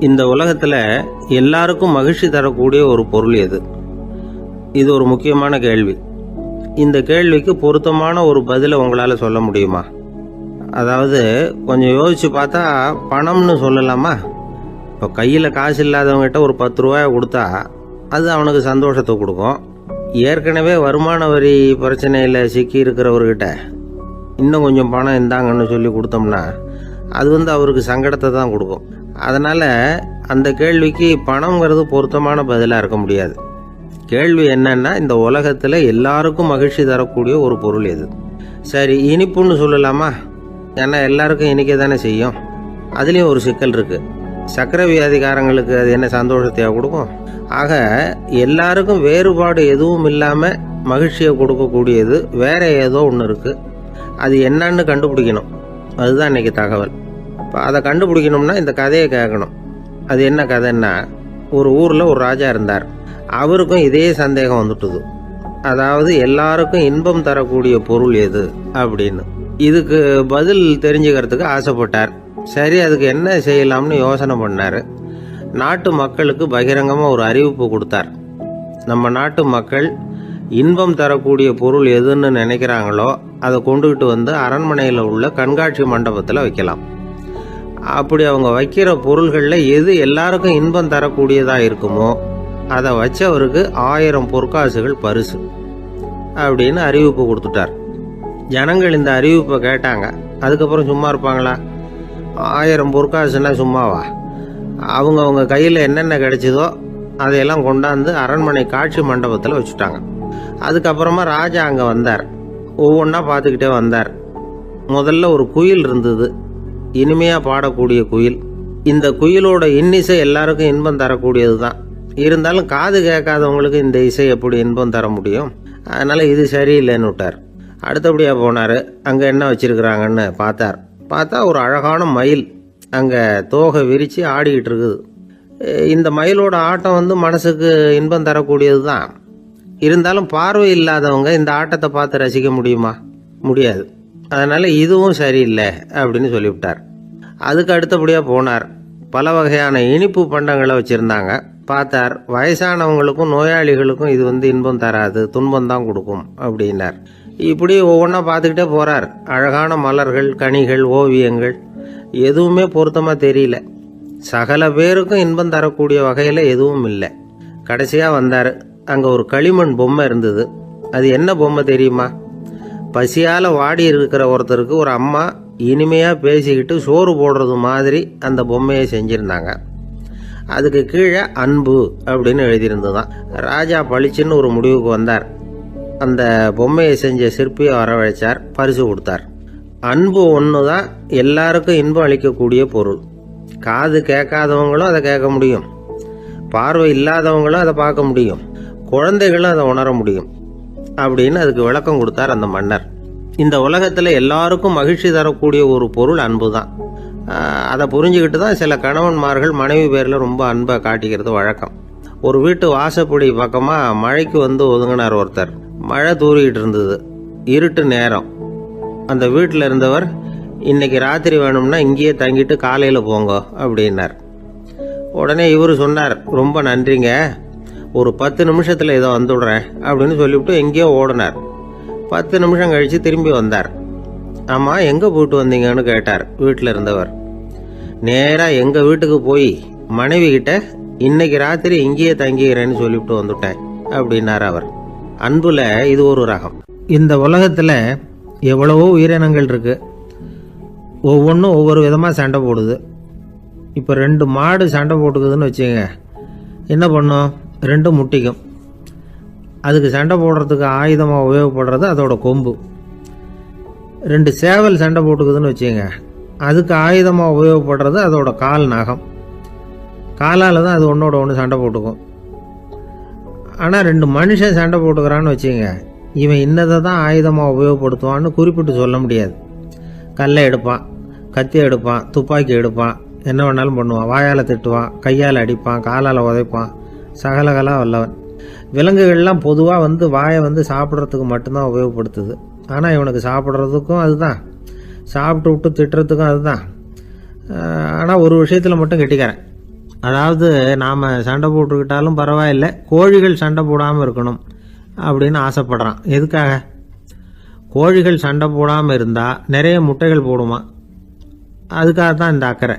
இந்த உலகத்தில் எல்லாருக்கும் மகிழ்ச்சி தரக்கூடிய ஒரு பொருள் எது? இது ஒரு முக்கியமான கேள்வி. இந்த கேள்விக்கு பொருத்தமான ஒரு பதிலை உங்களால் சொல்ல முடியுமா? அதாவது கொஞ்சம் யோசிச்சு பார்த்தா பணம்னு சொல்லலாமா? இப்போ கையில் காசு இல்லாதவங்ககிட்ட ஒரு 10 ரூபாயை கொடுத்தா அது அவனுக்கு சந்தோஷத்தை கொடுக்கும். ஏற்கனவே வருமான வரி பிரச்சனையில் சிக்கி இருக்கிறவர்கிட்ட இன்னும் கொஞ்சம் பணம் இருந்தாங்கன்னு சொல்லி கொடுத்தோம்னா அது அவருக்கு சங்கடத்தை தான் கொடுக்கும். அதனால் அந்த கேள்விக்கு பணம்ங்கிறது பொருத்தமான பதிலாக இருக்க முடியாது. கேள்வி என்னன்னா, இந்த உலகத்தில் எல்லாருக்கும் மகிழ்ச்சி தரக்கூடிய ஒரு பொருள் எது? சரி, இனிப்புன்னு சொல்லலாமா? ஏன்னா எல்லாருக்கும் இனிக்க தானே செய்யும். அதுலேயும் ஒரு சிக்கல் இருக்குது. சர்க்கரை வியாதிக்காரங்களுக்கு அது என்ன சந்தோஷத்தையாக கொடுக்கும்? ஆக எல்லாருக்கும் வேறுபாடு எதுவும் இல்லாமல் மகிழ்ச்சியை கொடுக்கக்கூடியது வேற ஏதோ ஒன்று இருக்குது. அது என்னன்னு கண்டுபிடிக்கணும். அதுதான் இன்றைக்கி தகவல். இப்போ அதை கண்டுபிடிக்கணும்னா இந்த கதையை கேட்கணும். அது என்ன கதைன்னா, ஒரு ஊரில் ஒரு ராஜா இருந்தார். அவருக்கும் இதே சந்தேகம் வந்துட்டுது. அதாவது எல்லாருக்கும் இன்பம் தரக்கூடிய பொருள் எது அப்படின்னு. இதுக்கு பதில் தெரிஞ்சுக்கிறதுக்கு ஆசைப்பட்டார். சரி, அதுக்கு என்ன செய்யலாம்னு யோசனை பண்ணார். நாட்டு மக்களுக்கு பகிரங்கமாக ஒரு அறிவிப்பு கொடுத்தார். நம்ம நாட்டு மக்கள் இன்பம் தரக்கூடிய பொருள் எதுன்னு நினைக்கிறாங்களோ அதை கொண்டுகிட்டு வந்து அரண்மனையில் உள்ள கண்காட்சி மண்டபத்தில் வைக்கலாம். அப்படி அவங்க வைக்கிற பொருள்களில் எது எல்லாருக்கும் இன்பம் தரக்கூடியதாக இருக்குமோ அதை வச்சவருக்கு 1000 பொற்காசுகள் பரிசு அப்படின்னு அறிவிப்பு கொடுத்துட்டார். ஜனங்கள் இந்த அறிவிப்பை கேட்டாங்க. அதுக்கப்புறம் சும்மா இருப்பாங்களா? 1000 பொற்காசுன்னா சும்மாவா? அவங்க கையில் என்னென்ன கிடைச்சதோ அதையெல்லாம் கொண்டாந்து அரண்மனை காட்சி மண்டபத்தில் வச்சுட்டாங்க. அதுக்கப்புறமா ராஜா அங்கே வந்தார். ஒவ்வொன்றா பார்த்துக்கிட்டே வந்தார். முதல்ல ஒரு குயில் இருந்தது, இனிமையாக பாடக்கூடிய குயில். இந்த குயிலோட இன்னிசை எல்லாருக்கும் இன்பம் தரக்கூடியது தான். இருந்தாலும் காது கேட்காதவங்களுக்கு இந்த இசை எப்படி இன்பம் தர முடியும்? அதனால் இது சரியில்லைன்னு விட்டார். அடுத்தபடியாக போனார். அங்கே என்ன வச்சுருக்குறாங்கன்னு பார்த்தா ஒரு அழகான மயில் அங்கே தோகை விரித்து ஆடிக்கிட்டு இருக்குது. இந்த மயிலோட ஆட்டம் மனசுக்கு இன்பம் தரக்கூடியது தான். இருந்தாலும் பார்வை இல்லாதவங்க இந்த ஆட்டத்தை பார்த்து ரசிக்க முடியுமா? முடியாது. அதனால் இதுவும் சரியில்லை அப்படின்னு சொல்லிவிட்டார். அதுக்கு அடுத்தபடியாக போனார். பல வகையான இனிப்பு பண்டங்களை வச்சுருந்தாங்க. பார்த்தார், வயசானவங்களுக்கும் நோயாளிகளுக்கும் இது இன்பம் தராது, துன்பம் தான் கொடுக்கும் அப்படின்னார். இப்படி ஒவ்வொன்றா பார்த்துக்கிட்டே போகிறார். அழகான மலர்கள், கனிகள், ஓவியங்கள் எதுவுமே பொருத்தமாக தெரியல. சகல பேருக்கும் இன்பம் தரக்கூடிய வகையில் எதுவும் இல்லை. கடைசியாக வந்தார். அங்கே ஒரு களிமண் பொம்மை இருந்தது. அது என்ன பொம்மை தெரியுமா? பசியால் வாடி இருக்கிற ஒருத்தருக்கு ஒரு அம்மா இனிமையாக பேசிக்கிட்டு சோறு போடுறது மாதிரி அந்த பொம்மையை செஞ்சுருந்தாங்க. அதுக்கு கீழே அன்பு அப்படின்னு எழுதியிருந்ததுதான். ராஜா பளிச்சுன்னு ஒரு முடிவுக்கு வந்தார். அந்த பொம்மையை செஞ்ச சிற்பியை வரவழைச்சார், பரிசு கொடுத்தார். அன்பு ஒன்று தான் எல்லாருக்கும் இன்பம் அளிக்கக்கூடிய பொருள். காது கேட்காதவங்களும் அதை கேட்க முடியும், பார்வை இல்லாதவங்களும் அதை பார்க்க முடியும், குழந்தைகளும் அதை உணர முடியும் அப்படின்னு அதுக்கு விளக்கம் கொடுத்தார் அந்த மன்னர். இந்த உலகத்தில் எல்லாருக்கும் மகிழ்ச்சி தரக்கூடிய ஒரு பொருள் அன்பு தான். அதை புரிஞ்சுக்கிட்டு தான் சில கணவன்மார்கள் மனைவி பேரில் ரொம்ப அன்பை காட்டிக்கிறது வழக்கம். ஒரு வீட்டு வாசப்படி பக்கமாக மழைக்கு ஒதுங்கினார் ஒருத்தர். மழை தூரிக்கிட்டு இருந்தது, இருட்டு நேரம். அந்த வீட்டில் இருந்தவர், இன்னைக்கு ராத்திரி வேணும்னா இங்கேயே தங்கிட்டு காலையில் போங்க அப்படின்னார். உடனே இவர் சொன்னார், ரொம்ப நன்றிங்க, ஒரு 10 நிமிஷத்தில் ஏதோ வந்துவிடுறேன் அப்படின்னு சொல்லிவிட்டு எங்கேயோ ஓடினார். 10 நிமிஷம் கழித்து திரும்பி வந்தார். ஆமாம், எங்கே போயிட்டு வந்தீங்கன்னு கேட்டார் வீட்டில் இருந்தவர். நேராக எங்கள் வீட்டுக்கு போய் மனைவி கிட்ட இன்னைக்கு ராத்திரி இங்கேயே தங்கிக்கிறேன்னு சொல்லிவிட்டு வந்துட்டேன் அப்படின்னார் அவர். அன்புல இது ஒரு ரகம். இந்த உலகத்தில் எவ்வளவோ உயிரினங்கள் இருக்கு. ஒவ்வொன்றும் ஒவ்வொரு விதமாக சண்டை போடுது. இப்போ 2 மாடு சண்டை போட்டுக்குதுன்னு வச்சுங்க, என்ன பண்ணும்? 2 முட்டிக்கும். அதுக்கு சண்டை போடுறதுக்கு ஆயுதமாக உபயோகப்படுறது அதோட கொம்பு. 2 சேவல் சண்டை போட்டுக்குதுன்னு வச்சுங்க, அதுக்கு ஆயுதமாக உபயோகப்படுறது அதோட கால் நகம். காலால் தான் அது ஒன்றோட ஒன்று சண்டை போட்டுக்கும். ஆனால் 2 மனுஷன் சண்டை போட்டுக்கிறான்னு வச்சுங்க, இவன் இன்னதை தான் ஆயுதமாக உபயோகப்படுத்துவான்னு குறிப்பிட்டு சொல்ல முடியாது. கல்லை எடுப்பான், கத்தி எடுப்பான், துப்பாக்கி எடுப்பான், என்ன வேணாலும் பண்ணுவான். வாயால் திட்டுவான், கையால் அடிப்பான், காலால் உதைப்பான், சகலகலா வல்லவன். விலங்குகள்லாம் பொதுவாக வாயை சாப்பிட்றதுக்கு மட்டும்தான் உபயோகப்படுத்துது. ஆனால் இவனுக்கு சாப்பிட்றதுக்கும் அதுதான், சாப்பிட்டு விட்டு திட்டுறதுக்கும் அதுதான். ஆனால் ஒரு விஷயத்தில் மட்டும் கெட்டிக்கிறேன். அதாவது நாம் சண்டை போட்டுக்கிட்டாலும் பரவாயில்லை, கோழிகள் சண்டை போடாமல் இருக்கணும் அப்படின்னு ஆசைப்படுறான். எதுக்காக? கோழிகள் சண்டை போடாமல் இருந்தால் நிறைய முட்டைகள் போடுமா, அதுக்காக தான் இந்த அக்கறை.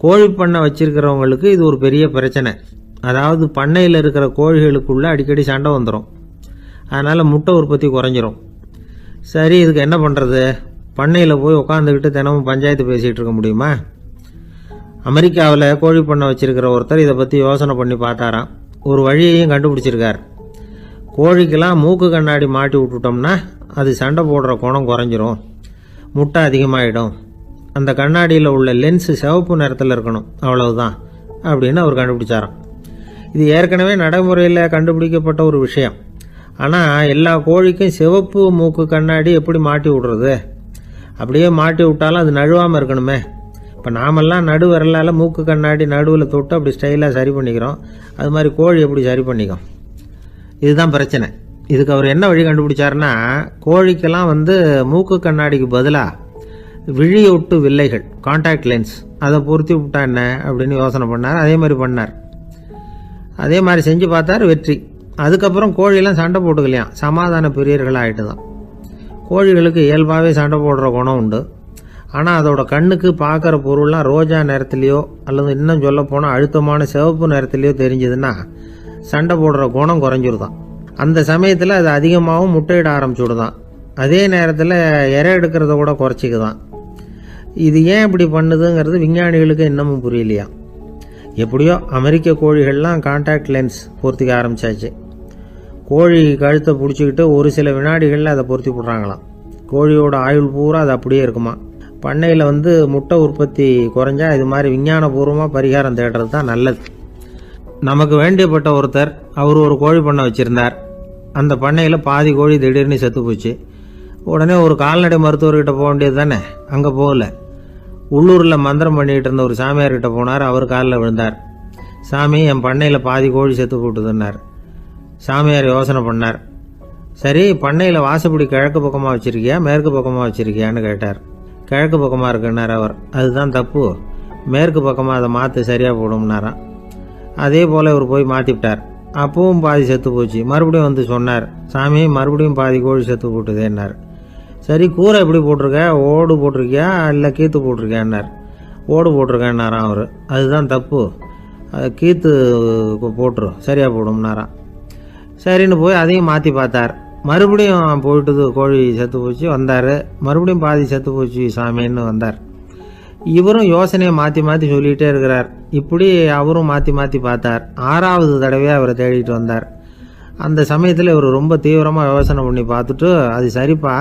கோழி பண்ணை வச்சிருக்கிறவங்களுக்கு இது ஒரு பெரிய பிரச்சனை. அதாவது பண்ணையில் இருக்கிற கோழிகளுக்குள்ளே அடிக்கடி சண்டை வந்துடும், அதனால் முட்டை உற்பத்தி குறைஞ்சிரும். சரி, இதுக்கு என்ன பண்ணுறது? பண்ணையில் போய் உட்காந்துக்கிட்டு தினமும் பஞ்சாயத்து பேசிகிட்டு இருக்க முடியுமா? அமெரிக்காவில் கோழி பண்ணை வச்சிருக்கிற ஒருத்தர் இதை பற்றி யோசனை பண்ணி பார்த்தாராம். ஒரு வழியையும் கண்டுபிடிச்சிருக்கார். கோழிக்கெல்லாம் மூக்கு கண்ணாடி மாட்டி விட்டுட்டோம்னா அது சண்டை போடுற குணம் குறைஞ்சிரும், முட்டை அதிகமாகிடும். அந்த கண்ணாடியில் உள்ள லென்ஸு சிவப்பு நிறத்தில் இருக்கணும், அவ்வளவுதான் அப்படின்னு அவர் கண்டுபிடிச்சாராம். இது ஏற்கனவே நடைமுறையில் கண்டுபிடிக்கப்பட்ட ஒரு விஷயம். ஆனால் எல்லா கோழிக்கும் சிவப்பு மூக்கு கண்ணாடி எப்படி மாட்டி விடுறது? அப்படியே மாட்டி விட்டாலும் அது நழுவாமல் இருக்கணுமே. இப்போ நாமெல்லாம் நடு விரலால் மூக்கு கண்ணாடி நடுவில் தொட்டு அப்படி ஸ்டைலாக சரி பண்ணிக்கிறோம், அது மாதிரி கோழி எப்படி சரி பண்ணிக்கும்? இதுதான் பிரச்சனை. இதுக்கு அவர் என்ன வழி கண்டுபிடிச்சாருன்னா, கோழிக்கெல்லாம் மூக்கு கண்ணாடிக்கு பதிலாக விழியொட்டு வில்லைகள், கான்டாக்ட் லென்ஸ், அதை பொருத்தி விட்டா என்ன அப்படின்னு யோசனை பண்ணார். அதே மாதிரி பண்ணார். அதே மாதிரி செஞ்சு பார்த்தார், வெற்றி. அதுக்கப்புறம் கோழியெல்லாம் சண்டை போட்டுக்கலையாம், சமாதான பிரியர்கள் ஆகிட்டு தான். கோழிகளுக்கு இயல்பாகவே சண்டை போடுற குணம் உண்டு. ஆனால் அதோட கண்ணுக்கு பார்க்குற பொருள்லாம் ரோஜா நிறத்துலையோ அல்லது இன்னும் சொல்ல போனால் அழுத்தமான சிவப்பு நிறத்துலையோ தெரிஞ்சதுன்னா சண்டை போடுற குணம் குறைஞ்சிருதான். அந்த சமயத்தில் அது அதிகமாகவும் முட்டையிட ஆரம்பிச்சுடுதான். அதே நேரத்தில் இறை எடுக்கிறத கூட குறைச்சிக்குதான். இது ஏன் இப்படி பண்ணுதுங்கிறது விஞ்ஞானிகளுக்கு இன்னமும் புரியலையா. எப்படியோ அமெரிக்க கோழிகள்லாம் கான்டாக்ட் லென்ஸ் பொருத்திக்க ஆரம்பித்தாச்சு. கோழி கழுத்தை பிடிச்சிக்கிட்டு ஒரு சில வினாடிகளில் அதை பொருத்தி விட்றாங்களாம். கோழியோட ஆயுள் பூரா அது அப்படியே இருக்குமா. பண்ணையில் முட்டை உற்பத்தி குறைஞ்சா இது மாதிரி விஞ்ஞானபூர்வமாக பரிகாரம் தேடுறது தான் நல்லது. நமக்கு வேண்டியப்பட்ட ஒருத்தர், அவர் ஒரு கோழி பண்ணை வச்சுருந்தார். அந்த பண்ணையில் பாதி கோழி திடீர்னு செத்து போச்சு. உடனே ஒரு கால்நடை மருத்துவர்கிட்ட போக வேண்டியது தானே. அங்கே போகல. உள்ளூரில் மந்திரம் பண்ணிகிட்டு இருந்த ஒரு சாமியார்கிட்ட போனார். அவர் காலில் விழுந்தார். சாமி, என் பண்ணையில் பாதி கோழி செத்து போட்டுதுன்னார். சாமியார் யோசனை பண்ணார். சரி, பண்ணையில் வாசப்படி கிழக்கு பக்கமாக வச்சுருக்கியா மேற்கு பக்கமாக வச்சுருக்கியான்னு கேட்டார். கிழக்கு பக்கமாக இருக்குன்னார் அவர். அதுதான் தப்பு, மேற்கு பக்கமாக அதை மாற்று, சரியாக போடும்னாராம். அதே போல் இவர் போய் மாற்றிவிட்டார். அப்பவும் பாதி செத்து போச்சு. மறுபடியும் சொன்னார், சாமி மறுபடியும் பாதி கோழி செத்து போட்டுதேன்னார். சரி, கூரை எப்படி போட்டிருக்க, ஓடு போட்டிருக்கியா இல்லை கீத்து போட்டிருக்கியான்னார். ஓடு போட்டிருக்கேன்னாராம் அவர். அதுதான் தப்பு, கீத்து போட்டுரு, சரியாக போடும்னாராம். சரின்னு போய் அதையும் மாற்றி பார்த்தார். மறுபடியும் போயிட்டுது, கோழி செத்து போச்சு. வந்தார், மறுபடியும் பாதி செத்து போச்சு சாமின்னு வந்தார். இவரும் யோசனையை மாற்றி மாற்றி சொல்லிகிட்டே இருக்கிறார். இப்படி அவரும் மாற்றி மாற்றி பார்த்தார். 6வது தடவையாக அவரை தேடிட்டு வந்தார். அந்த சமயத்தில் இவர் ரொம்ப தீவிரமாக யோசனை பண்ணி பார்த்துட்டு, அது சரிப்பா,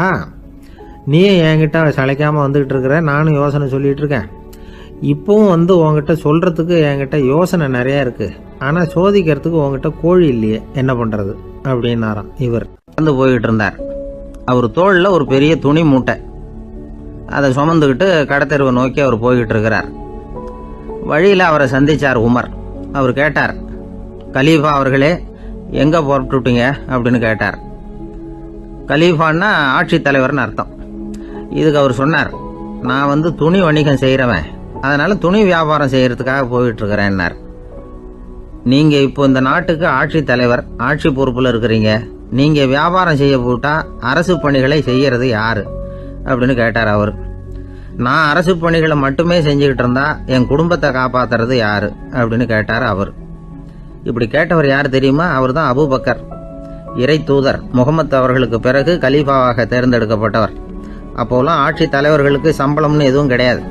நீயே என்கிட்ட சளைக்காமல் வந்துக்கிட்டு இருக்கிற, நானும் யோசனை சொல்லிகிட்டு இருக்கேன். இப்போவும் உங்ககிட்ட சொல்கிறதுக்கு என்கிட்ட யோசனை நிறையா இருக்குது, ஆனால் சோதிக்கிறதுக்கு உங்ககிட்ட கோழி இல்லையே, என்ன பண்ணுறது அப்படின்னாராம். இவர் போய்கிட்டு இருந்தார். அவர் தோளில் ஒரு பெரிய துணி மூட்டை, அதை சுமந்துக்கிட்டு கடத்தெருவை நோக்கி அவர் போய்கிட்டு இருக்கிறார். வழியில் அவரை சந்திச்சார் உமர். அவர் கேட்டார், கலீஃபா அவர்களே, எங்கே புறப்பட்டுட்டீங்க அப்படின்னு கேட்டார். கலீஃபான்னா ஆட்சித்தலைவர்னு அர்த்தம். இதுக்கு அவர் சொன்னார், நான் துணி வணிகம் செய்கிறவன், அதனால் துணி வியாபாரம் செய்கிறதுக்காக போயிட்டுருக்கிறேன்னார். நீங்கள் இப்போ இந்த நாட்டுக்கு ஆட்சித்தலைவர், ஆட்சி பொறுப்பில் இருக்கிறீங்க, நீங்கள் வியாபாரம் செய்ய போட்டால் அரசு பணிகளை செய்கிறது யார் அப்படின்னு கேட்டார் அவர். நான் அரசு பணிகளை மட்டுமே செஞ்சுக்கிட்டு இருந்தா என் குடும்பத்தை காப்பாற்றுறது யார் அப்படின்னு கேட்டார் அவர். இப்படி கேட்டவர் யார் தெரியுமா? அவர் தான் அபூபக்கர், இறை தூதர் முகமது அவர்களுக்கு பிறகு கலீஃபாவாக தேர்ந்தெடுக்கப்பட்டவர். அப்போலாம் ஆட்சி தலைவர்களுக்கு சம்பளம்னு எதுவும் கிடையாது.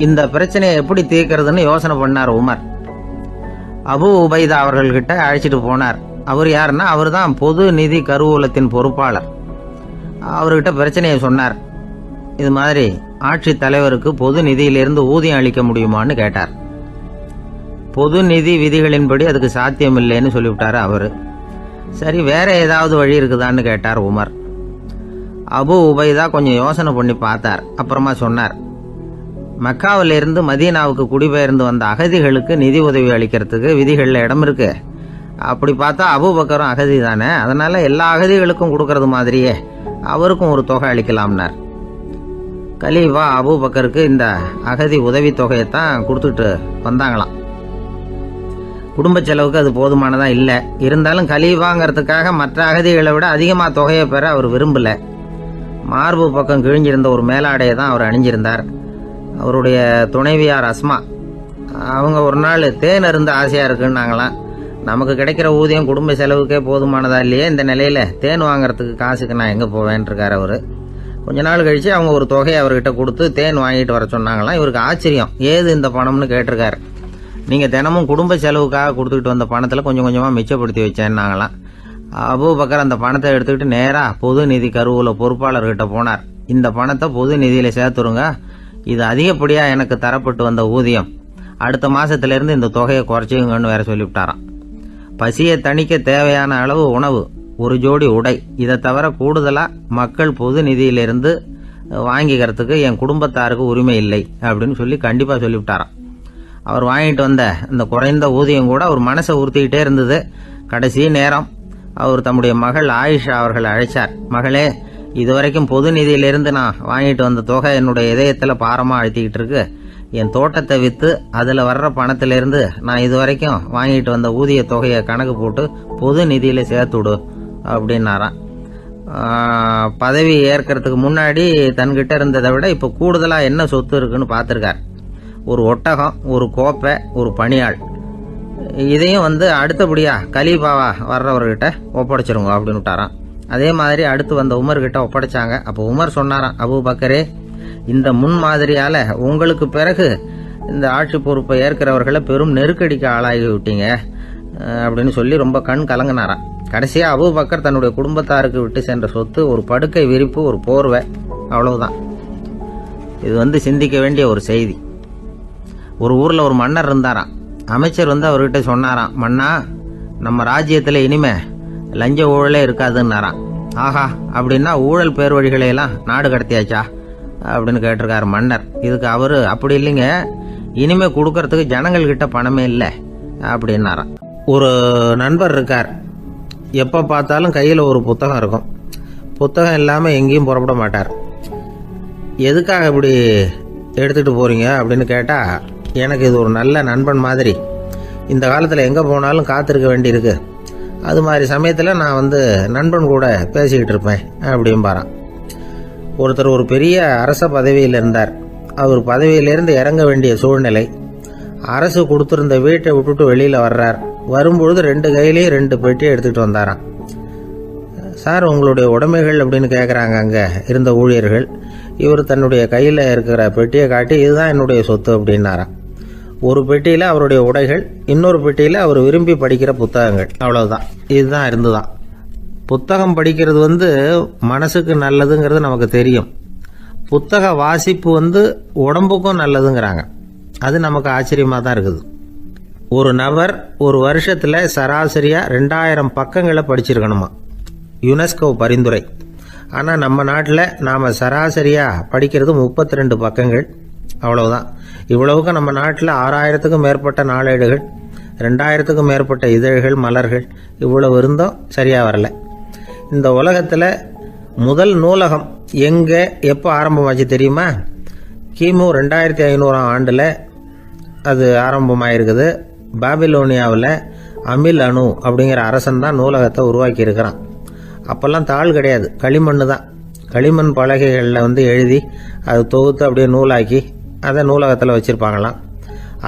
இந்த பிரச்சனையை எப்படி தீர்க்கிறதுன்னு யோசனை பண்ணார் உமர். அபு உபைதா அவர்கள்கிட்ட அழைச்சிட்டு போனார். அவர் யாருன்னா, அவர் தான் பொது நிதி கருவூலத்தின் பொறுப்பாளர். அவர்கிட்ட பிரச்சனையை சொன்னார். இது மாதிரி ஆட்சி தலைவருக்கு பொது நிதியிலிருந்து ஊதியம் அளிக்க முடியுமான்னு கேட்டார். பொது நிதி விதிகளின்படி அதுக்கு சாத்தியம் இல்லைன்னு சொல்லிவிட்டாரு அவரு. சரி, வேற ஏதாவது வழி இருக்குதான்னு கேட்டார் உமர். அபு உபைதா கொஞ்சம் யோசனை பண்ணி பார்த்தார். அப்புறமா சொன்னார், மக்காவிலிருந்து மதீனாவுக்கு குடிபெயர்ந்து வந்த அகதிகளுக்கு நிதி உதவி அளிக்கிறதுக்கு விதிகளில் இடம் இருக்கு. அப்படி பார்த்தா அபூபக்கரும் அகதி தானே, அதனால எல்லா அகதிகளுக்கும் கொடுக்கறது மாதிரியே அவருக்கும் ஒரு தொகை அளிக்கலாம்னார். கலீஃபா அபூபக்கருக்கு இந்த அகதி உதவித்தொகையைத்தான் கொடுத்துட்டு வந்தாங்களாம். குடும்ப செலவுக்கு அது போதுமானதா இல்லை. இருந்தாலும் கலீஃபாங்கிறதுக்காக மற்ற அகதிகளை விட அதிகமாக தொகையை பெற அவர் விரும்பலை. மார்பு பக்கம் கிழிஞ்சிருந்த ஒரு மேலாடையை தான் அவர் அணிஞ்சிருந்தார். அவருடைய துணைவியார் அஸ்மா அவங்க ஒரு நாள் தேன் அருந்த ஆசையாக இருக்குன்னாங்களாம். நமக்கு கிடைக்கிற ஊதியம் குடும்ப செலவுக்கே போதுமானதா இல்லையே, இந்த நிலையில் தேன் வாங்குறதுக்கு காசுக்கு நான் எங்கே போவேன்ருக்கார் அவர். கொஞ்ச நாள் கழித்து அவங்க ஒரு தொகையை அவர்கிட்ட கொடுத்து தேன் வாங்கிட்டு வர சொன்னாங்களாம். இவருக்கு ஆச்சரியம், ஏது இந்த பணம்னு கேட்டிருக்காரு. நீங்கள் தினமும் குடும்ப செலவுக்காக கொடுத்துக்கிட்டு வந்த பணத்தில் கொஞ்சம் கொஞ்சமாக மிச்சப்படுத்தி வச்சேன்னாங்களாம். அபூபக்கர் அந்த பணத்தை எடுத்துக்கிட்டு நேராக பொது நிதி கருவூல பொறுப்பாளர்கிட்ட போனார். இந்த பணத்தை பொது நிதியில் சேர்த்துருங்க, இது அதிகப்படியாக எனக்கு தரப்பட்டு வந்த ஊதியம், அடுத்த மாதத்துலேருந்து இந்த தொகையை குறைச்சிங்கன்னு வேற சொல்லிவிட்டாராம். பசியை தணிக்க தேவையான அளவு உணவு, ஒரு ஜோடி உடை, இதை தவிர கூடுதலாக மக்கள் பொது நிதியிலிருந்து வாங்கிக்கிறதுக்கு என் குடும்பத்தாருக்கு உரிமை இல்லை அப்படின்னு சொல்லி கண்டிப்பாக சொல்லிவிட்டாராம். அவர் வாங்கிட்டு வந்த இந்த குறைந்த ஊதியம் கூட அவர் மனசை உறுத்திக்கிட்டே இருந்தது. கடைசி நேரம் அவர் தம்முடைய மகள் ஆயிஷா அவர்களை அழைச்சார். மகளே, இதுவரைக்கும் பொது நிதியிலிருந்து நான் வாங்கிட்டு வந்த தொகை என்னுடைய இதயத்தில் பாரமாக அழுத்திக்கிட்டு இருக்கு. என் தோட்டத்தை விற்று அதில் வர்ற பணத்திலிருந்து நான் இதுவரைக்கும் வாங்கிட்டு வந்த ஊதிய தொகையை கணக்கு போட்டு பொது நிதியில் சேர்த்துடு அப்படின்னாராம். பதவி ஏற்கிறதுக்கு முன்னாடி தன்கிட்ட இருந்ததை விட இப்போ கூடுதலாக என்ன சொத்து இருக்குன்னு பார்த்துருக்கார். ஒரு ஒட்டகம், ஒரு கோப்பை, ஒரு பணியாள். இதையும் அடுத்தபடியாக கலீஃபாவா வர்றவர்கிட்ட ஒப்படைச்சிருங்க அப்படின்னு விட்டாராம். அதே மாதிரி அடுத்து வந்த உமர்கிட்ட ஒப்படைச்சாங்க. அப்போ உமர் சொன்னாராம், அபூபக்கரே, இந்த முன்மாதிரியால் உங்களுக்கு பிறகு இந்த ஆட்சி பொறுப்பை ஏற்கிறவர்களை பெரும் நெருக்கடிக்கு ஆளாகி விட்டீங்க அப்படின்னு சொல்லி ரொம்ப கண் கலங்கினாராம். கடைசியாக அபூபக்கர் தன்னுடைய குடும்பத்தாருக்கு விட்டு சென்ற சொத்து ஒரு படுக்கை விரிப்பு, ஒரு போர்வை, அவ்வளவுதான். இது சிந்திக்க வேண்டிய ஒரு செய்தி. ஒரு ஊரில் ஒரு மன்னர் இருந்தாராம். அமைச்சர் அவர்கிட்ட சொன்னாராம், மன்னா, நம்ம ராஜ்யத்தில் இனிமே லஞ்ச ஊழலே இருக்காதுன்னாராம். ஆஹா, அப்படின்னா ஊழல் பேர் வழிகளையெல்லாம் நாடு கடத்தியாச்சா அப்படின்னு கேட்டிருக்காரு மன்னர். இதுக்கு அவரு, அப்படி இல்லைங்க, இனிமே கொடுக்கறதுக்கு ஜனங்கள்கிட்ட பணமே இல்லை அப்படின்னாராம். ஒரு நண்பர் இருக்கார். எப்போ பார்த்தாலும் கையில் ஒரு புத்தகம் இருக்கும். புத்தகம் இல்லாமல் எங்கேயும் புறப்பட மாட்டார். எதுக்காக இப்படி எடுத்துகிட்டு போகிறீங்க அப்படின்னு கேட்டால், எனக்கு இது ஒரு நல்ல நண்பன் மாதிரி, இந்த காலத்தில் எங்கே போனாலும் காத்திருக்க வேண்டியிருக்கு, அது மாதிரி சமயத்தில் நான் நண்பன் கூட பேசிக்கிட்டு இருப்பேன் அப்படிம்பாரான். ஒருத்தர் ஒரு பெரிய அரச பதவியில் இருந்தார். அவர் பதவியிலிருந்து இறங்க வேண்டிய சூழ்நிலை. அரசு கொடுத்துருந்த வீட்டை விட்டுட்டு வெளியில் வர்றார். வரும்பொழுது 2 கையிலையும் 2 பெட்டியை எடுத்துகிட்டு வந்தாராம். சார், உங்களுடைய உடைமைகள் அப்படின்னு கேட்குறாங்க அங்கே இருந்த ஊழியர்கள். இவர் தன்னுடைய கையில் இருக்கிற பெட்டியை காட்டி, இதுதான் என்னுடைய சொத்து அப்படின்னாராம். ஒரு பெட்டியில் அவருடைய உடைகள், இன்னொரு பெட்டியில் அவர் விரும்பி படிக்கிற புத்தகங்கள், அவ்வளவுதான். இதுதான் இருந்துதான். புத்தகம் படிக்கிறது மனசுக்கு நல்லதுங்கிறது நமக்கு தெரியும். புத்தக வாசிப்பு உடம்புக்கும் நல்லதுங்கிறாங்க. அது நமக்கு ஆச்சரியமாக தான் இருக்குது. ஒரு நபர் ஒரு வருஷத்தில் சராசரியாக 2000 பக்கங்களை படிச்சிருக்கணுமா, யுனெஸ்கோ பரிந்துரை. ஆனால் நம்ம நாட்டில் நாம் சராசரியாக படிக்கிறது 32 பக்கங்கள், அவ்வளவுதான். இவ்வளவுக்கு நம்ம நாட்டில் 6000த்துக்கும் மேற்பட்ட நாளேடுகள், 2000த்துக்கும் மேற்பட்ட இதழ்கள், மலர்கள், இவ்வளவு இருந்தும் சரியாக வரல. இந்த உலகத்தில் முதல் நூலகம் எங்கே எப்போ ஆரம்பமாச்சு தெரியுமா? கிமு 2500ஆம் ஆண்டில் அது ஆரம்பமாயிருக்குது. பாபிலோனியாவில் அமில் அனு அப்படிங்கிற அரசன் தான் நூலகத்தை உருவாக்கி இருக்கிறான். அப்போல்லாம் தாள் கிடையாது, களிமண் தான். களிமண் பலகைகளில் எழுதி அது தொகுத்து அப்படியே நூலாக்கி அதை நூலகத்தில் வச்சுருப்பாங்களாம்.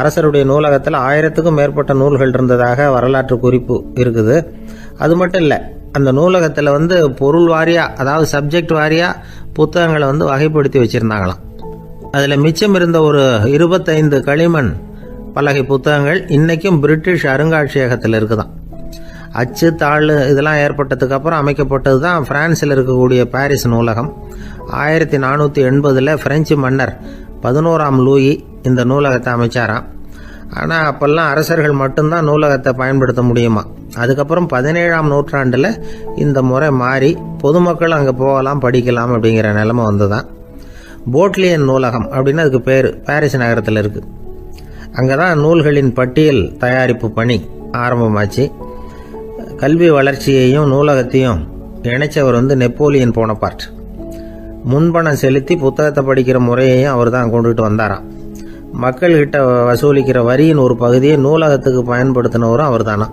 அரசருடைய நூலகத்தில் 1000த்துக்கும் மேற்பட்ட நூல்கள் இருந்ததாக வரலாற்று குறிப்பு இருக்குது. அது மட்டும் இல்லை, அந்த நூலகத்தில் பொருள் வாரியாக, அதாவது சப்ஜெக்ட் வாரியாக புத்தகங்களை வகைப்படுத்தி வச்சுருந்தாங்களாம். அதில் மிச்சம் இருந்த ஒரு 25 களிமண் பலகை புத்தகங்கள் இன்றைக்கும் பிரிட்டிஷ் அருங்காட்சியகத்தில் இருக்குதான். அச்சு, தாள் இதெல்லாம் ஏற்பட்டதுக்கு அப்புறம் அமைக்கப்பட்டது தான் பிரான்சில் இருக்கக்கூடிய பாரிஸ் நூலகம். 1480 பிரெஞ்சு மன்னர் 11ஆம் லூயி இந்த நூலகத்தை அமைச்சாராம். ஆனால் அப்போல்லாம் அரசர்கள் மட்டும்தான் நூலகத்தை பயன்படுத்த முடியுமா. அதுக்கப்புறம் 17ஆம் நூற்றாண்டில் இந்த முறை மாறி பொதுமக்கள் அங்கே போகலாம், படிக்கலாம் அப்படிங்கிற நிலைமை வந்துதான். போட்லியன் நூலகம் அப்படின்னு அதுக்கு பேர், பாரிஸ் நகரத்தில் இருக்குது. அங்கே தான் நூல்களின் பட்டியல் தயாரிப்பு பணி ஆரம்பமாச்சு. கல்வி வளர்ச்சியையும் நூலகத்தையும் இணைச்சவர் நெப்போலியன் போனபார்ட். முன்பணம் செலுத்தி புத்தகத்தை படிக்கிற முறையையும் அவர் தான் கொண்டுகிட்டு வந்தாராம். மக்கள்கிட்ட வசூலிக்கிற வரியின் ஒரு பகுதியை நூலகத்துக்கு பயன்படுத்தினவரும் அவர் தானா.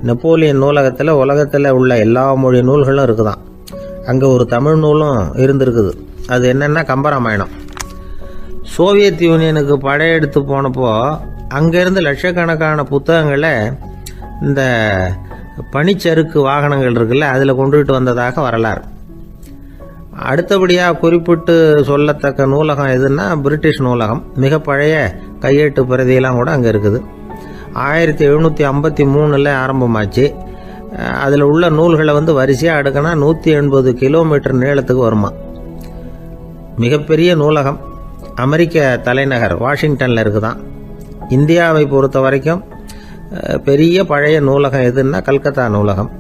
நெப்போலியன் நூலகத்தில் உலகத்தில் உள்ள எல்லா மொழி நூல்களும் இருக்குதான். அங்கே ஒரு தமிழ் நூலும் இருந்திருக்குது. அது என்னென்னா கம்பராமாயணம். சோவியத் யூனியனுக்கு படையெடுத்து போனப்போ அங்கேருந்து லட்சக்கணக்கான புத்தகங்களை இந்த பனிச்சறுக்கு வாகனங்கள் இருக்குல்ல அதில் கொண்டுகிட்டு வந்ததாக வரலாறு. அடுத்தபடியாக குறிப்பிட்டு சொல்லத்தக்க நூலகம் எதுன்னா பிரிட்டிஷ் நூலகம். மிக பழைய கையெழுத்து பிரதியெல்லாம் கூட அங்கே இருக்குது. 1753 ஆரம்பமாச்சு. அதில் உள்ள நூல்களை வரிசையாக அடுக்கினா 180 கிலோமீட்டர் நீளத்துக்கு வருமா. மிகப்பெரிய நூலகம் அமெரிக்க தலைநகர் வாஷிங்டனில் இருக்குதான். இந்தியாவை பொறுத்த வரைக்கும் பெரிய பழைய நூலகம் எதுன்னா கல்கத்தா நூலகம்.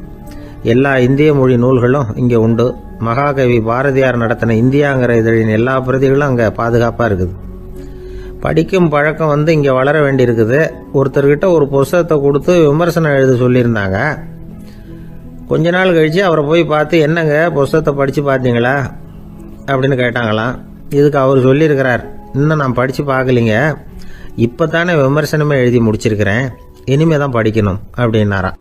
எல்லா இந்திய மொழி நூல்களும் இங்கே உண்டு. மகாகவி பாரதியார் நடத்தின இந்தியாங்கிற இதழின் எல்லா பிரதிகளும் அங்கே பாதுகாப்பாக இருக்குது. படிக்கும் பழக்கம் இங்கே வளர வேண்டியிருக்குது. ஒருத்தர்கிட்ட ஒரு புஸ்தகத்தை கொடுத்து விமர்சனம் எழுத சொல்லியிருந்தாங்க. கொஞ்ச நாள் கழித்து அவரை போய் பார்த்து, என்னங்க புஸ்தகத்தை படித்து பார்த்தீங்களா அப்படின்னு கேட்டாங்களாம். இதுக்கு அவர் சொல்லியிருக்கிறார், இன்னும் நான் படித்து பார்க்கலிங்க, இப்போ தானே விமர்சனமே எழுதி முடிச்சிருக்கிறேன், இனிமே தான் படிக்கணும் அப்படின்னாராம்.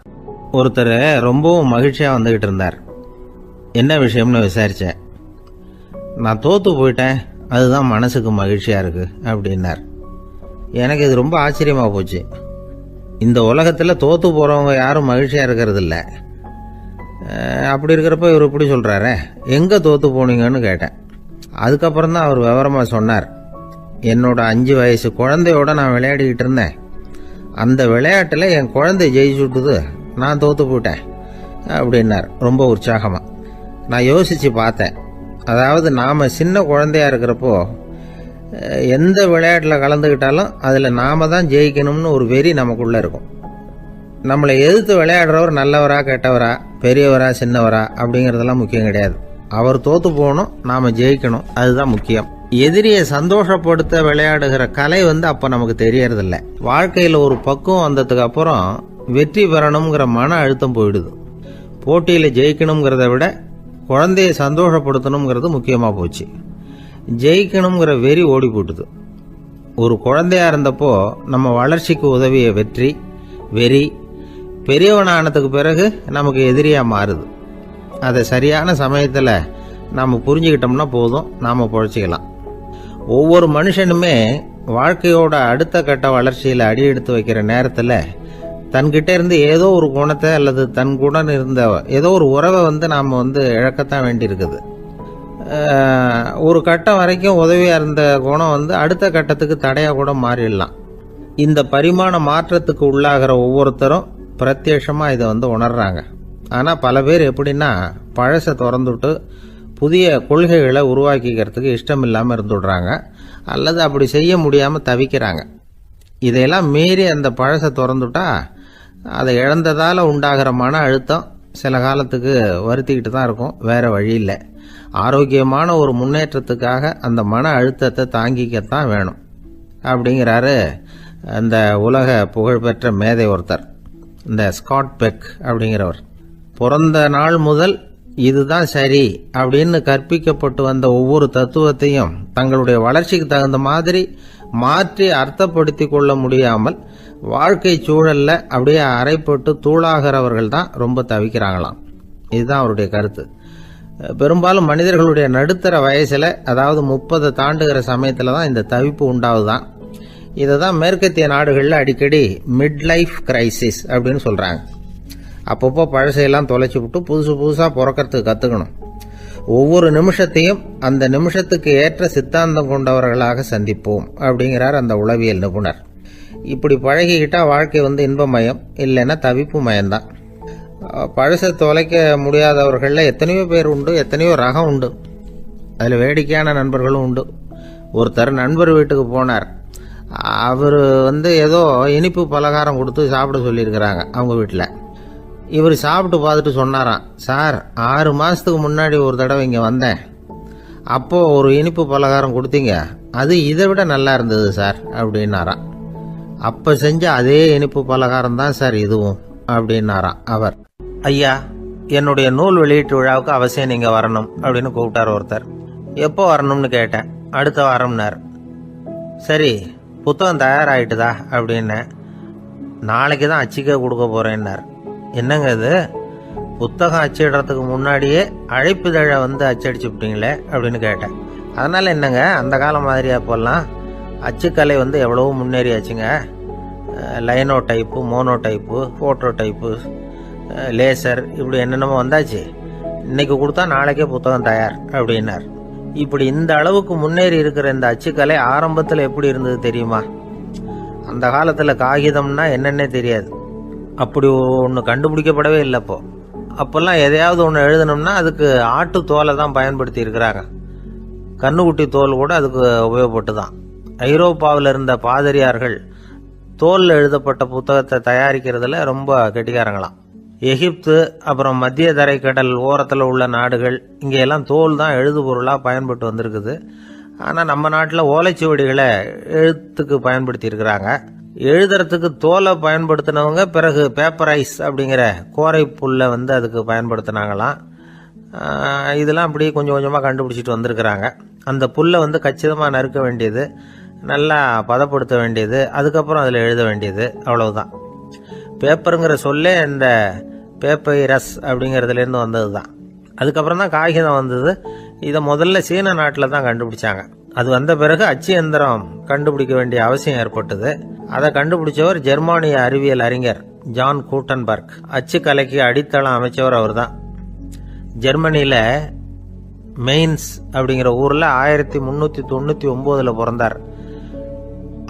ஒருத்தர் ரொம்பவும் மகிழ்ச்சியாக வந்துக்கிட்டு இருந்தார். என்ன விஷயம்னு விசாரித்தேன். நான் தோற்று போயிட்டேன், அதுதான் மனசுக்கு மகிழ்ச்சியாக இருக்குது அப்படின்னார். எனக்கு இது ரொம்ப ஆச்சரியமாக போச்சு. இந்த உலகத்தில் தோற்று போகிறவங்க யாரும் மகிழ்ச்சியாக இருக்கிறது இல்லை. அப்படி இருக்கிறப்ப இவர் இப்படி சொல்கிறாரே, எங்கே தோற்று போனீங்கன்னு கேட்டேன். அதுக்கப்புறம் தான் அவர் விவரமாக சொன்னார். என்னோட 5 வயசு குழந்தையோட நான் விளையாடிக்கிட்டு இருந்தேன். அந்த விளையாட்டில் என் குழந்தை ஜெயிச்சுட்டுது, நான் தோற்று போயிட்டேன் அப்படின்னார் ரொம்ப உற்சாகமாக. நான் யோசித்து பார்த்தேன். அதாவது நாம் சின்ன குழந்தையாக இருக்கிறப்போ எந்த விளையாட்டில் கலந்துக்கிட்டாலும் அதில் நாம் தான் ஜெயிக்கணும்னு ஒரு வெறி நமக்குள்ளே இருக்கும். நம்மளை எதிர்த்து விளையாடுறவர் நல்லவரா கெட்டவரா, பெரியவரா சின்னவரா அப்படிங்கிறதெல்லாம் முக்கியம் கிடையாது. அவர் தோற்று போகணும், நாம் ஜெயிக்கணும், அதுதான் முக்கியம். எதிரியை சந்தோஷப்படுத்த விளையாடுகிற கலை அப்போ நமக்கு தெரியறதில்ல. வாழ்க்கையில் ஒரு பக்குவம் வந்ததுக்கு அப்புறம் வெற்றி பெறணுங்கிற மன அழுத்தம் போயிடுது. போட்டியில் ஜெயிக்கணுங்கிறத விட குழந்தைய சந்தோஷப்படுத்தணுங்கிறது முக்கியமாக போச்சு. ஜெயிக்கணுங்கிற வெறி ஓடி போட்டுது. ஒரு குழந்தையா இருந்தப்போ நம்ம வளர்ச்சிக்கு உதவிய வெறி பெரியவனானதுக்கு பிறகு நமக்கு எதிரியாக மாறுது. அதை சரியான சமயத்தில் நாம் புரிஞ்சுக்கிட்டோம்னா போதும், நாம் பொழைச்சிக்கலாம். ஒவ்வொரு மனுஷனுமே வாழ்க்கையோட அடுத்த கட்ட வளர்ச்சியில் அடி எடுத்து வைக்கிற நேரத்தில் தன்கிட்ட இருந்து ஏதோ ஒரு குணத்தை அல்லது தன் குணம் இருந்த ஏதோ ஒரு உறவை நாம் இழக்கத்தான் வேண்டியிருக்குது. ஒரு கட்டம் வரைக்கும் உதவியாக இருந்த குணம் அடுத்த கட்டத்துக்கு தடையாக கூட மாறிடலாம். இந்த பரிமாண மாற்றத்துக்கு உள்ளாகிற ஒவ்வொருத்தரும் பிரத்யட்சமாக இதை உணர்றாங்க. ஆனால் பல பேர் எப்படின்னா பழசை திறந்துவிட்டு புதிய கொள்கைகளை உருவாக்கிக்கிறதுக்கு இஷ்டம் இல்லாமல் இருந்துடுறாங்க, அல்லது அப்படி செய்ய முடியாமல் தவிக்கிறாங்க. இதையெல்லாம் மீறி அந்த பழசை திறந்துட்டா அதை இழந்ததால் உண்டாகிற மன அழுத்தம் சில காலத்துக்கு வருத்திக்கிட்டு தான் இருக்கும், வேறு வழி இல்லை. ஆரோக்கியமான ஒரு முன்னேற்றத்துக்காக அந்த மன அழுத்தத்தை தாங்கிக்கத்தான் வேணும் அப்படிங்கிறாரு அந்த உலக புகழ்பெற்ற மேதை ஒருத்தர், இந்த ஸ்காட் பெக் அப்படிங்கிறவர். பிறந்த நாள் முதல் இதுதான் சரி அப்படின்னு கற்பிக்கப்பட்டு வந்த ஒவ்வொரு தத்துவத்தையும் தங்களுடைய வளர்ச்சிக்கு தகுந்த மாதிரி மாற்றி அர்த்தப்படுத்தி கொள்ள முடியாமல் வாழ்க்கை சூழல்ல அப்படியே அரைப்பட்டு தூளாகிறவர்கள் தான் ரொம்ப தவிக்கிறாங்களாம். இதுதான் அவருடைய கருத்து. பெரும்பாலும் மனிதர்களுடைய நடுத்தர வயசுல, அதாவது 30 தாண்டுகிற சமயத்துல தான் இந்த தவிப்பு உண்டாகுதான். இதை தான் மேற்கத்திய நாடுகளில் அடிக்கடி மிட் லைஃப் கிரைசிஸ் அப்படின்னு சொல்றாங்க. அப்பப்போ பழசையெல்லாம் தொலைச்சி விட்டு புதுசாக பிறக்கிறதுக்கு கற்றுக்கணும். ஒவ்வொரு நிமிஷத்தையும் அந்த நிமிஷத்துக்கு ஏற்ற சித்தாந்தம் கொண்டவர்களாக சந்திப்போம் அப்படிங்கிறார் அந்த உளவியல் நிபுணர். இப்படி பழகிக்கிட்டால் வாழ்க்கை இன்பமயம், இல்லைன்னா தவிப்பு மயம்தான். பழசை தொலைக்க முடியாதவர்களில் எத்தனையோ பேர் உண்டு, எத்தனையோ ரகம் உண்டு. அதில் வேடிக்கையான நண்பர்களும் உண்டு. ஒருத்தர் நண்பர் வீட்டுக்கு போனார். அவர் ஏதோ இனிப்பு பலகாரம் கொடுத்து சாப்பிட சொல்லியிருக்கிறாங்க அவங்க வீட்டில். இவர் சாப்பிட்டு பார்த்துட்டு சொன்னாராம், சார் 6 மாதத்துக்கு முன்னாடி ஒரு தடவை இங்கே வந்தேன், அப்போது ஒரு இனிப்பு பலகாரம் கொடுத்தீங்க, அது இதை விட நல்லா இருந்தது சார் அப்படின்னாராம். அப்போ செஞ்ச அதே இனிப்பு பலகாரம் தான் சார் இதுவும் அப்படின்னாராம் அவர். ஐயா, என்னுடைய நூல் வெளியீட்டு விழாவுக்கு அவசியம் நீங்கள் வரணும் அப்படின்னு கூப்பிட்டார் ஒருத்தர். எப்போ வரணும்னு கேட்டேன். அடுத்த வாரம்னார். சரி, புத்தகம் தயாராகிட்டுதா அப்படின்னேன். நாளைக்கு தான் அச்சிக்க கொடுக்க போகிறேன்னார். என்னங்க இது, புத்தகம் அச்சிடுறதுக்கு முன்னாடியே அழைப்புதழை வந்து அச்சடிச்சு விட்டீங்களே அப்படின்னு கேட்டேன். அதனால் என்னங்க, அந்த காலம் மாதிரி அப்போல்லாம் அச்சுக்கலை வந்து எவ்வளவோ முன்னேறியாச்சுங்க. Linotype, monotype, phototype, laser, இப்படி என்னென்னமோ வந்தாச்சு. இன்னைக்கு கொடுத்தா நாளைக்கே புத்தகம் தயார் அப்படின்னார். இப்படி இந்த அளவுக்கு முன்னேறி இருக்கிற இந்த அச்சுக்கலை ஆரம்பத்தில் எப்படி இருந்தது தெரியுமா? அந்த காலத்தில் காகிதம்னா என்னன்னே தெரியாது. அப்படி ஒன்று கண்டுபிடிக்கப்படவே இல்லை. அப்போல்லாம் எதையாவது ஒன்று எழுதணும்னா அதுக்கு ஆட்டு தோலை தான் பயன்படுத்தி இருக்கிறாங்க. கண்ணுக்குட்டி தோல் கூட அதுக்கு உபயோகப்பட்டு தான். ஐரோப்பாவில் இருந்த பாதிரியார்கள் தோலில் எழுதப்பட்ட புத்தகத்தை தயாரிக்கிறதுல ரொம்ப கெட்டிக்காரங்களாம். எகிப்து, அப்புறம் மத்திய தரைக்கடல் ஓரத்தில் உள்ள நாடுகள், இங்கெல்லாம் தோல் தான் எழுதுபொருளாக பயன்பட்டு வந்திருக்குது. ஆனால் நம்ம நாட்டில் ஓலைச்சுவடிகளை எழுத்துக்கு பயன்படுத்தி இருக்கிறாங்க. எழுதுறதுக்கு தோலை பயன்படுத்தினவங்க பிறகு பேப்பரைஸ் அப்படிங்கிற கோரை புல்லை வந்து அதுக்கு பயன்படுத்தினாங்களாம். இதெல்லாம் அப்படி கொஞ்சம் கொஞ்சமாக கண்டுபிடிச்சிட்டு வந்திருக்கிறாங்க. அந்த புல்லை வந்து கச்சிதமாக நறுக்க வேண்டியது, நல்லா பதப்படுத்த வேண்டியது, அதுக்கப்புறம் அதில் எழுத வேண்டியது, அவ்வளவுதான். பேப்பருங்கிற சொல்லே இந்த பேப்பைரஸ் அப்படிங்கிறதுலேருந்து வந்தது தான். அதுக்கப்புறம் தான் காகிதம் வந்தது. இதை முதல்ல சீன நாட்டில் தான் கண்டுபிடிச்சாங்க. அது வந்த பிறகு அச்சு எந்திரம் கண்டுபிடிக்க வேண்டிய அவசியம் ஏற்பட்டது. அதை கண்டுபிடிச்சவர் ஜெர்மானிய அறிவியல் அறிஞர் ஜான் கூட்டன்பர்க். அச்சு கலைக்கு அடித்தளம் அமைச்சவர் அவர் தான். ஜெர்மனியில் மெயின்ஸ் அப்படிங்கிற ஊரில் 1399 பிறந்தார்.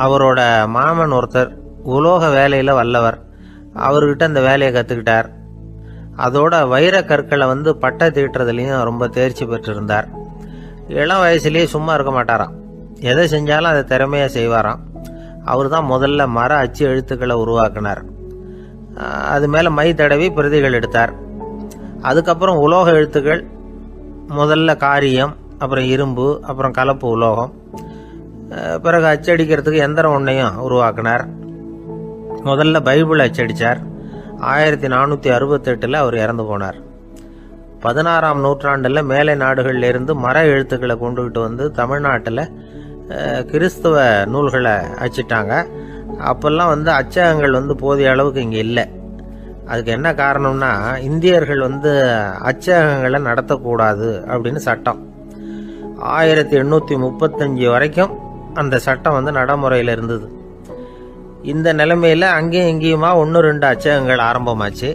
அவரோட மாமன் ஒருத்தர் உலோக வேலையில் வல்லவர். அவர்கிட்ட இந்த வேலையை கற்றுக்கிட்டார். அதோட வைர கற்களை வந்து பட்டை தீட்டுறதுலையும் ரொம்ப தேர்ச்சி பெற்றிருந்தார். இளம் வயசுலேயே சும்மா இருக்க மாட்டாராம். எதை செஞ்சாலும் அதை திறமையாக செய்வாராம். அவர் தான் முதல்ல மர அச்சு எழுத்துக்களை உருவாக்கினார். அது மேலே மை தடவி பிரதிகள் எடுத்தார். அதுக்கப்புறம் உலோக எழுத்துக்கள், முதல்ல காரியம், அப்புறம் இரும்பு, அப்புறம் கலப்பு உலோகம், பிறகு அச்சடிக்கிறதுக்கு எந்திரம் ஒன்றையும் உருவாக்கினார். முதல்ல பைபிள் அச்சடித்தார். 1468 அவர் இறந்து போனார். 16ஆம் நூற்றாண்டில் மேலை நாடுகளில் இருந்து மர எழுத்துக்களை கொண்டுகிட்டு வந்து தமிழ்நாட்டில் கிறிஸ்தவ நூல்களை அச்சிட்டாங்க. அப்போல்லாம் வந்து அச்சகங்கள் வந்து போதிய அளவுக்கு இங்கே இல்லை. அதுக்கு என்ன காரணம்னா, இந்தியர்கள் வந்து அச்சகங்களை நடத்தக்கூடாது அப்படின்னு சட்டம். 1835 வரைக்கும் அந்த சட்டம் வந்து நடைமுறையில் இருந்தது. இந்த நிலைமையில் அங்கேயும் இங்கேயுமா 1-2 அச்சகங்கள் ஆரம்பமாச்சு.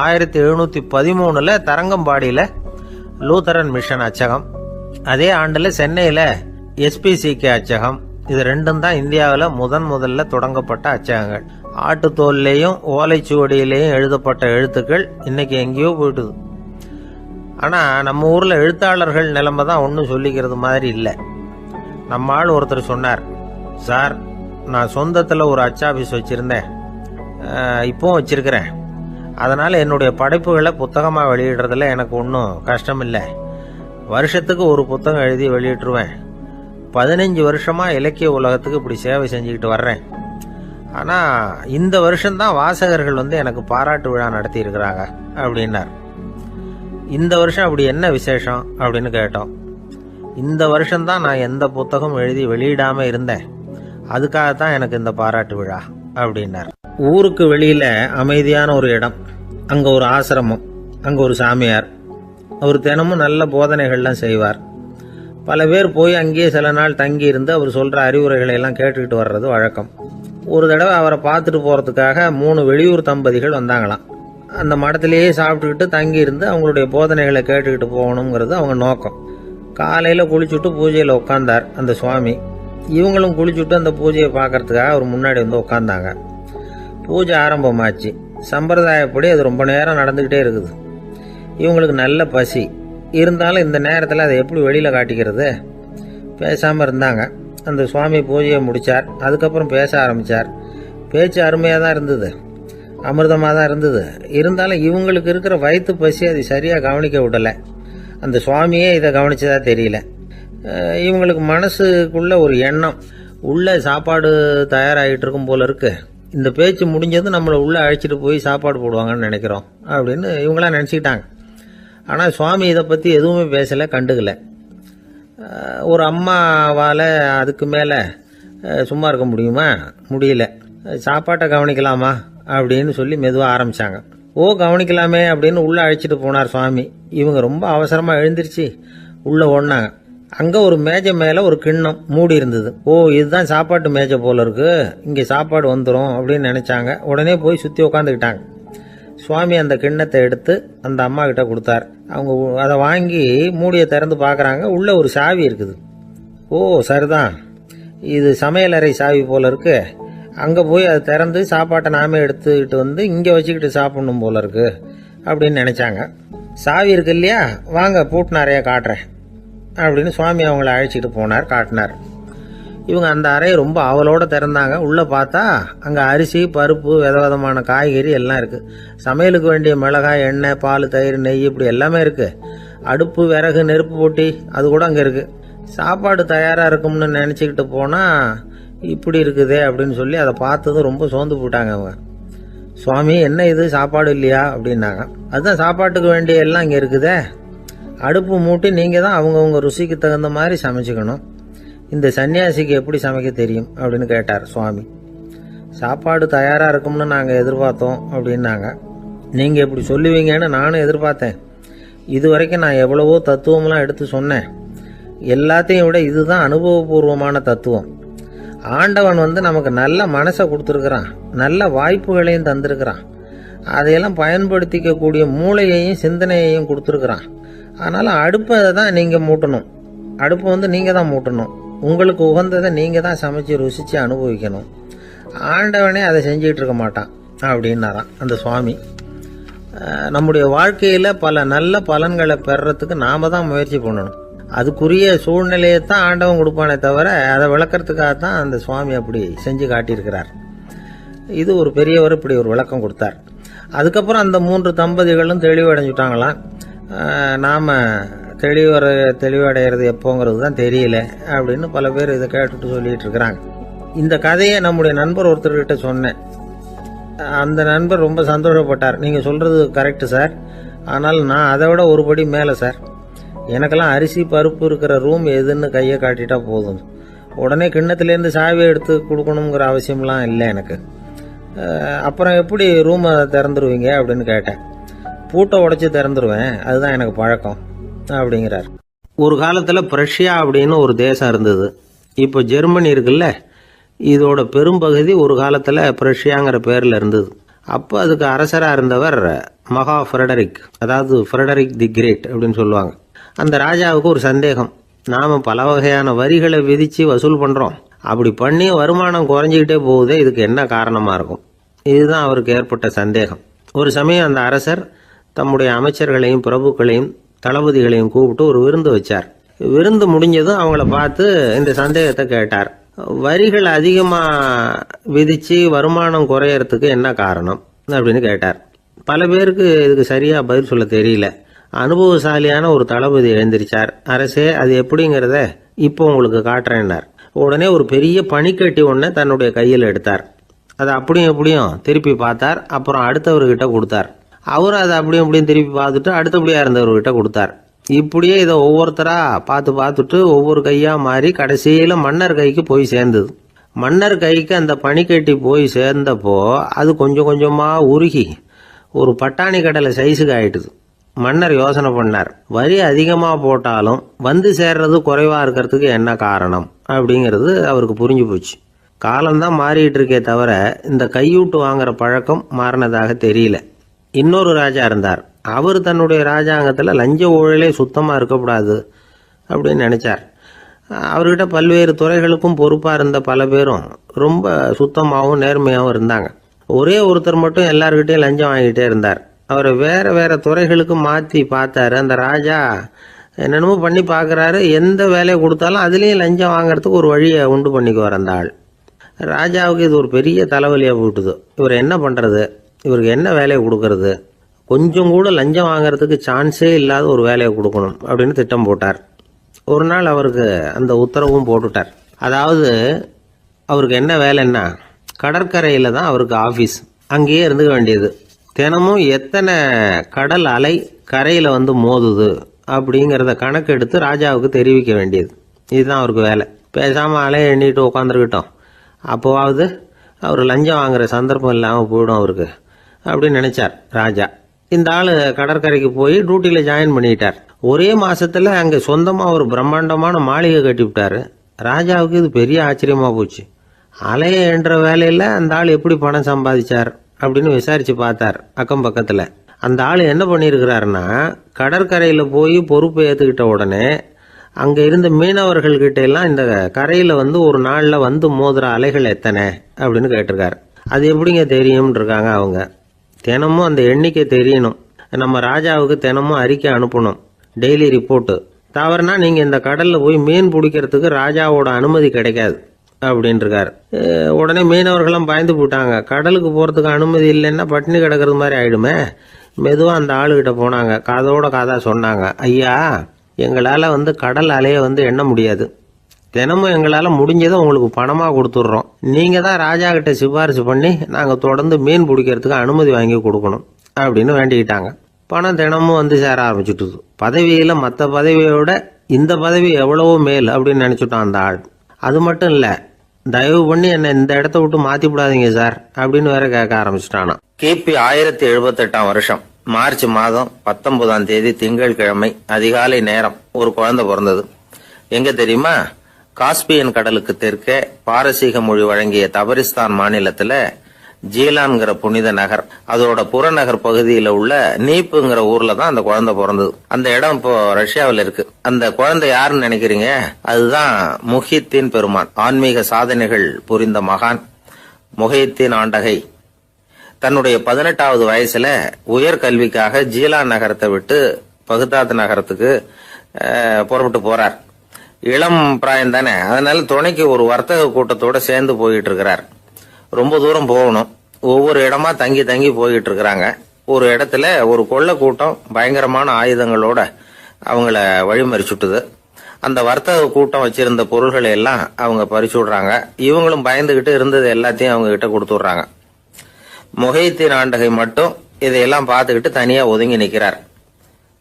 1713 தரங்கம்பாடியில் லூத்தரன் மிஷன் அச்சகம், அதே ஆண்டில் சென்னையில் SPCK அச்சகம். இது ரெண்டும் தான் இந்தியாவில் முதல்ல தொடங்கப்பட்ட அச்சகங்கள். ஆட்டுத்தோல்லையும் ஓலைச்சுவடியிலையும் எழுதப்பட்ட எழுத்துக்கள் இன்னைக்கு எங்கேயோ போயிட்டுது. ஆனால் நம்ம ஊரில் எழுத்தாளர்கள் நிலைமை தான் ஒன்றும் சொல்லிக்கிறது மாதிரி இல்லை. நம்ம ஆள் ஒருத்தர் சொன்னார், சார், நான் சொந்தத்தில் ஒரு அச்சாபீஸ் வச்சுருந்தேன், இப்போவும் வச்சுருக்கிறேன். அதனால் என்னுடைய படைப்புகளை புத்தகமாக வெளியிடுறதுல எனக்கு ஒன்றும் கஷ்டம் இல்லை. வருஷத்துக்கு ஒரு புத்தகம் எழுதி வெளியிட்டுருவேன். 15 வருஷமாக இலக்கிய உலகத்துக்கு இப்படி சேவை செஞ்சுக்கிட்டு வர்றேன். ஆனால் இந்த வருஷம்தான் வாசகர்கள் வந்து எனக்கு பாராட்டு விழா நடத்தி இருக்கிறாங்க அப்படின்னார். இந்த வருஷம் அப்படி என்ன விசேஷம் அப்படின்னு கேட்டோம். இந்த வருஷம்தான் நான் எந்த புத்தகம் எழுதி வெளியிடாமல் இருந்தேன், அதுக்காகத்தான் எனக்கு இந்த பாராட்டு விழா அப்படின்னார். ஊருக்கு வெளியில் அமைதியான ஒரு இடம், அங்கே ஒரு ஆசிரமம், அங்கே ஒரு சாமியார். அவர் தினமும் நல்ல போதனைகள்லாம் செய்வார். பல பேர் போய் அங்கேயே சில நாள் தங்கி இருந்து அவர் சொல்கிற அறிவுரைகளை எல்லாம் கேட்டுக்கிட்டு வர்றது வழக்கம். ஒரு தடவை அவரை பார்த்துட்டு போகிறதுக்காக 3 வெளியூர் தம்பதிகள் வந்தாங்களாம். அந்த மடத்திலேயே சாப்பிட்டுக்கிட்டு தங்கி இருந்து அவங்களுடைய போதனைகளை கேட்டுக்கிட்டு போகணுங்கிறது அவங்க நோக்கம். காலையில் குளிச்சுட்டு பூஜையில் உட்காந்தார் அந்த சுவாமி. இவங்களும் குளிச்சுட்டு அந்த பூஜையை பார்க்கறதுக்காக அவர் முன்னாடி வந்து உட்காந்தாங்க. பூஜை ஆரம்பமாச்சு. சம்பிரதாயப்படி அது ரொம்ப நேரம் நடந்துக்கிட்டே இருக்குது. இவங்களுக்கு நல்ல பசி இருந்தாலும் இந்த நேரத்தில் அதை எப்படி வெளியில் காட்டிக்கிறது? பேசாமல் இருந்தாங்க. அந்த சுவாமி பூஜையை முடித்தார். அதுக்கப்புறம் பேச ஆரம்பித்தார். பேச்சு அருமையாக தான் இருந்தது, அமிர்தமாக தான் இருந்தது. இருந்தாலும் இவங்களுக்கு இருக்கிற வயிற்று பசி அது சரியாக கவனிக்க விடலை. அந்த சுவாமியே இதை கவனிச்சதா தெரியல. இவங்களுக்கு மனசுக்குள்ள ஒரு எண்ணம், உள்ள சாப்பாடு தயாராகிட்டு இருக்கும் போல இருக்கு, இந்த பேச்சு முடிஞ்சது நம்மளை உள்ளே அழைச்சிட்டு போய் சாப்பாடு போடுவாங்கன்னு நினைக்கிறோம் அப்படின்னு இவங்களாம் நினச்சிக்கிட்டாங்க. ஆனால் சுவாமி இதை பற்றி எதுவுமே பேசலை, கண்டுக்கலை. ஒரு அம்மாவால் அதுக்கு மேலே சும்மா இருக்க முடியுமா? முடியல. சாப்பாட்டை கவனிக்கலாமா அப்படின்னு சொல்லி மெதுவாக ஆரம்பித்தாங்க. கவனிக்கலாமே அப்படின்னு உள்ளே அழைச்சிட்டு போனார் சுவாமி. இவங்க ரொம்ப அவசரமாக எழுந்திருச்சு உள்ளே ஓடினாங்க. அங்கே ஒரு மேஜை மேலே ஒரு கிண்ணம் மூடி இருந்தது. இதுதான் சாப்பாட்டு மேஜை போல இருக்கு, இங்கே சாப்பாடு வந்துடும் அப்படின்னு நினச்சாங்க. உடனே போய் சுற்றி உக்காந்துக்கிட்டாங்க. சுவாமி அந்த கிண்ணத்தை எடுத்து அந்த அம்மா கிட்ட கொடுத்தார். அவங்க அதை வாங்கி மூடியை திறந்து பார்க்குறாங்க. உள்ளே ஒரு சாவி இருக்குது. சரிதான், இது சமையலறை சாவி போல இருக்கு. அங்கே போய் அதை திறந்து சாப்பாட்டை நாமே எடுத்துக்கிட்டு வந்து இங்கே வச்சுக்கிட்டு சாப்பிடணும் போல இருக்கு அப்படின்னு நினச்சாங்க. சாவி இருக்கு இல்லையா, வாங்க பூட்டு நிறைய காட்டுறேன் அப்படின்னு சுவாமி அவங்கள அழைச்சிட்டு போனார், காட்டினார். இவங்க அந்த அறையை ரொம்ப ஆவலோடு திறந்தாங்க. உள்ளே பார்த்தா அங்கே அரிசி, பருப்பு, விதவிதமான காய்கறி எல்லாம் இருக்குது. சமையலுக்கு வேண்டிய மிளகாய், எண்ணெய், பால், தயிர், நெய் இப்படி எல்லாமே இருக்குது. அடுப்பு, விறகு, நெருப்பு போட்டி அது கூட அங்கே இருக்குது. சாப்பாடு தயாராக இருக்கும்னு நினச்சிக்கிட்டு போனால் இப்படி இருக்குதே அப்படின்னு சொல்லி அதை பார்த்ததும் ரொம்ப சோர்ந்து போட்டாங்க அவங்க. சுவாமி, என்ன இது சாப்பாடு இல்லையா அப்படின்னாங்க. அதுதான் சாப்பாட்டுக்கு வேண்டிய எல்லாம் இங்கே இருக்குதே. அடுப்பு மூட்டி நீங்கள் தான் அவங்கவுங்க ருசிக்கு தகுந்த மாதிரி சமைச்சிக்கணும். இந்த சன்னியாசிக்கு எப்படி சமைக்க தெரியும் அப்படின்னு கேட்டார் சுவாமி. சாப்பாடு தயாராக இருக்கும்னு நாங்கள் எதிர்பார்த்தோம் அப்படின்னாங்க. நீங்கள் இப்படி சொல்லுவீங்கன்னு நானும் எதிர்பார்த்தேன். இது வரைக்கும் நான் எவ்வளவோ தத்துவம்லாம் எடுத்து சொன்னேன். எல்லாத்தையும் விட இதுதான் அனுபவபூர்வமான தத்துவம். ஆண்டவன் நமக்கு நல்ல மனசை கொடுத்துருக்குறான், நல்ல வாய்ப்புகளையும் தந்திருக்கிறான். அதையெல்லாம் பயன்படுத்திக்கக்கூடிய மூளையையும் சிந்தனையையும் கொடுத்துருக்குறான். அதனால் அடுப்பை தான் நீங்கள் மூட்டணும். அடுப்பை நீங்கள் தான் மூட்டணும். உங்களுக்கு உகந்ததை நீங்கள் தான் சமைச்சு ருசித்து அனுபவிக்கணும். ஆண்டவனே அதை செஞ்சுக்கிட்டு இருக்க மாட்டான் அப்படின்னாராம் அந்த சுவாமி. நம்முடைய வாழ்க்கையில் பல நல்ல பலன்களை பெறறதுக்கு நாம் தான் முயற்சி பண்ணணும். அதுக்குரிய சூழ்நிலையை தான் ஆண்டவன் கொடுப்பானே தவிர அதை விளக்கறதுக்காக தான் அந்த சுவாமி அப்படி செஞ்சு காட்டியிருக்கிறார். இது ஒரு பெரியவர் இப்படி ஒரு விளக்கம் கொடுத்தார். அதுக்கப்புறம் அந்த 3 தம்பதிகளும் தெளிவடைஞ்சுட்டாங்களாம். நாம் தெளிவடைகிறது எப்போங்கிறது தான் தெரியல அப்படின்னு பல பேர் இதை கேட்டுட்டு சொல்லிட்டு இருக்கிறாங்க. இந்த கதையை நம்முடைய நண்பர் ஒருத்தர்கிட்ட சொன்னேன். அந்த நண்பர் ரொம்ப சந்தோஷப்பட்டார். நீங்கள் சொல்கிறது கரெக்டு சார், ஆனால் நான் அதை விட ஒரு படி மேலே சார். எனக்கெல்லாம் அரிசி, பருப்பு இருக்கிற ரூம் எதுன்னு கையை காட்டிட்டா போதும். உடனே கிண்ணத்துலேருந்து சாவியை எடுத்து கொடுக்கணுங்கிற அவசியம்லாம் இல்லை எனக்கு. அப்புறம் எப்படி ரூமை திறந்துருவீங்க அப்படின்னு கேட்டேன். பூட்டை உடைச்சி திறந்துருவேன், அதுதான் எனக்கு பழக்கம் அப்படிங்கிறார். ஒரு காலத்தில் பிரஷ்யா அப்படின்னு ஒரு தேசம் இருந்தது. இப்போ ஜெர்மனி இருக்குல்ல, இதோட பெரும்பகுதி ஒரு காலத்தில் பிரஷ்யாங்கிற பேரில் இருந்தது. அப்போ அதுக்கு அரசராக இருந்தவர் மகா ஃப்ரெடரிக், அதாவது ஃப்ரெடரிக் தி கிரேட் அப்படின்னு சொல்லுவாங்க. அந்த ராஜாவுக்கு ஒரு சந்தேகம். நாம் பல வகையான வரிகளை விதித்து வசூல் பண்ணுறோம், அப்படி பண்ணி வருமானம் குறைஞ்சிக்கிட்டே போகுதே, இதுக்கு என்ன காரணமாக இருக்கும்? இதுதான் அவருக்கு ஏற்பட்ட சந்தேகம். ஒரு சமயம் அந்த அரசர் தம்முடைய அமைச்சர்களையும் பிரபுக்களையும் தளபதிகளையும் கூப்பிட்டு ஒரு விருந்து வச்சார். விருந்து முடிஞ்சதும் அவங்கள பார்த்து இந்த சந்தேகத்தை கேட்டார். வரிகள் அதிகமாக விதித்து வருமானம் குறையறதுக்கு என்ன காரணம் அப்படின்னு கேட்டார். பல பேருக்கு இதுக்கு சரியாக பதில் சொல்ல தெரியல. அனுபவசாலியான ஒரு தளபதி எழுந்திருச்சார். அரசே, அது எப்படிங்கிறத இப்போ உங்களுக்கு காட்டுறேன்னார். உடனே ஒரு பெரிய பனிக்கட்டி ஒன்றை தன்னுடைய கையில் எடுத்தார். அதை அப்படியும் எப்படியும் திருப்பி பார்த்தார். அப்புறம் அடுத்தவர்கிட்ட கொடுத்தார். அவர் அதை அப்படியும் எப்படியும் திருப்பி பார்த்துட்டு அடுத்தபடியாக இருந்தவர்கிட்ட கொடுத்தார். இப்படியே இதை ஒவ்வொருத்தராக பார்த்துட்டு ஒவ்வொரு கையாக மாறி கடைசியில் மன்னர் கைக்கு போய் சேர்ந்தது. மன்னர் கைக்கு அந்த பனிக்கட்டி போய் சேர்ந்தப்போ அது கொஞ்சம் கொஞ்சமாக உருகி ஒரு பட்டாணி கடலை சைஸுக்கு ஆயிட்டுது. மன்னர் யோசனை பண்ணார், வரி அதிகமாக போட்டாலும் வந்து சேர்றது குறைவாக இருக்கிறதுக்கு என்ன காரணம் அப்படிங்கிறது அவருக்கு புரிஞ்சு போச்சு. காலம்தான் மாறிட்டு இருக்கே தவிர இந்த கையூட்டு வாங்குற பழக்கம் மாறினதாக தெரியல. இன்னொரு ராஜா இருந்தார். அவர் தன்னுடைய ராஜாங்கத்தில் லஞ்ச ஊழலே சுத்தமாக இருக்கக்கூடாது அப்படின்னு நினைச்சார். அவர்கிட்ட பல்வேறு துறைகளுக்கும் பொறுப்பாக இருந்த பல பேரும் ரொம்ப சுத்தமாகவும் நேர்மையாகவும் இருந்தாங்க. ஒரே ஒருத்தர் மட்டும் எல்லார்கிட்டையும் லஞ்சம் வாங்கிட்டே இருந்தார். அவரை வேற வேற துறைகளுக்கு மாற்றி பார்த்தாரு. அந்த ராஜா என்னென்னமோ பண்ணி பார்க்குறாரு. எந்த வேலையை கொடுத்தாலும் அதுலேயும் லஞ்சம் வாங்கிறதுக்கு ஒரு வழியை உண்டு பண்ணிக்குவார் அந்த ஆள். ராஜாவுக்கு இது ஒரு பெரிய தலைவலியாக போட்டுது. இவர் என்ன பண்ணுறது, இவருக்கு என்ன வேலையை கொடுக்கறது, கொஞ்சம் கூட லஞ்சம் வாங்கிறதுக்கு சான்ஸே இல்லாத ஒரு வேலையை கொடுக்கணும் அப்படின்னு திட்டம் போட்டார். ஒரு நாள் அவருக்கு அந்த உத்தரவும் போட்டுட்டார். அதாவது அவருக்கு என்ன வேலைன்னா, கடற்கரையில் தான் அவருக்கு ஆஃபீஸ். அங்கேயே இருந்துக்க வேண்டியது. தினமும் எத்தனை கடல் அலை கரையில் வந்து மோதுது அப்படிங்கிறத கணக்கெடுத்து ராஜாவுக்கு தெரிவிக்க வேண்டியது. இதுதான் அவருக்கு வேலை. பேசாமல் அலைய எண்ணிட்டு உட்காந்துருக்கட்டும், அப்போவாவது அவர் லஞ்சம் வாங்குற சந்தர்ப்பம் இல்லாமல் போயிடும் அவருக்கு அப்படின்னு நினைச்சார் ராஜா. இந்த ஆள் கடற்கரைக்கு போய் டியூட்டியில் ஜாயின் பண்ணிட்டார். ஒரே மாசத்துல அங்கே சொந்தமாக ஒரு பிரம்மாண்டமான மாளிகை கட்டிவிட்டாரு. ராஜாவுக்கு இது பெரிய ஆச்சரியமா போச்சு. அலைய என்ற வேலையில் அந்த ஆள் எப்படி பணம் சம்பாதிச்சார் அப்படின்னு விசாரிச்சு பார்த்தார் அக்கம் பக்கத்தில். அந்த ஆள் என்ன பண்ணியிருக்கிறாருன்னா, கடற்கரையில் போய் பொறுப்பு ஏற்றுக்கிட்ட உடனே அங்கே இருந்த மீனவர்கள்கிட்ட எல்லாம் இந்த கரையில் ஒரு நாளில் மோதுற அலைகள் எத்தனை அப்படின்னு கேட்டிருக்காரு. அது எப்படிங்க தெரியும்னு இருக்காங்க அவங்க. தினமும் அந்த எண்ணிக்கை தெரியணும். நம்ம ராஜாவுக்கு தினமும் அறிக்கை அனுப்பணும், டெய்லி ரிப்போர்ட்டு. தவறுனா நீங்கள் இந்த கடலில் போய் மீன் பிடிக்கிறதுக்கு ராஜாவோட அனுமதி கிடைக்காது அப்படின்னு இருக்காரு. உடனே மீனவர்களும் பயந்து போட்டாங்க. கடலுக்கு போகிறதுக்கு அனுமதி இல்லைன்னா பட்டினி கிடக்கிறது மாதிரி ஆயிடுமே. மெதுவாக அந்த ஆளுகிட்ட போனாங்க, காதோட காதா சொன்னாங்க, ஐயா எங்களால் கடல் அலையை எண்ண முடியாது. தினமும் எங்களால் முடிஞ்சதை உங்களுக்கு பணமாக கொடுத்துட்றோம். நீங்கள் தான் ராஜா கிட்ட சிபாரிசு பண்ணி நாங்கள் தொடர்ந்து மீன் பிடிக்கிறதுக்கு அனுமதி வாங்கி கொடுக்கணும் அப்படின்னு வேண்டிக்கிட்டாங்க. பணம் தினமும் சேர ஆரம்பிச்சுட்டுது. பதவியில் மற்ற பதவியோட இந்த பதவி எவ்வளவோ மேல் அப்படின்னு நினச்சிட்டான் அந்த ஆள். அது மட்டும் இல்லை, தயவு பண்ணி என்னை இந்த இடத்த விட்டு மாற்றி விடாதீங்க சார் அப்படின்னு வேற கேட்க ஆரம்பிச்சுட்டானா. கிபி 1078 வருஷம் மார்ச் மாதம் 19ஆம் தேதி திங்கட்கிழமை அதிகாலை நேரம் ஒரு குழந்தை பிறந்தது. எங்க தெரியுமா? காஸ்பியன் கடலுக்கு தெற்கே பாரசீக மொழி வழங்கிய தபரிஸ்தான் மாநிலத்துல ஜீலான்கிற புனித நகர், அதோட புறநகர் பகுதியில உள்ள நீப்புங்கிற ஊர்ல தான் அந்த குழந்தை பிறந்தது. அந்த இடம் இப்போ ரஷ்யாவில் இருக்கு. அந்த குழந்தை யாருன்னு நினைக்கிறீங்க? அதுதான் முஹித்தீன் பெருமான், ஆன்மீக சாதனைகள் புரிந்த மகான் முஹித்தீன் ஆண்டகை. தன்னுடைய 18வது வயசுல உயர்கல்விக்காக ஜீலான் நகரத்தை விட்டு பகுதாத் நகரத்துக்கு புறப்பட்டு போறார். இளம் பிராயம் தானே, அதனால துணைக்கு ஒரு வர்த்தக கூட்டத்தோட சேர்ந்து போயிட்டு இருக்கிறார். ரொம்ப தூரம் போகணும். ஒவ்வொரு இடமா தங்கி தங்கி போயிட்டு இருக்கிறாங்க. ஒரு இடத்துல ஒரு கொள்ளை கூட்டம் பயங்கரமான ஆயுதங்களோட அவங்கள வழிமறிச்சுட்டுது. அந்த வர்த்தக கூட்டம் வச்சிருந்த பொருள்களை எல்லாம் அவங்க பறிச்சு விடுறாங்க. இவங்களும் பயந்துகிட்டு இருந்தது எல்லாத்தையும் அவங்க கிட்ட கொடுத்துடுறாங்க. முஹித்தீன் ஆண்டகை மட்டும் இதையெல்லாம் பார்த்துக்கிட்டு தனியா ஒதுங்கி நிக்கிறார்.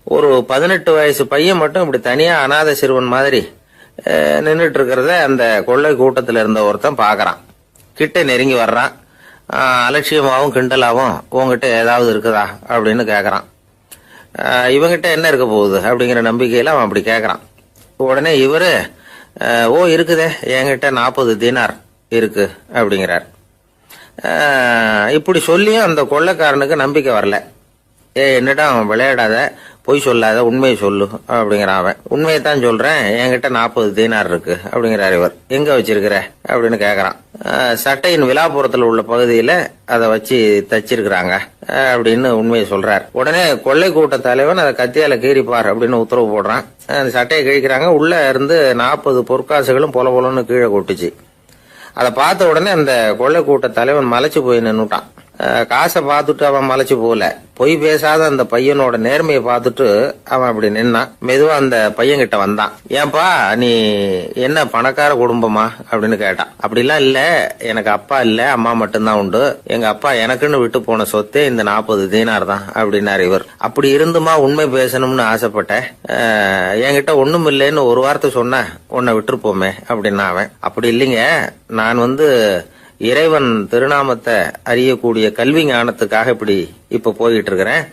ஒரு 18 வயசு பையன் மட்டும் இப்படி தனியா அநாத சிறுவன் மாதிரி நின்றுட்டு இருக்கிறத அந்த கொள்ளை கூட்டத்தில் இருந்த ஒருத்தன் பாக்குறான். கிட்ட நெருங்கி வர்றான். அலட்சியமாவும் கிண்டலாவும் உங்ககிட்ட ஏதாவது இருக்குதா அப்படின்னு கேக்குறான். இவங்கிட்ட என்ன இருக்க போகுது அப்படிங்கிற நம்பிக்கையில அவன் அப்படி கேக்குறான். உடனே இவரு இருக்குதே, என்கிட்ட 40 தீனார் இருக்கு அப்படிங்கிறார். இப்படி சொல்லியும் அந்த கொள்ளைக்காரனுக்கு நம்பிக்கை வரல. என்னிடம் விளையாடாத, பொய் சொல்லாத, உண்மையை சொல்லு அப்படிங்கிறான் அவன். உண்மையைத்தான் சொல்றேன், என்கிட்ட 40 தீனார் இருக்கு அப்படிங்கிறார் இவர். எங்க வச்சிருக்கிற அப்படின்னு கேக்குறான். சட்டையின் விழாப்புறத்துல உள்ள பகுதியில அதை வச்சு தச்சிருக்கிறாங்க அப்படின்னு உண்மையை சொல்றார். உடனே கொள்ளை கூட்ட தலைவன் அதை கத்தியால கீறிப்பார் அப்படின்னு உத்தரவு போடுறான். அந்த சட்டையை கிழிக்கிறாங்க. உள்ள இருந்து 40 பொற்காசுகளும் பொல பொலன்னு கீழே கொட்டுச்சு. அதை பார்த்த உடனே அந்த கொள்ளை கூட்ட தலைவன் மலைச்சு போய் நின்னுட்டான். காசை பார்த்துட்டு அவன் மலைச்சு போல, பொய் பேசாத அந்த பையனோட நேர்மையை பார்த்துட்டு அவன் அப்படி நின்னான். மெதுவா அந்த பையன் கிட்ட வந்தான். ஏன்பா நீ என்ன பணக்கார குடும்பமா அப்படின்னு கேட்டான். அப்படிலாம் இல்ல, எனக்கு அப்பா இல்ல, அம்மா மட்டும்தான் உண்டு. எங்க அப்பா எனக்குன்னு விட்டு போன சொத்தே இந்த 40 தீனார் தான் அப்படின்னாரு இவர். அப்படி இருந்துமா உண்மை பேசணும்னு ஆசைப்பட்டேன். என்கிட்ட ஒண்ணும் இல்லைன்னு ஒரு வார்த்தை சொன்ன உன்னை விட்டுருப்போமே அப்படின்னா அவன். அப்படி இல்லைங்க, நான் இறைவன் திருநாமத்தை அறியக்கூடிய கல்வி ஞானத்துக்காக இப்ப போயிட்டு இருக்கிறேன்.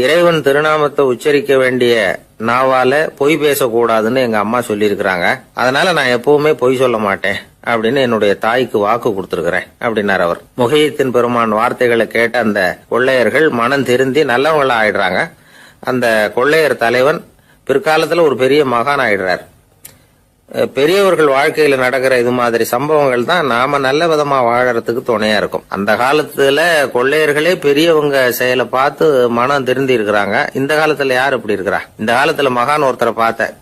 இறைவன் திருநாமத்தை உச்சரிக்க வேண்டிய நாவால பொய் பேசக்கூடாதுன்னு எங்க அம்மா சொல்லி இருக்கிறாங்க. அதனால நான் எப்பவுமே பொய் சொல்ல மாட்டேன் அப்படின்னு என்னுடைய தாய்க்கு வாக்கு கொடுத்திருக்கிறேன் அப்படின்னார் அவர். முஹித்தீன் பெருமான் வார்த்தைகளை கேட்ட அந்த கொள்ளையர்கள் மனம் திருந்தி நல்லவங்களா ஆயிடுறாங்க. அந்த கொள்ளையர் தலைவன் பிற்காலத்துல ஒரு பெரிய மகான் ஆயிடுறார். பெரியவர்கள் வாழ்க்கையில நடக்கிற இது மாதிரி சம்பவங்கள் தான் நாம நல்ல விதமா வாழறதுக்கு துணையா இருக்கும். அந்த காலத்துல கொள்ளையர்களே பெரியவங்க செயலை பார்த்து மனம் திருந்தி இருக்கிறாங்க. இந்த காலத்துல யார் இப்படி இருக்கிறா? இந்த காலத்துல மகான் ஒருத்தரை பார்த்தேன்,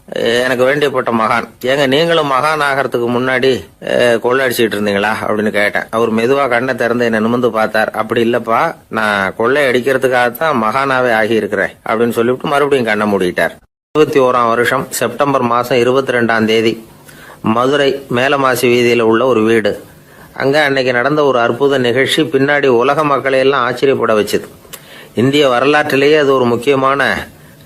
எனக்கு வேண்டியப்பட்ட மகான். ஏங்க நீங்களும் மகான் ஆகிறதுக்கு முன்னாடி கொள்ளை அடிச்சுட்டு இருந்தீங்களா அப்படின்னு கேட்டேன். அவர் மெதுவா கண்ணை திறந்து என்ன நிமிர்ந்து பார்த்தார். அப்படி இல்லப்பா, நான் கொள்ளை அடிக்கிறதுக்காகத்தான் மகானாவே ஆகி இருக்கிறேன் அப்படின்னு சொல்லிவிட்டு மறுபடியும் கண்ணை மூடிட்டார். 21ஆம் வருஷம் செப்டம்பர் மாசம் 22ஆம் தேதி மதுரை மேலமாசி வீதியில உள்ள ஒரு வீடு. அங்க அன்னைக்கு நடந்த ஒரு அற்புத நிகழ்ச்சி பின்னாடி உலக மக்களை எல்லாம் ஆச்சரியப்பட வச்சது. இந்திய வரலாற்றிலேயே அது ஒரு முக்கியமான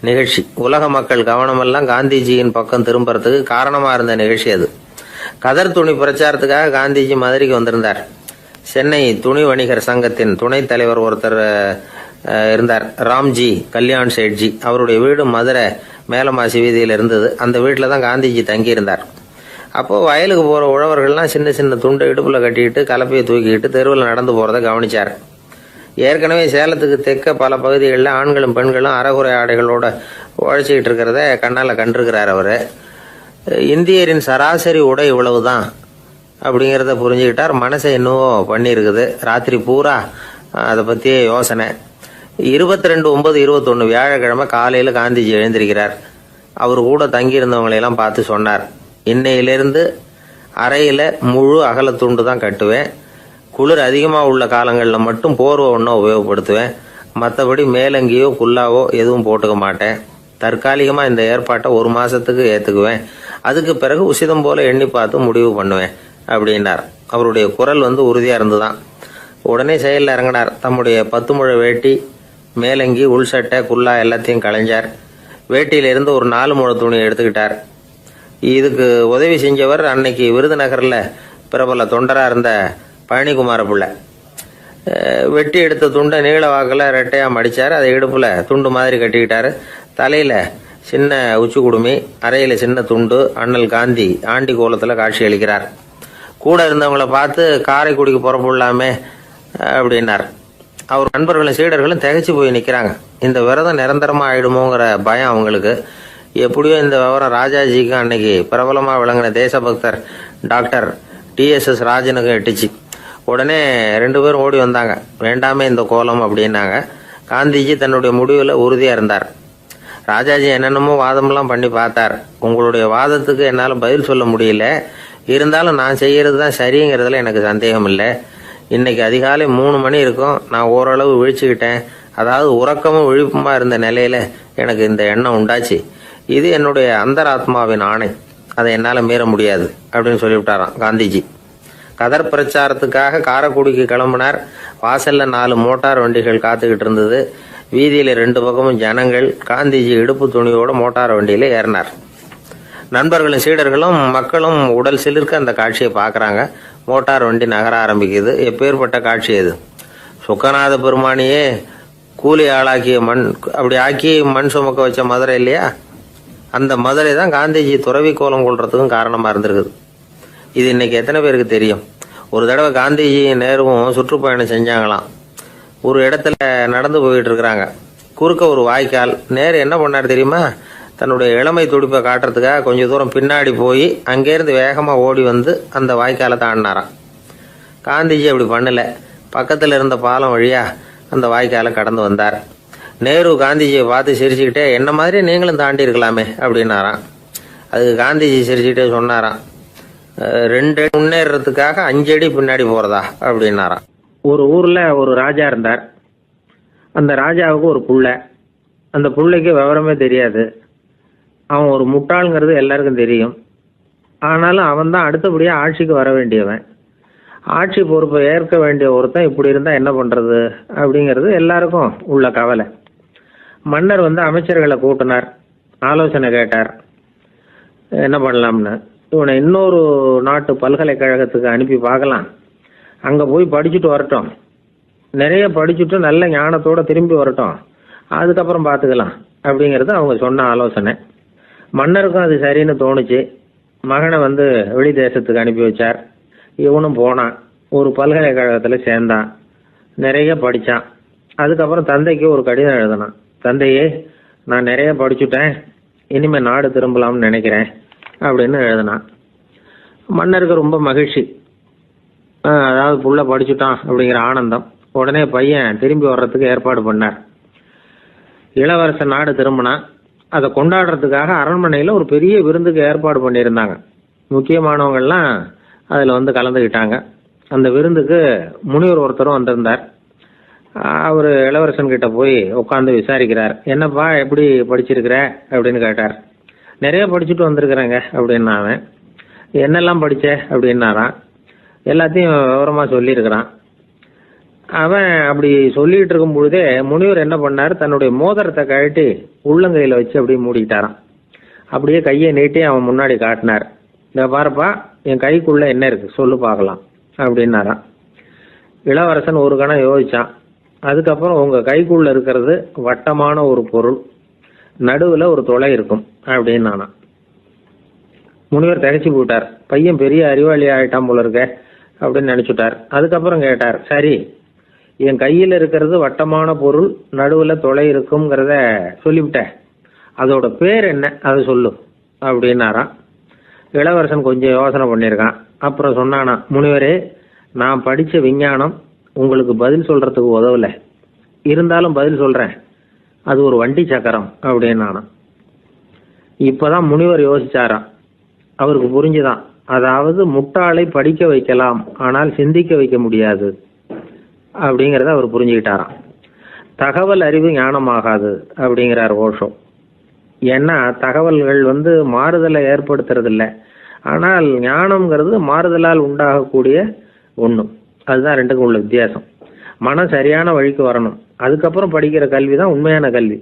நிகழ்ச்சி. உலக மக்கள் கவனமெல்லாம் காந்திஜியின் பக்கம் திரும்புறதுக்கு காரணமா இருந்த நிகழ்ச்சி அது. கதர் துணி பிரச்சாரத்துக்காக காந்திஜி மதுரைக்கு வந்திருந்தார். சென்னை துணி வணிகர் சங்கத்தின் துணைத் தலைவர் ஒருத்தர் இருந்தார், ராம்ஜி கல்யாண் சேட்ஜி. அவருடைய வீடு மதுரை மேலமாசி வீதியில் இருந்தது. அந்த வீட்டில் தான் காந்திஜி தங்கியிருந்தார். அப்போது வயலுக்கு போகிற உழவர்கள்லாம் சின்ன சின்ன துண்டை இடுப்பில் கட்டிக்கிட்டு கலப்பையை தூக்கிக்கிட்டு தெருவில் நடந்து போகிறத கவனிச்சார். ஏற்கனவே சேலத்துக்கு தெற்க பல பகுதிகளில் ஆண்களும் பெண்களும் அரைகுறை ஆடைகளோட உழைச்சிக்கிட்டு இருக்கிறத கண்ணால் கண்டிருக்கிறார் அவர். இந்தியரின் சராசரி உடை இவ்வளவு தான் அப்படிங்கிறத புரிஞ்சுக்கிட்டார். மனசை என்னவோ பண்ணியிருக்குது. ராத்திரி பூரா அதை பற்றியே யோசனை. 22/9/21 வியாழக்கிழமை காலையில் காந்திஜி எழுந்திருக்கிறார். அவர் கூட தங்கியிருந்தவங்களையெல்லாம் பார்த்து சொன்னார், இன்னையிலிருந்து அறையில் முழு அகலத்துண்டு தான் கட்டுவேன். குளிர் அதிகமாக உள்ள காலங்களில் மட்டும் போர்வை ஒன்றா உபயோகப்படுத்துவேன். மற்றபடி மேலங்கியோ குல்லாவோ எதுவும் போட்டுக்க மாட்டேன். தற்காலிகமாக இந்த ஏற்பாட்டை 1 மாதத்துக்கு ஏற்றுக்குவேன். அதுக்கு பிறகு உசிதம் போல எண்ணி பார்த்து முடிவு பண்ணுவேன் அப்படின்னார். அவருடைய குரல் உறுதியாக இருந்துதான். உடனே செயலில் இறங்கினார். தம்முடைய 10 முழ வேட்டி, மேலங்கி, உள் சட்டை, குல்லா எல்லாத்தையும் களைஞ்சார். வேட்டியிலிருந்து ஒரு 4 முழ துணி எடுத்துக்கிட்டார். இதுக்கு உதவி செஞ்சவர் அன்னைக்கு விருதுநகரில் பிரபல தொண்டராக இருந்த பழனிக்குமார பிள்ளை. வெட்டி எடுத்த துண்டை நீள வாக்கில் ரெட்டையாக மடித்தார். அதை இடுப்பில் துண்டு மாதிரி கட்டிக்கிட்டார். தலையில் சின்ன உச்சி குடுமி, அறையில் சின்ன துண்டு. அண்ணல் காந்தி ஆண்டி கோலத்தில் காட்சி அளிக்கிறார். கூட இருந்தவங்களை பார்த்து காரைக்குடிக்கு புறப்படலாமே அப்படின்னார். அவர் நண்பர்களும் சீடர்களும் திகைச்சு போய் நிற்கிறாங்க. இந்த விரதம் நிரந்தரமாக ஆயிடுமோங்கிற பயம் அவங்களுக்கு. எப்படியோ இந்த விவரம் ராஜாஜிக்கும் அன்னைக்கு பிரபலமாக விளங்கின தேசபக்தர் டாக்டர் TSS ராஜனுக்கு எட்டுச்சு. உடனே 2 பேரும் ஓடி வந்தாங்க. வேண்டாமே இந்த கோலம் அப்படின்னாங்க. காந்திஜி தன்னுடைய முடிவில் உறுதியாக இருந்தார். ராஜாஜி என்னென்னமோ வாதமெல்லாம் பண்ணி பார்த்தார். உங்களுடைய வாதத்துக்கு என்னால் பதில் சொல்ல முடியல, இருந்தாலும் நான் செய்கிறது தான் சரிங்கிறதுல எனக்கு சந்தேகம் இல்லை. இன்னைக்கு அதிகாலை 3 மணி இருக்கும். நான் ஓரளவு விழிச்சுக்கிட்டேன். அதாவது உறக்கமும் விழிப்புமா இருந்த நிலையில எனக்கு இந்த எண்ணம் உண்டாச்சு. இது என்னுடைய அந்தராத்மாவின் ஆணை, அதை என்னால் மீற முடியாது அப்படின்னு சொல்லிவிட்டாராம் காந்திஜி. கதர் பிரச்சாரத்துக்காக காரைக்குடிக்கு கிளம்பினார். வாசல்ல 4 மோட்டார் வண்டிகள் காத்துக்கிட்டு இருந்தது. வீதியில் 2 பக்கமும் ஜனங்கள். காந்திஜி இடுப்பு துணியோட மோட்டார் வண்டியில ஏறினார். நண்பர்களும் சீடர்களும் மக்களும் உடல் சிலிர்க்க அந்த காட்சியை பார்க்குறாங்க. மோட்டார் வண்டி நகர ஆரம்பிக்குது. எப்பேற்பட்ட காட்சி அது! சுக்கநாத பெருமானியே கூலி ஆளாக்கிய அப்படி ஆக்கி மண் சுமக்க வச்ச மதுரை இல்லையா, அந்த மதுரை தான் காந்திஜி துறவி கோலம் கொள்றதுக்கும் காரணமாக இருந்திருக்குது. இது இன்னைக்கு எத்தனை பேருக்கு தெரியும்? ஒரு தடவை காந்திஜி நேருவும் சுற்றுப்பயணம் செஞ்சாங்களாம். ஒரு இடத்துல நடந்து போயிட்டு இருக்கிறாங்க. குறுக்க ஒரு வாய்க்கால். நேரு என்ன பண்ணார் தெரியுமா? தன்னுடைய இளமை துடிப்பை காட்டுறதுக்காக கொஞ்சம் தூரம் பின்னாடி போய் அங்கேருந்து வேகமாக ஓடி வந்து அந்த வாய்க்காலை தாண்டினாராம். காந்திஜி அப்படி பண்ணல. பக்கத்தில் இருந்த பாலம் வழியா அந்த வாய்க்காலை கடந்து வந்தார். நேரு காந்திஜியை பார்த்து சிரிச்சுக்கிட்டே, என்ன மாதிரி நீங்களும் தாண்டி இருக்கலாமே அப்படின்னாராம். அதுக்கு காந்திஜி சிரிச்சுக்கிட்டே சொன்னாராம், 2 அடி முன்னேறதுக்காக 5 அடி பின்னாடி போறதா அப்படின்னாராம். ஒரு ஊரில் ஒரு ராஜா இருந்தார். அந்த ராஜாவுக்கு ஒரு புள்ள. அந்த புள்ளைக்கு விவரமே தெரியாது. அவன் ஒரு முட்டாளுங்கிறது எல்லாருக்கும் தெரியும். ஆனாலும் அவன் தான் அடுத்தபடியாக ஆட்சிக்கு வர வேண்டியவன். ஆட்சி பொறுப்பை ஏற்க வேண்டிய ஒருத்தன் இப்படி இருந்தால் என்ன பண்ணுறது அப்படிங்கிறது எல்லாருக்கும் உள்ள கவலை. மன்னர் அமைச்சர்களை கூட்டினார். ஆலோசனை கேட்டார், என்ன பண்ணலாம்னு. இவனை இன்னொரு நாட்டு பல்கலைக்கழகத்துக்கு அனுப்பி பார்க்கலாம். அங்கே போய் படிச்சுட்டு வரட்டும். நிறைய படிச்சுட்டு நல்ல ஞானத்தோடு திரும்பி வரட்டும். அதுக்கப்புறம் பார்த்துக்கலாம் அப்படிங்கிறது அவங்க சொன்ன ஆலோசனை. மன்னருக்கும் அது சரின்னு தோணுச்சு. மகனை வெளி தேசத்துக்கு அனுப்பி வச்சார். இவனும் போனான். ஒரு பல்கலைக்கழகத்தில் சேர்ந்தான். நிறைய படித்தான். அதுக்கப்புறம் தந்தைக்கு ஒரு கடிதம் எழுதினான். தந்தையே, நான் நிறைய படிச்சுட்டேன், இனிமேல் நாடு திரும்பலாம்னு நினைக்கிறேன் அப்படின்னு எழுதினான். மன்னருக்கு ரொம்ப மகிழ்ச்சி. அதாவது புள்ள படிச்சுட்டான் அப்படிங்கிற ஆனந்தம். உடனே பையன் திரும்பி வர்றதுக்கு ஏற்பாடு பண்ணார். இளவரசன் நாடு திரும்பினான். அதை கொண்டாடுறதுக்காக அரண்மனையில் ஒரு பெரிய விருந்துக்கு ஏற்பாடு பண்ணியிருந்தாங்க. முக்கியமானவங்கள்லாம் அதில் கலந்துக்கிட்டாங்க. அந்த விருந்துக்கு முனிவர் ஒருத்தரும் வந்திருந்தார். அவர் இளவரசன் கிட்ட போய் உட்காந்து விசாரிக்கிறார். என்னப்பா, எப்படி படிச்சிருக்கிற அப்படின்னு கேட்டார். நிறைய படிச்சுட்டு வந்திருக்கிறேங்க அப்படின்னா அவன். என்னெல்லாம் படித்த அப்படின்னாரான். எல்லாத்தையும் விவரமாக சொல்லியிருக்கிறான். அவன் அப்படி சொல்லிட்டு இருக்கும் பொழுதே முனிவர் என்ன பண்ணார், தன்னுடைய மோதிரத்தை கழட்டி உள்ளங்கையில் வச்சு அப்படியே மூடிக்கிட்டாராம். அப்படியே கையை நீட்டி அவன் முன்னாடி காட்டினார். இந்த பாருப்பா, என் கைக்குள்ள என்ன இருக்கு சொல்லு பார்க்கலாம் அப்படின்னாராம். இளவரசன் ஒரு கணம் யோசிச்சான். அதுக்கப்புறம் உங்க கைக்குள்ள இருக்கிறது வட்டமான ஒரு பொருள், நடுவில் ஒரு துளை இருக்கும் அப்படின்னு முனிவர் திகைச்சு போட்டார். பையன் பெரிய அறிவாளி ஆயிட்டான் போல இருக்க அப்படின்னு நினைச்சுட்டார். அதுக்கப்புறம் கேட்டார், சரி என் கையில் இருக்கிறது வட்டமான பொருள், நடுவில் துளை இருக்குங்கிறத சொல்லிவிட்டேன், அதோட பேர் என்ன அதை சொல்லு அப்படின்னாராம். இளவரசன் கொஞ்சம் யோசனை பண்ணியிருக்கான். அப்புறம் சொன்னானா, முனிவரே நான் படித்த விஞ்ஞானம் உங்களுக்கு பதில் சொல்றதுக்கு உதவலை, இருந்தாலும் பதில் சொல்றேன், அது ஒரு வண்டி சக்கரம் அப்படின்னு. இப்பதான் முனிவர் யோசிச்சாராம். அவருக்கு புரிஞ்சுதான், அதாவது முட்டாளை படிக்க வைக்கலாம் ஆனால் சிந்திக்க வைக்க முடியாது அப்படிங்கிறத அவர் புரிஞ்சுக்கிட்டாராம். தகவல் அறிவு ஞானமாகாது அப்படிங்கிறார் ஓஷோ. ஏன்னா தகவல்கள் மாறுதலை ஏற்படுத்துறது இல்லை, ஆனால் ஞானம்ங்கிறது மாறுதலால் உண்டாகக்கூடிய ஒன்று. அதுதான் ரெண்டுக்கும் உள்ள வித்தியாசம். மனம் சரியான வழிக்கு வரணும், அதுக்கப்புறம் படிக்கிற கல்வி தான் உண்மையான கல்வி.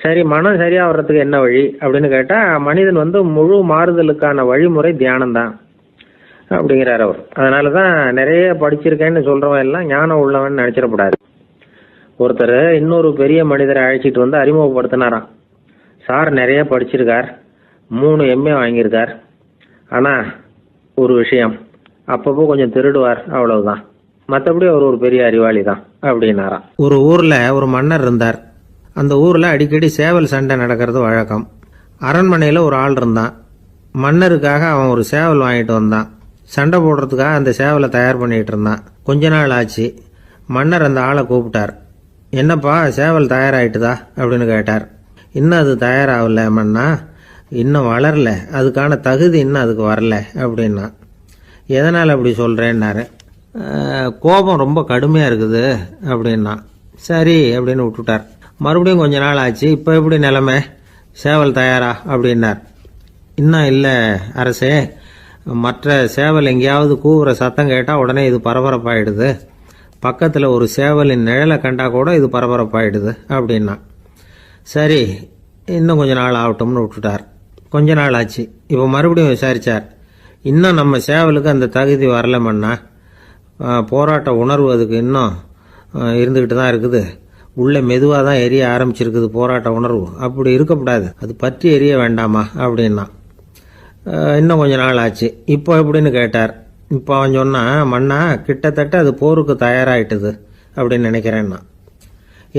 சரி, மனம் சரியா வர்றதுக்கு என்ன வழி அப்படின்னு கேட்டா, மனிதன் முழு மாறுதலுக்கான வழிமுறை தியானம் தான் அப்படிங்கிறார் அவர். அதனாலதான் நிறைய படிச்சிருக்கேன்னு சொல்றவன் எல்லாம் ஞானம் உள்ளவன் நினைச்சிடக்கூடாது. ஒருத்தர் இன்னொரு பெரிய மனிதரை அழைச்சிட்டு வந்து அறிமுகப்படுத்தினாராம். சார் நிறைய படிச்சிருக்கார், 3 MA வாங்கியிருக்கார், ஆனா ஒரு விஷயம், அப்பப்போ கொஞ்சம் திருடுவார், அவ்வளவுதான், மற்றபடி அவர் ஒரு பெரிய அறிவாளி தான் அப்படின்னாராம். ஒரு ஊர்ல ஒரு மன்னர் இருந்தார். அந்த ஊர்ல அடிக்கடி சேவல் சண்டை நடக்கிறது வழக்கம். அரண்மனையில ஒரு ஆள் இருந்தான். மன்னருக்காக அவன் ஒரு சேவல் வாங்கிட்டு வந்தான். சண்டை போடுறதுக்காக அந்த சேவலை தயார் பண்ணிட்டு இருந்தான். கொஞ்ச நாள் ஆச்சு. மன்னர் அந்த ஆளை கூப்பிட்டார். என்னப்பா சேவல் தயாராயிட்டுதா அப்படின்னு கேட்டார். இன்னும் அது தயாராகல மன்னா, இன்னும் வளரல, அதுக்கான தகுதி இன்னும் அதுக்கு வரல அப்படின்னா. எதனால் அப்படி சொல்கிறேன்னாரு. கோபம் ரொம்ப கடுமையாக இருக்குது அப்படின்னா. சரி அப்படின்னு விட்டுட்டார். மறுபடியும் கொஞ்ச நாள் ஆச்சு. இப்போ எப்படி நிலைமை, சேவல் தயாரா அப்படின்னார். இன்னும் இல்லை அரசே, மற்ற சேவல் எங்கேயாவது கூவுற சத்தம் கேட்டால் உடனே இது பரபரப்பாயிடுது, பக்கத்தில் ஒரு சேவலின் நிழலை கண்டா கூட இது பரபரப்பாயிடுது அப்படின்னா. சரி இன்னும் கொஞ்ச நாள் ஆகட்டும்னு விட்டுட்டார். கொஞ்ச நாள் ஆச்சு. இப்போ மறுபடியும் விசாரித்தார். இன்னும் நம்ம சேவலுக்கு அந்த தகுதி வரலமன்னா, போராட்ட உணர்வு அதுக்கு இன்னும் இருந்துக்கிட்டு தான் இருக்குது, உள்ள மெதுவாக தான் எரிய ஆரம்பிச்சிருக்குது போராட்ட உணர்வு, அப்படி இருக்கக்கூடாது, அது பற்றி எரிய வேண்டாமா அப்படின்னா. இன்னும் கொஞ்ச நாள் ஆச்சு. இப்போ எப்படின்னு கேட்டார். இப்போ அவன் சொன்னான், மன்னா கிட்டத்தட்ட அது போருக்கு தயாராகிட்டுது அப்படின்னு நினைக்கிறேன்னா.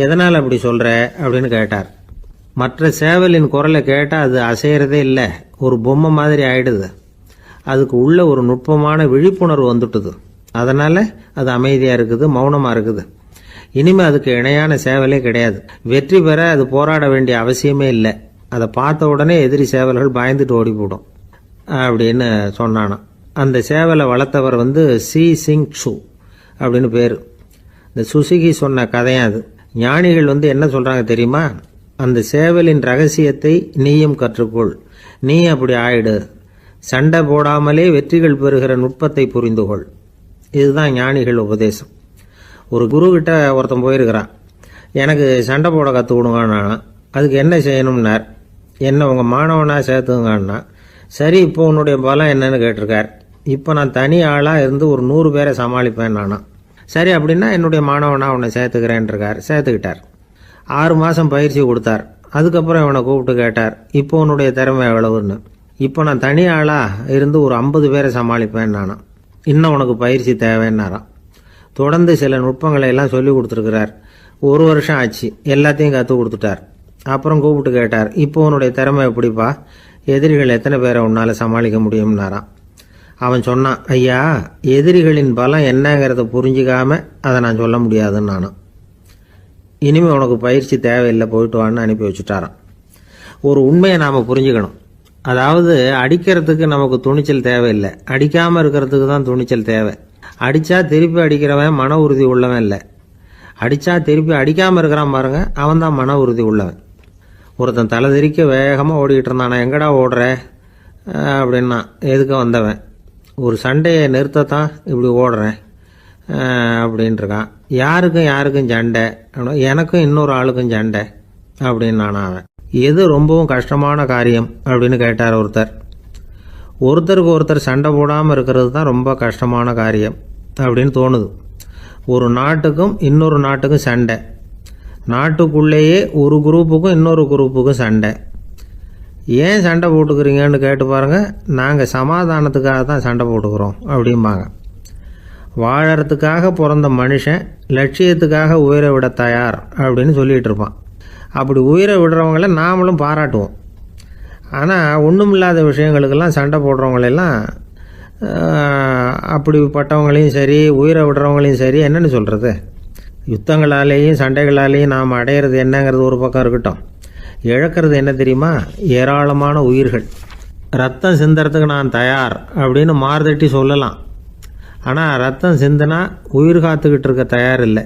எதனால் அப்படி சொல்கிற அப்படின்னு கேட்டார். மற்ற சேவலின் குரலை கேட்டால் அது அசைகிறதே இல்லை, ஒரு பொம்மை மாதிரி ஆயிடுது, அதுக்கு உள்ள ஒரு நுட்பமான விழிப்புணர்வு வந்துட்டுது, அதனால் அது அமைதியாக இருக்குது, மௌனமாக இருக்குது. இனிமேல் அதுக்கு இணையான சேவலே கிடையாது. வெற்றி பெற அது போராட வேண்டிய அவசியமே இல்லை, அதை பார்த்த உடனே எதிரி சேவல்கள் பயந்துட்டு ஓடி போடும் அப்படின்னு சொன்னானான். அந்த சேவலை வளர்த்தவர் சி சிங் சு அப்படின்னு பேர். இந்த சுசுகி சொன்ன கதையும் அது. ஞானிகள் என்ன சொல்கிறாங்க தெரியுமா, அந்த சேவலின் ரகசியத்தை நீயும் கற்றுக்கொள், நீ அப்படி ஆயிடு, சண்டை போடாமலே வெற்றிகள் பெறுகிற நுட்பத்தை புரிந்துகொள். இதுதான் ஞானிகள் உபதேசம். ஒரு குரு கிட்ட ஒருத்தன் போயிருக்கிறான். எனக்கு சண்டை போட கற்றுக் கொடுங்கன்னா. அதுக்கு என்ன செய்யணும்னார். என்ன உங்கள் மாணவனாக சேர்த்துங்கண்ணா. சரி இப்போ உன்னுடைய பலம் என்னன்னு கேட்டிருக்கார். இப்போ நான் தனி ஆளாக இருந்து ஒரு 100 பேரை சமாளிப்பேன் நானா. சரி அப்படின்னா என்னுடைய மாணவனாக உன்னை சேர்த்துக்கிறேன்ருக்கார். சேர்த்துக்கிட்டார். 6 மாதம் பயிற்சி கொடுத்தார். அதுக்கப்புறம் இவனை கூப்பிட்டு கேட்டார், இப்போ உன்னுடைய திறமை எவ்வளவுன்னு. இப்போ நான் தனி ஆளாக இருந்து ஒரு 50 பேரை சமாளிப்பேன் நானா. இன்னும் உனக்கு பயிற்சி தேவைன்னாராம். தொடர்ந்து சில நுட்பங்களை எல்லாம் சொல்லி கொடுத்துருக்கிறார். 1 வருஷம் ஆச்சு. எல்லாத்தையும் கற்றுக் கொடுத்துட்டார். அப்புறம் கூப்பிட்டு கேட்டார், இப்போ உன்னுடைய திறமை எப்படிப்பா, எதிரிகள் எத்தனை பேரை உன்னால் சமாளிக்க முடியும்னாராம். அவன் சொன்னான், ஐயா எதிரிகளின் பலம் என்னங்கிறத புரிஞ்சிக்காம அதை நான் சொல்ல முடியாதுன்னு நானும். இனிமேல் உனக்கு பயிற்சி தேவையில்லை, போயிட்டு வான்னு அனுப்பி வச்சுட்டாரான். ஒரு உண்மையை நாம் புரிஞ்சுக்கணும். அதாவது அடிக்கிறதுக்கு நமக்கு துணிச்சல் தேவையில்லை, அடிக்காமல் இருக்கிறதுக்கு தான் துணிச்சல் தேவை. அடித்தா திருப்பி அடிக்கிறவன் மன உறுதி உள்ளவன் இல்லை, அடித்தா திருப்பி அடிக்காமல் இருக்கிறான் பாருங்க, அவன் தான் மன உறுதி உள்ளவன். ஒருத்தன் தலை திரிக்க வேகமாக ஓடிக்கிட்டு இருந்தான். எங்கடா ஓடுற அப்படின்னா, எதுக்க வந்தவன். ஒரு சண்டையை நிறுத்தத்தான் இப்படி ஓடுறேன் அப்படின்ட்டுருக்கான். யாருக்கும் யாருக்கும் சண்டை, எனக்கும் இன்னொரு ஆளுக்கும் சண்டை அப்படின்னு அவன். எது ரொம்பவும் கஷ்டமான காரியம் அப்படின்னு கேட்டார் ஒருத்தர். ஒருத்தருக்கு ஒருத்தர் சண்டை போடாமல் இருக்கிறது தான் ரொம்ப கஷ்டமான காரியம் அப்படின்னு தோணுது. ஒரு நாட்டுக்கும் இன்னொரு நாட்டுக்கும் சண்டை, நாட்டுக்குள்ளேயே ஒரு குரூப்புக்கும் இன்னொரு குரூப்புக்கும் சண்டை. ஏன் சண்டை போட்டுக்கிறீங்கன்னு கேட்டு பாருங்கள். நாங்கள் சமாதானத்துக்காக தான் சண்டை போட்டுக்கிறோம் அப்படிம்பாங்க. வாழறதுக்காக பிறந்த மனுஷன் லட்சியத்துக்காக உயிரை விட தயார் அப்படின்னு சொல்லிகிட்டு இருப்பான். அப்படி உயிரை விடுறவங்கள நாமளும் பாராட்டுவோம். ஆனால் ஒன்றுமில்லாத விஷயங்களுக்கெல்லாம் சண்டை போடுறவங்களெல்லாம், அப்படிப்பட்டவங்களையும் சரி உயிரை விடுறவங்களையும் சரி என்னென்னு சொல்கிறது, யுத்தங்களாலேயும் சண்டைகளாலேயும் நாம் அடையிறது என்னங்கிறது ஒரு பக்கம் இருக்கட்டும், இழக்கிறது என்ன தெரியுமா? ஏராளமான உயிர்கள். ரத்தம் சிந்தறதுக்கு நான் தயார் அப்படின்னு மார்தட்டி சொல்லலாம். ஆனால் ரத்தம் சிந்தினா உயிர் காத்துக்கிட்டு இருக்க தயார் இல்லை.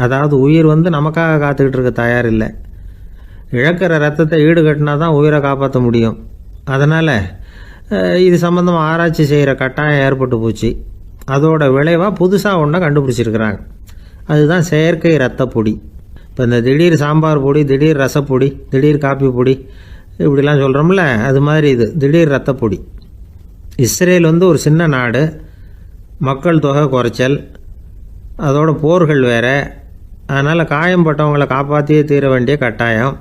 அதாவது உயிர் நமக்காக காத்துக்கிட்டு இருக்க தயார் இல்லை. இழக்கிற ரத்தத்தை ஈடுகட்டினா தான் உயிரை காப்பாற்ற முடியும். அதனால் இது சம்மந்தமாக ஆராய்ச்சி செய்கிற கட்டாயம் ஏற்பட்டு போச்சு. அதோட விளைவாக புதுசாக ஒன்றை கண்டுபிடிச்சிருக்கிறாங்க. அதுதான் செயற்கை ரத்த பொடி. இப்போ இந்த திடீர் சாம்பார் பொடி, திடீர் ரசப்பொடி, திடீர் காப்பி பொடி இப்படிலாம் சொல்கிறோம்ல, அது மாதிரி இது திடீர் ரத்த பொடி. இஸ்ரேல் ஒரு சின்ன நாடு, மக்கள் தொகை குறைச்சல், அதோட போர்கள் வேறு. அதனால் காயம்பட்டவங்களை காப்பாற்றியே தீர வேண்டிய கட்டாயம்.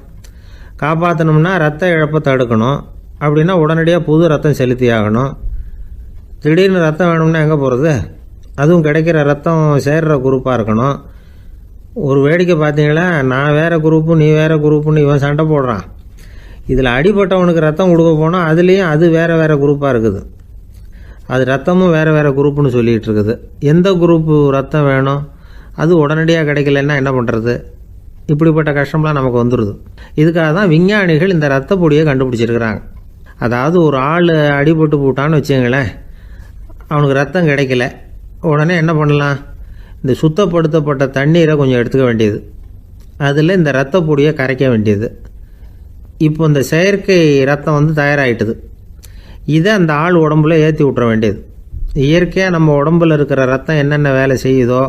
காப்பாற்றணும்னா ரத்த இழப்பை தடுக்கணும். அப்படின்னா உடனடியாக புது ரத்தம் செலுத்தி ஆகணும். திடீர்னு ரத்தம் வேணும்னா எங்கே போகிறது? அதுவும் கிடைக்கிற ரத்தம் சேர்கிற குரூப்பாக இருக்கணும். ஒரு வேடிக்கை பார்த்தீங்களா, நான் வேறு குரூப்பு நீ வேறு குரூப்புன்னு இவன் சண்டை போடுறான். இதில் அடிபட்டவனுக்கு ரத்தம் கொடுக்க போனால் அதுலேயும் அது வேறு வேறு குரூப்பாக இருக்குது. அது ரத்தமும் வேறு வேறு குரூப்புன்னு சொல்லிகிட்டு இருக்குது. எந்த குரூப்பு ரத்தம் வேணும், அது உடனடியாக கிடைக்கலன்னா என்ன பண்ணுறது? இப்படிப்பட்ட கஷ்டம்லாம் நமக்கு வந்துடுது. இதுக்காக தான் விஞ்ஞானிகள் இந்த ரத்த பொடியை கண்டுபிடிச்சிருக்கிறாங்க. அதாவது ஒரு ஆள் அடிபட்டு போட்டான்னு வச்சுங்களேன், அவனுக்கு ரத்தம் கிடைக்கல, உடனே என்ன பண்ணலாம்? இந்த சுத்தப்படுத்தப்பட்ட தண்ணீரை கொஞ்சம் எடுத்துக்க வேண்டியது, அதில் இந்த ரத்த பொடியை கரைக்க வேண்டியது. இப்போ இந்த செயற்கை ரத்தம் தயாராகிட்டுது. இதை அந்த ஆள் உடம்புல ஏற்றி விட்டுற வேண்டியது. இயற்கையாக நம்ம உடம்புல இருக்கிற ரத்தம் என்னென்ன வேலை செய்யுதோ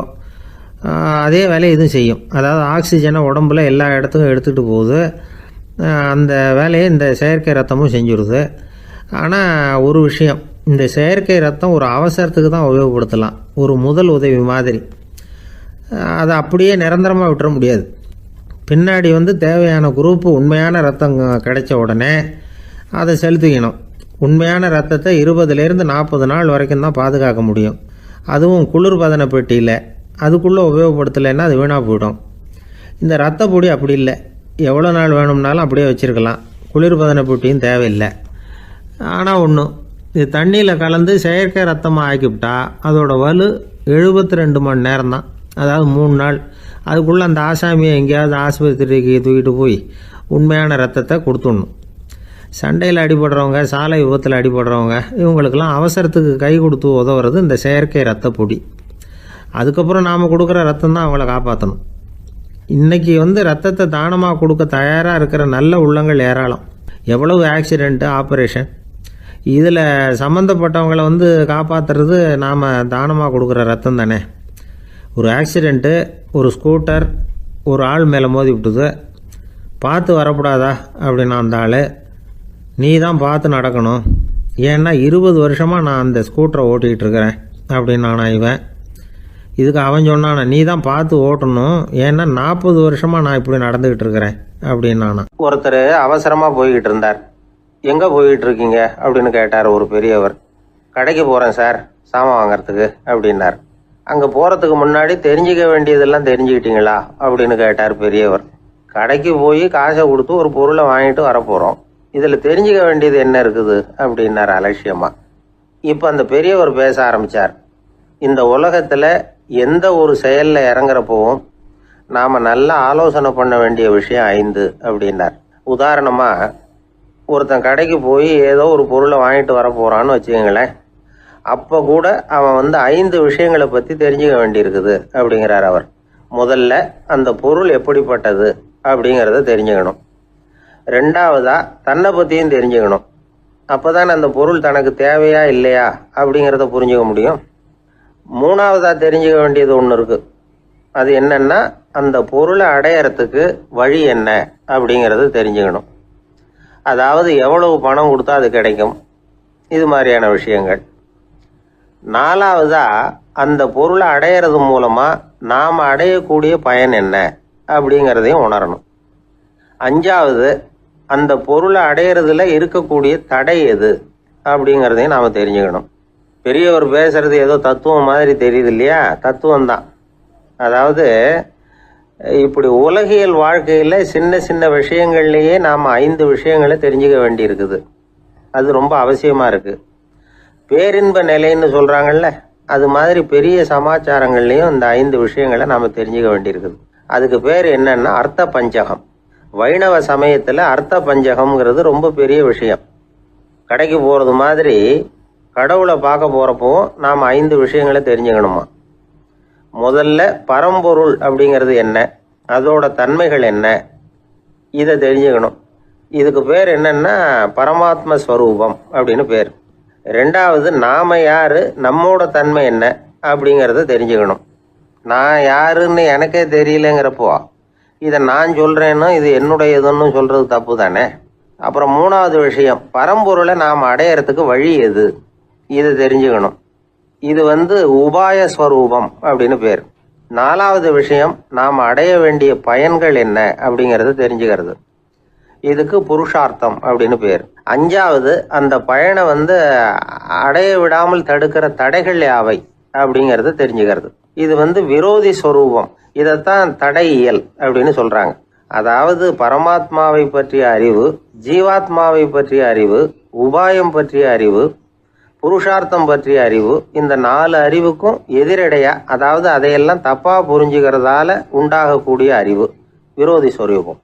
அதே வேலையை இதுவும் செய்யும். அதாவது ஆக்சிஜனை உடம்புல எல்லா இடத்துக்கும் எடுத்துகிட்டு போகுது. அந்த வேலையை இந்த செயற்கை ரத்தமும் செஞ்சுருது. ஆனால் ஒரு விஷயம், இந்த செயற்கை ரத்தம் ஒரு அவசரத்துக்கு தான் உபயோகப்படுத்தலாம், ஒரு முதல் உதவி மாதிரி. அதை அப்படியே நிரந்தரமாக விட்டுற முடியாது. பின்னாடி தேவையான குரூப்பு உண்மையான ரத்தம் கிடைச்ச உடனே அதை செலுத்திக்கணும். உண்மையான ரத்தத்தை 20லேருந்து 40 நாள் வரைக்கும் தான் பாதுகாக்க முடியும். அதுவும் குளிர்பதன பெட்டியில். அதுக்குள்ளே உபயோகப்படுத்தலைன்னா அது வீணாக போயிடும். இந்த ரத்த பொடி அப்படி இல்லை, எவ்வளோ நாள் வேணும்னாலும் அப்படியே வச்சுருக்கலாம். குளிர்பதன பெட்டியும் தேவையில்லை. ஆனால் ஒன்று, இது தண்ணியில் கலந்து செயற்கை ரத்தமாக ஆக்கிவிட்டா அதோட வலு 72 மணி நேரம் தான். அதாவது 3 நாள். அதுக்குள்ளே அந்த ஆசாமியை எங்கேயாவது ஆஸ்பத்திரிக்கு தூக்கிட்டு போய் உண்மையான ரத்தத்தை கொடுத்துடணும். சண்டையில் அடிபடுறவங்க, சாலை விபத்தில் அடிபடுறவங்க, இவங்களுக்கெல்லாம் அவசரத்துக்கு கை கொடுத்து உதவுறது இந்த செயற்கை ரத்த பொடி. அதுக்கப்புறம் நாம் கொடுக்குற ரத்தம் தான் அவங்கள காப்பாற்றணும். இன்றைக்கி ரத்தத்தை தானமாக கொடுக்க தயாராக இருக்கிற நல்ல உள்ளங்கள் ஏராளம். எவ்வளவு ஆக்சிடெண்ட்டு, ஆப்ரேஷன், இதில் சம்மந்தப்பட்டவங்களை காப்பாற்றுறது நாம் தானமாக கொடுக்குற ரத்தம் தானே. ஒரு ஆக்சிடெண்ட்டு, ஒரு ஸ்கூட்டர் ஒரு ஆள் மேலே மோதி விட்டுது, பார்த்து வரக்கூடாதா அப்படின்னா அந்த ஆள், நீ தான் பார்த்து நடக்கணும், ஏன்னா 20 வருஷமாக நான் அந்த ஸ்கூட்டரை ஓட்டிகிட்டு இருக்கிறேன் அப்படின்னானா இவன். இதுக்கு அவன் சொன்னானா, நீ தான் பார்த்து ஓட்டணும், ஏன்னா 40 வருஷமாக நான் இப்படி நடந்துக்கிட்டு இருக்கிறேன் அப்படின்னானா. ஒருத்தர் அவசரமாக போய்கிட்டு இருந்தார். எங்கே போய்கிட்டு இருக்கீங்க அப்படின்னு கேட்டார் ஒரு பெரியவர். கடைக்கு போகிறேன் சார், சாமான் வாங்கிறதுக்கு அப்படின்னார். அங்கே போகிறதுக்கு முன்னாடி தெரிஞ்சிக்க வேண்டியதெல்லாம் தெரிஞ்சுக்கிட்டீங்களா அப்படின்னு கேட்டார் பெரியவர். கடைக்கு போய் காசை கொடுத்து ஒரு பொருளை வாங்கிட்டு வரப்போகிறோம், இதில் தெரிஞ்சிக்க வேண்டியது என்ன இருக்குது அப்படின்னார் அலட்சியமாக. இப்போ அந்த பெரியவர் பேச ஆரம்பித்தார். இந்த உலகத்தில் எந்த ஒரு செயலில் இறங்குறப்பவும் நாம் நல்லா ஆலோசனை பண்ண வேண்டிய விஷயம் 5 அப்படின்னார். உதாரணமாக, ஒருத்தன் கடைக்கு போய் ஏதோ ஒரு பொருளை வாங்கிட்டு வர போகிறான்னு வச்சுக்கோங்களேன். அப்போ கூட அவன் 5 விஷயங்களை பற்றி தெரிஞ்சுக்க வேண்டியிருக்குது அப்படிங்கிறார் அவர். முதல்ல அந்த பொருள் எப்படிப்பட்டது அப்படிங்கிறத தெரிஞ்சுக்கணும். 2வதா தன்னை பற்றியும் தெரிஞ்சுக்கணும். அப்போ தான் அந்த பொருள் தனக்கு தேவையா இல்லையா அப்படிங்கிறத புரிஞ்சுக்க முடியும். 3வதா தெரிஞ்சுக்க வேண்டியது ஒன்று இருக்குது. அது என்னன்னா அந்த பொருளை அடையறதுக்கு வழி என்ன அப்படிங்கிறது தெரிஞ்சுக்கணும். அதாவது எவ்வளவு பணம் கொடுத்தா அது கிடைக்கும், இது மாதிரியான விஷயங்கள். 4வதா அந்த பொருளை அடையிறது மூலமா நாம் அடையக்கூடிய பயன் என்ன அப்படிங்கிறதையும் உணரணும். 5வது அந்த பொருளை அடையிறதுல இருக்கக்கூடிய தடை எது அப்படிங்கிறதையும் நாம் தெரிஞ்சுக்கணும். பெரியவர் பேசுறது ஏதோ தத்துவம் மாதிரி தெரியுது இல்லையா, தத்துவம் தான். அதாவது இப்படி உலகியல் வாழ்க்கையில் சின்ன சின்ன விஷயங்கள்லேயே நாம் 5 விஷயங்களை தெரிஞ்சுக்க வேண்டி இருக்குது. அது ரொம்ப அவசியமாக இருக்குது. பேரின்ப நிலைன்னு சொல்கிறாங்கல்ல, அது மாதிரி பெரிய சமாச்சாரங்கள்லேயும் இந்த 5 விஷயங்களை நாம் தெரிஞ்சுக்க வேண்டியிருக்குது. அதுக்கு பேர் என்னன்னா அர்த்த பஞ்சகம். வைணவ சமயத்தில் அர்த்த பஞ்சகம்ங்கிறது ரொம்ப பெரிய விஷயம். கடைக்கு போகிறது மாதிரி கடவுளை பார்க்க போகிறப்போ நாம் 5 விஷயங்களை தெரிஞ்சுக்கணுமா. முதல்ல பரம்பொருள் அப்படிங்கிறது என்ன, அதோட தன்மைகள் என்ன, இதை தெரிஞ்சுக்கணும். இதுக்கு பேர் என்னன்னா பரமாத்ம ஸ்வரூபம் அப்படின்னு பேர். 2வது நாம யாரு, நம்மோட தன்மை என்ன அப்படிங்கிறத தெரிஞ்சுக்கணும். நான் யாருன்னு எனக்கே தெரியலங்கிறப்போ இதை நான் சொல்றேன்னு இது என்னுடையதுன்னு சொல்றது தப்பு தானே. அப்புறம் 3வது விஷயம் பரம்பொருளை நாம் அடையறதுக்கு வழி எது, இதை தெரிஞ்சுக்கணும். இது உபாய ஸ்வரூபம் அப்படின்னு பேர். 4வது விஷயம் நாம் அடைய வேண்டிய பயன்கள் என்ன அப்படிங்கிறது தெரிஞ்சுக்கிறது. இதுக்கு புருஷார்த்தம் அப்படின்னு பேர். 5வது அந்த பயனை அடைய விடாமல் தடுக்கிற தடைகள் யாவை அப்படிங்கிறது தெரிஞ்சுக்கிறது. இது விரோதி ஸ்வரூபம். இதைத்தான் தடையியல் அப்படின்னு சொல்றாங்க. அதாவது பரமாத்மாவை பற்றிய அறிவு, ஜீவாத்மாவை பற்றிய அறிவு, உபாயம் பற்றிய அறிவு, புருஷார்த்தம் பற்றிய அறிவு, இந்த 4 அறிவுக்கும் எதிரடையா, அதாவது அதையெல்லாம் தப்பா புரிஞ்சுக்கிறதால உண்டாகக்கூடிய அறிவு விரோதி ஸ்வரூபம்.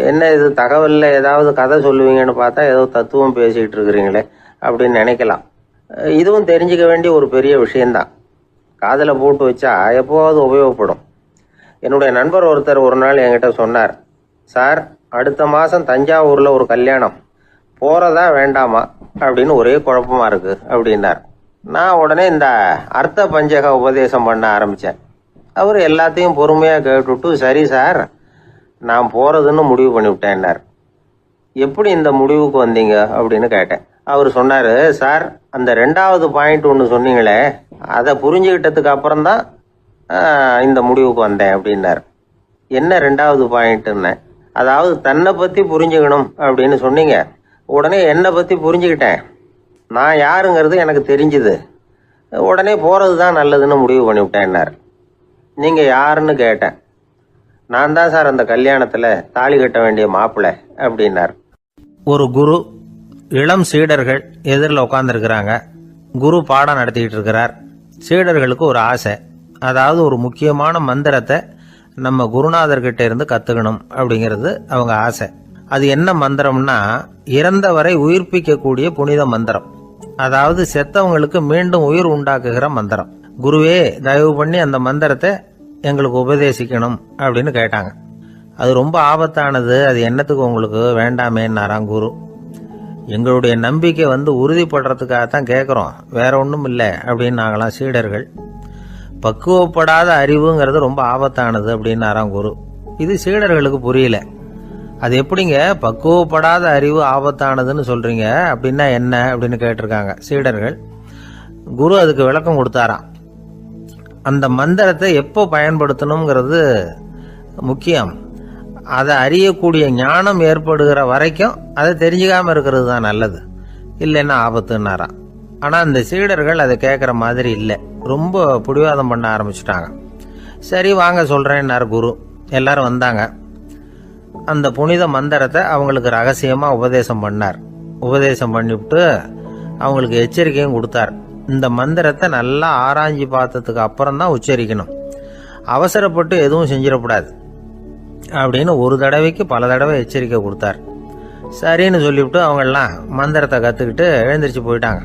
என்ன இது தகவல்ல ஏதாவது கதை சொல்லுவீங்கன்னு பார்த்தா ஏதோ தத்துவம் பேசிக்கிட்டு இருக்கிறீங்களே அப்படின்னு நினைக்கலாம். இதுவும் தெரிஞ்சுக்க வேண்டிய ஒரு பெரிய விஷயம்தான். காதில் போட்டு வச்சா எப்போவாவது உபயோகப்படும். என்னுடைய நண்பர் ஒருத்தர் ஒரு நாள் என்கிட்ட சொன்னார், சார் அடுத்த மாதம் தஞ்சாவூரில் ஒரு கல்யாணம், போகிறதா வேண்டாமா அப்படின்னு ஒரே குழப்பமா இருக்கு அப்படின்னார். நான் உடனே இந்த அர்த்த பஞ்சக உபதேசம் பண்ண ஆரம்பித்தேன். அவர் எல்லாத்தையும் பொறுமையாக கேட்டுவிட்டு, சரி சார் நான் போகிறதுன்னு முடிவு பண்ணிவிட்டேன்னார். எப்படி இந்த முடிவுக்கு வந்தீங்க அப்படின்னு கேட்டேன். அவர் சொன்னார், சார் அந்த 2வது பாயிண்ட் ஒன்று சொன்னீங்களே, அதை புரிஞ்சுக்கிட்டதுக்கு அப்புறம்தான் இந்த முடிவுக்கு வந்தேன் அப்படின்னார். என்ன 2வது பாயிண்ட்டுன்னு? அதாவது தன்னை பற்றி புரிஞ்சுக்கணும் அப்படின்னு சொன்னீங்க. உடனே என்னை பற்றி புரிஞ்சுக்கிட்டேன், நான் யாருங்கிறது எனக்கு தெரிஞ்சுது, உடனே போகிறது தான் நல்லதுன்னு முடிவு பண்ணிவிட்டேன்னார். நீங்கள் யாருன்னு கேட்டேன். நான் தான் சார் அந்த கல்யாணத்தில் தாலி கட்ட வேண்டிய மாப்பிள்ளை அப்படின்னார். ஒரு குரு, இளம் சீடர்கள் எதிரில் உட்காந்துருக்கிறாங்க. குரு பாடம் நடத்திக்கிட்டு இருக்கிறார். சீடர்களுக்கு ஒரு ஆசை, அதாவது ஒரு முக்கியமான மந்திரத்தை நம்ம குருநாதர்கிட்ட இருந்து கற்றுக்கணும் அப்படிங்கிறது அவங்க ஆசை. அது என்ன மந்திரம்னா இறந்தவரை உயிர்ப்பிக்கக்கூடிய புனித மந்திரம். அதாவது செத்தவங்களுக்கு மீண்டும் உயிர் உண்டாக்குகிற மந்திரம். குருவே தயவு பண்ணி அந்த மந்திரத்தை எங்களுக்கு உபதேசிக்கணும் அப்படின்னு கேட்டாங்க. அது ரொம்ப ஆபத்தானது, அது என்னத்துக்கு உங்களுக்கு வேண்டாமேன்னாராம் குரு. எங்களுடைய நம்பிக்கை உறுதிப்படுறதுக்காகத்தான் கேட்குறோம், வேற ஒன்றும் இல்லை அப்படின்னு நாங்களாம் சீடர்கள். பக்குவப்படாத அறிவுங்கிறது ரொம்ப ஆபத்தானது அப்படின்னாராம் குரு. இது சீடர்களுக்கு புரியல. அது எப்படிங்க பக்குவப்படாத அறிவு ஆபத்தானதுன்னு சொல்றீங்க, அப்படின்னா என்ன அப்படின்னு கேட்டிருக்காங்க சீடர்கள். குரு அதுக்கு விளக்கம் கொடுத்தாராம். அந்த மந்திரத்தை எப்போ பயன்படுத்தணுங்கிறது முக்கியம். அதை அறியக்கூடிய ஞானம் ஏற்படுகிற வரைக்கும் அதை தெரிஞ்சுக்காம இருக்கிறது தான் நல்லது, இல்லைன்னா ஆபத்துன்னாராம். ஆனால் அந்த சீடர்கள் அதை கேட்குற மாதிரி இல்லை, ரொம்ப பிடிவாதம் பண்ண ஆரம்பிச்சுட்டாங்க. சரி வாங்க சொல்கிறேன்னார் குரு. எல்லாரும் வந்தாங்க. அந்த புனித மந்திரத்தை அவங்களுக்கு ரகசியமாக உபதேசம் பண்ணார். உபதேசம் பண்ணிவிட்டு அவங்களுக்கு எச்சரிக்கையும் கொடுத்தார். இந்த மந்திரத்தை நல்லா ஆராய்ச்சி பார்த்ததுக்கு அப்புறம் தான் உச்சரிக்கணும், அவசரப்பட்டு எதுவும் செஞ்சிடக்கூடாது அப்படின்னு ஒரு தடவைக்கு பல தடவை எச்சரிக்கை கொடுத்தார். சரின்னு சொல்லிவிட்டு அவங்கெல்லாம் மந்திரத்தை கற்றுக்கிட்டு எழுந்திரிச்சு போயிட்டாங்க.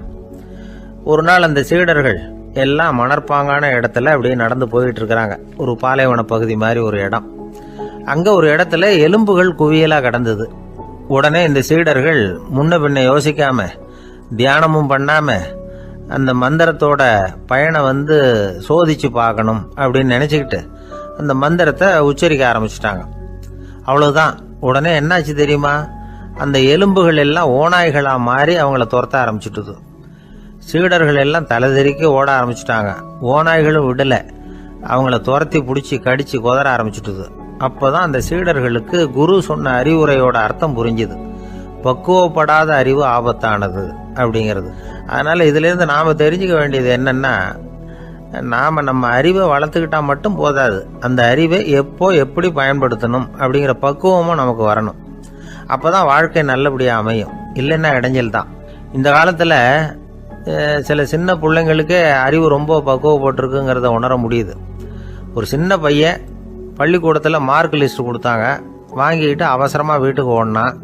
ஒரு நாள் அந்த சீடர்கள் எல்லாம் மணற்பாங்கான இடத்துல அப்படியே நடந்து போயிட்டு இருக்கிறாங்க. ஒரு பாலைவன பகுதி மாதிரி ஒரு இடம். அங்கே ஒரு இடத்துல எலும்புகள் குவியலாக கிடந்தது. உடனே இந்த சீடர்கள் முன்ன பின்ன யோசிக்காம தியானமும் பண்ணாம அந்த மந்திரத்தோட பயனை சோதிச்சு பார்க்கணும் அப்படின்னு நினச்சிக்கிட்டு அந்த மந்திரத்தை உச்சரிக்க ஆரம்பிச்சிட்டாங்க. அவ்வளவுதான். உடனே என்னாச்சு தெரியுமா? அந்த எலும்புகள் எல்லாம் ஓநாய்களாக மாறி அவங்கள துரத்த ஆரம்பிச்சுட்டுது. சீடர்கள் எல்லாம் தலைதெறிக்க ஓட ஆரம்பிச்சிட்டாங்க. ஓநாய்களும் விடலை, அவங்கள துரத்தி பிடிச்சி கடிச்சு குதற ஆரம்பிச்சுட்டுது. அப்போதான் அந்த சீடர்களுக்கு குரு சொன்ன அறிவுரையோட அர்த்தம் புரிஞ்சுது. பக்குவப்படாத அறிவு ஆபத்தானது அப்படிங்கிறது. அதனால இதுலேருந்து நாம் தெரிஞ்சுக்க வேண்டியது என்னன்னா, நாம் நம்ம அறிவை வளர்த்துக்கிட்டா மட்டும் போதாது, அந்த அறிவை எப்போ எப்படி பயன்படுத்தணும் அப்படிங்கிற பக்குவமும் நமக்கு வரணும். அப்போ தான் வாழ்க்கை நல்லபடியாக அமையும். இல்லைன்னா இடைஞ்சல் தான். இந்த காலத்தில் சில சின்ன பிள்ளைங்களுக்கே அறிவு ரொம்ப பக்குவப்பட்டிருக்குங்கிறத உணர முடியுது. ஒரு சின்ன பையன் பள்ளிக்கூடத்தில் மார்க் லிஸ்ட் கொடுத்தாங்க, வாங்கிக்கிட்டு அவசரமாக வீட்டுக்கு ஓடினான்.